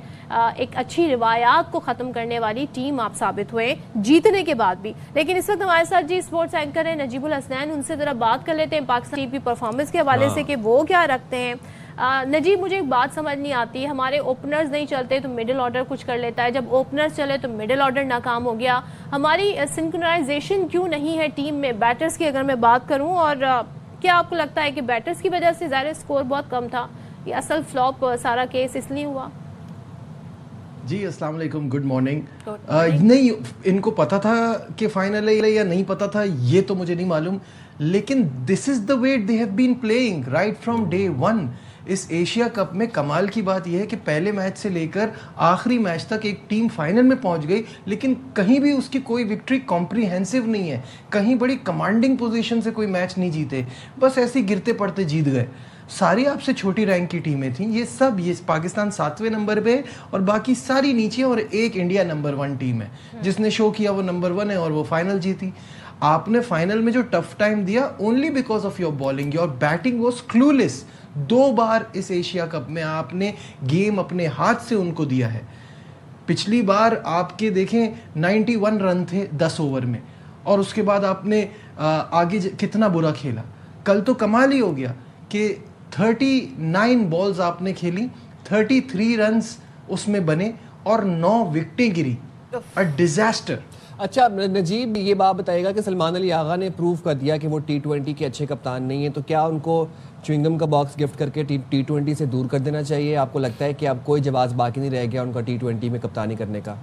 एक अच्छी रिवायात को ख़त्म करने वाली टीम आप साबित हुए जीतने के बाद भी। लेकिन इस वक्त हमारे साथ जी स्पोर्ट्स एंकर हैं नजीबुल हसनैन, उनसे ज़रा बात कर लेते हैं पाकिस्तान टीम की परफॉर्मेंस के हवाले से कि वो क्या रखते हैं। नजीब, मुझे एक बात समझ नहीं आती, हमारे ओपनर्स नहीं चलते तो मिडिल ऑर्डर कुछ कर लेता है, जब ओपनर्स चले तो मिडिल ऑर्डर नाकाम हो गया। हमारी सिंक्रोनाइजेशन क्यों नहीं है टीम में बैटर्स की अगर मैं बात करूं, और क्या आपको लगता है कि बैटर्स की वजह से ज़ाहिर स्कोर बहुत कम था, ये असल फ्लॉप सारा केस इसलिए हुआ? जी अस्सलाम वालेकुम, गुड मॉर्निंग। नहीं, इनको पता था कि फाइनल है या नहीं पता था ये तो मुझे नहीं मालूम, लेकिन this is the way they have been playing right from day one. इस एशिया कप में कमाल की बात यह है कि पहले मैच से लेकर आखिरी मैच तक एक टीम फाइनल में पहुंच गई, लेकिन कहीं भी उसकी कोई विक्ट्री कॉम्प्रिहेंसिव नहीं है, कहीं बड़ी कमांडिंग पोजीशन से कोई मैच नहीं जीते, बस ऐसे गिरते पड़ते जीत गए। सारी आपसे छोटी रैंक की टीमें थीं, ये पाकिस्तान 7वें नंबर पे और बाकी सारी नीचे, और एक इंडिया नंबर 1 टीम है जिसने शो किया वो नंबर 1 है और वो फाइनल जीती। आपने फाइनल में जो टफ टाइम दिया only because of your bowling, your batting was clueless. 2 बार इस एशिया कप में आपने गेम अपने हाथ से उनको दिया है। पिछली बार आपके देखें 91 रन थे 10 ओवर में, और उसके बाद आपने आगे कितना बुरा खेला। कल तो कमाल ही हो गया कि 39 बॉल्स आपने खेली, 33 रन्स उसमें बने और 9 विकेटें गिरी, अ डिजास्टर। अच्छा नजीब, ये बात बताइएगा कि सलमान अली आगा ने प्रूव कर दिया कि वो T20 के अच्छे कप्तान नहीं है, तो क्या उनको च्युइंगम का बॉक्स गिफ्ट करके T20 से दूर कर देना चाहिए? आपको लगता है कि अब कोई जवाब बाकी नहीं रह गया उनका T20 में कप्तानी करने का?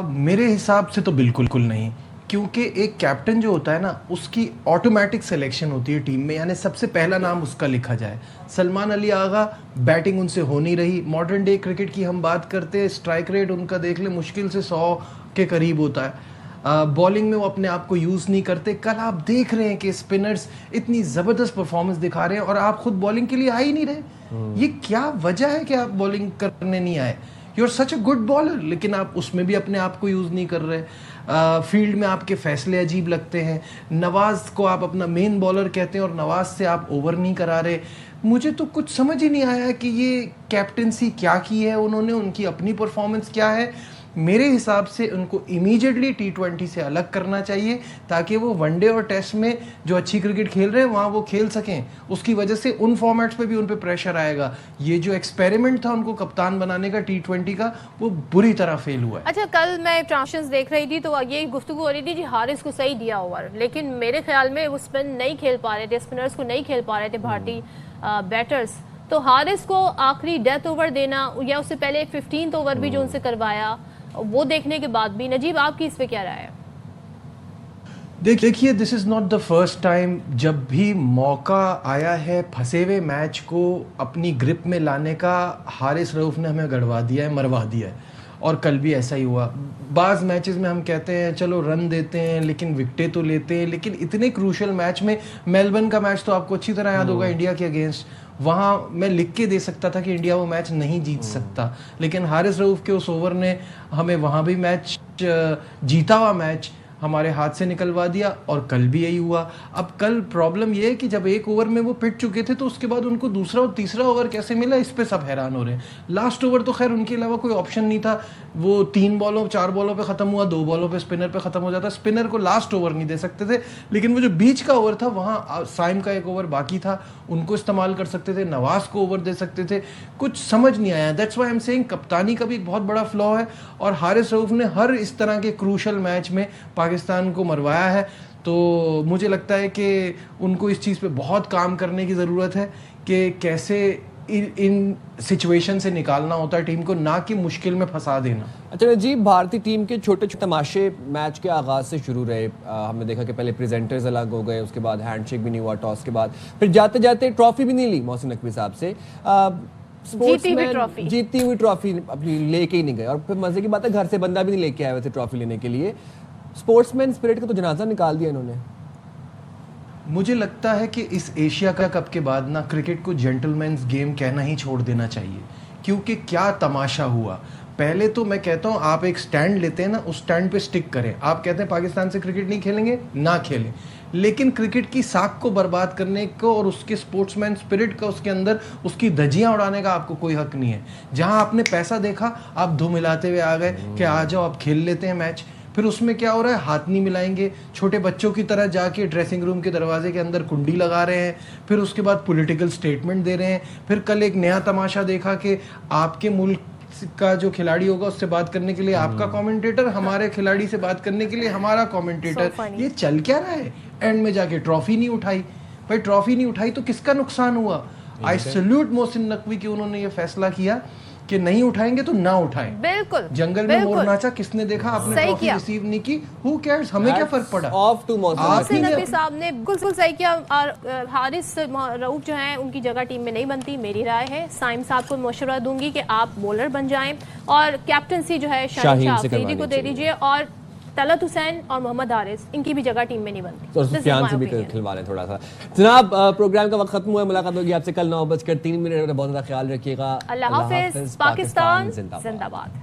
मेरे हिसाब से तो बिल्कुल नहीं, क्योंकि एक कैप्टन जो होता है ना उसकी ऑटोमेटिक सिलेक्शन होती है टीम में, यानी सबसे पहला नाम उसका लिखा जाए। सलमान अली आगा बैटिंग उनसे हो नहीं रही। मॉडर्न डे क्रिकेट की हम बात करते हैं, स्ट्राइक रेट उनका देख ले मुश्किल से 100 के करीब होता है। बॉलिंग में वो अपने आप को यूज़ नहीं करते। कल आप देख रहे हैं कि स्पिनर्स इतनी ज़बरदस्त परफॉर्मेंस दिखा रहे हैं और आप खुद बॉलिंग के लिए आ ही नहीं रहे। ये क्या वजह है कि आप बॉलिंग करने नहीं आए? You are such a good bowler, लेकिन आप उसमें भी अपने आप को यूज़ नहीं कर रहे। फील्ड में आपके फैसले अजीब लगते हैं। नवाज को आप अपना मेन बॉलर कहते हैं और नवाज से आप ओवर नहीं करा रहे। मुझे तो कुछ समझ ही नहीं आया कि ये कैप्टनसी क्या की है उन्होंने, उनकी अपनी परफॉर्मेंस क्या है। मेरे हिसाब से उनको इमीडिएटली T20 से अलग करना चाहिए ताकि वो वनडे और टेस्ट में जो अच्छी क्रिकेट खेल रहे हैं वहाँ वो खेल सकें। उसकी वजह से उन फॉर्मेट्स पे भी उन पे प्रेशर आएगा। ये जो एक्सपेरिमेंट था उनको कप्तान बनाने का T20 का, वो बुरी तरह फेल हुआ है। अच्छा, कल मैं ट्रांसलेशंस देख रही थी तो ये गुफ्तगू हो रही थी जी हारिस को सही दिया ओवर, लेकिन मेरे ख्याल में वो स्पिन नहीं खेल पा रहे थे, स्पिनर्स को नहीं खेल पा रहे थे भारतीय बैटर्स। तो हारिस को आखिरी डेथ ओवर देना या उससे पहले 15th ओवर भी जो उनसे करवाया, वो देखने के बाद भी, नजीब आपकी इस पे क्या राय है? देखिए, this is not the first time. जब भी मौका आया है फंसे हुए मैच को अपनी ग्रिप में लाने का, हारिस रऊफ ने हमें गड़वा दिया है, मरवा दिया है। और कल भी ऐसा ही हुआ। बाज़ मैचेस में हम कहते हैं चलो रन देते हैं लेकिन विकटें तो लेते हैं, लेकिन इतने क्रूशल मैच में, मेलबर्न का मैच तो आपको अच्छी तरह याद होगा इंडिया के अगेंस्ट, वहाँ मैं लिख के दे सकता था कि इंडिया वो मैच नहीं जीत सकता, लेकिन हारिस रऊफ के उस ओवर ने हमें वहाँ भी मैच, जीता हुआ मैच हमारे हाथ से निकलवा दिया। और कल भी यही हुआ। अब कल प्रॉब्लम ये है कि जब एक ओवर में वो पिट चुके थे तो उसके बाद उनको दूसरा और तीसरा ओवर कैसे मिला, इस पे सब हैरान हो रहे हैं। लास्ट ओवर तो खैर उनके अलावा कोई ऑप्शन नहीं था, वो 3 बॉलों 4 बॉलों पे ख़त्म हुआ, 2 बॉलों पे स्पिनर पे ख़त्म हो जाता। स्पिनर को लास्ट ओवर नहीं दे सकते थे, लेकिन वो जो बीच का ओवर था वहाँ साइम का एक ओवर बाकी था, उनको इस्तेमाल कर सकते थे, नवाज को ओवर दे सकते थे। कुछ समझ नहीं आया। That's why I am saying कप्तानी का भी एक बहुत बड़ा फ्लॉ है, और हारिस रऊफ ने हर इस तरह के क्रूशल मैच में पाकिस्तान को मरवाया है। तो मुझे लगता है कि उनको इस चीज़ पे बहुत काम करने की ज़रूरत है कि कैसे इन सिचुएशन से निकालना होता है टीम को, ना कि मुश्किल में फंसा देना। अच्छा नजीब, भारतीय टीम के छोटे छोटे तमाशे मैच के आगाज़ से शुरू रहे। हमने देखा कि पहले प्रेजेंटर्स अलग हो गए, उसके बाद हैंडशेक भी नहीं हुआ टॉस के बाद, फिर जाते जाते ट्रॉफी भी नहीं ली मोहसिन नकवी साहब से। जीती हुई ट्रॉफी अपनी लेके ही नहीं गए, और फिर मजे की बात है घर से बंदा भी नहीं लेके आए वैसे ट्रॉफी लेने के लिए। स्पोर्ट्समैन स्पिरिट का तो जनाजा निकाल दिया इन्होंने। मुझे लगता है कि इस एशिया कप के बाद ना क्रिकेट को जेंटलमैन्स गेम कहना ही छोड़ देना चाहिए, क्योंकि क्या तमाशा हुआ। पहले तो मैं कहता हूँ आप एक स्टैंड लेते हैं ना, उस स्टैंड पे स्टिक करें। आप कहते हैं पाकिस्तान से क्रिकेट नहीं खेलेंगे, ना खेलें, लेकिन क्रिकेट की साख को बर्बाद करने को और उसके स्पोर्ट्समैन स्पिरिट का, उसके अंदर उसकी धज्जियां उड़ाने का आपको कोई हक नहीं है। जहां आपने पैसा देखा आप धूम मिलाते हुए आ गए कि आ जाओ आप खेल लेते हैं मैच। फिर उसमें क्या हो रहा है, हाथ नहीं मिलाएंगे, छोटे बच्चों की तरह जाके ड्रेसिंग रूम के दरवाजे के अंदर कुंडी लगा रहे हैं, फिर उसके बाद पॉलिटिकल स्टेटमेंट दे रहे हैं। फिर कल एक नया तमाशा देखा कि आपके मुल्क का जो खिलाड़ी होगा उससे बात करने के लिए आपका कमेंटेटर, हमारे खिलाड़ी से बात करने के लिए हमारा कमेंटेटर। ये चल क्या रहा है? एंड में जाके ट्रॉफी नहीं उठाई। भाई ट्रॉफी नहीं उठाई तो किसका नुकसान हुआ? आई सैल्यूट मोहसिन नकवी कि उन्होंने ये फैसला किया कि नहीं उठाएंगे तो ना उठाएं। बिल्कुल, जंगल में मोर नाचा किसने देखा? आपने ट्रॉफी रिसीव नहीं की, हु केयर्स, हमें क्या फर्क पड़ा? ऑफ टू मोहसिन नकवी साहब ने बिल्कुल सही किया। और हारिस रऊफ जो है उनकी जगह टीम में नहीं बनती। मेरी राय है साइम साहब को मशवरा दूंगी कि आप बॉलर बन जाएं और कैप्टनसी जो है शाहीन अफरीदी को दे दीजिए, और तलत हुसैन और मोहम्मद हारिस इनकी भी जगह टीम में नहीं बनती। तो सुफियान से भी खिलवा लें थोड़ा सा। जनाब प्रोग्राम का वक्त खत्म हुआ है, मुलाकात होगी आपसे कल 9:03 बहुत ज़्यादा ख्याल रखिएगा। अल्लाह हाफिज़। पाकिस्तान जिंदाबाद।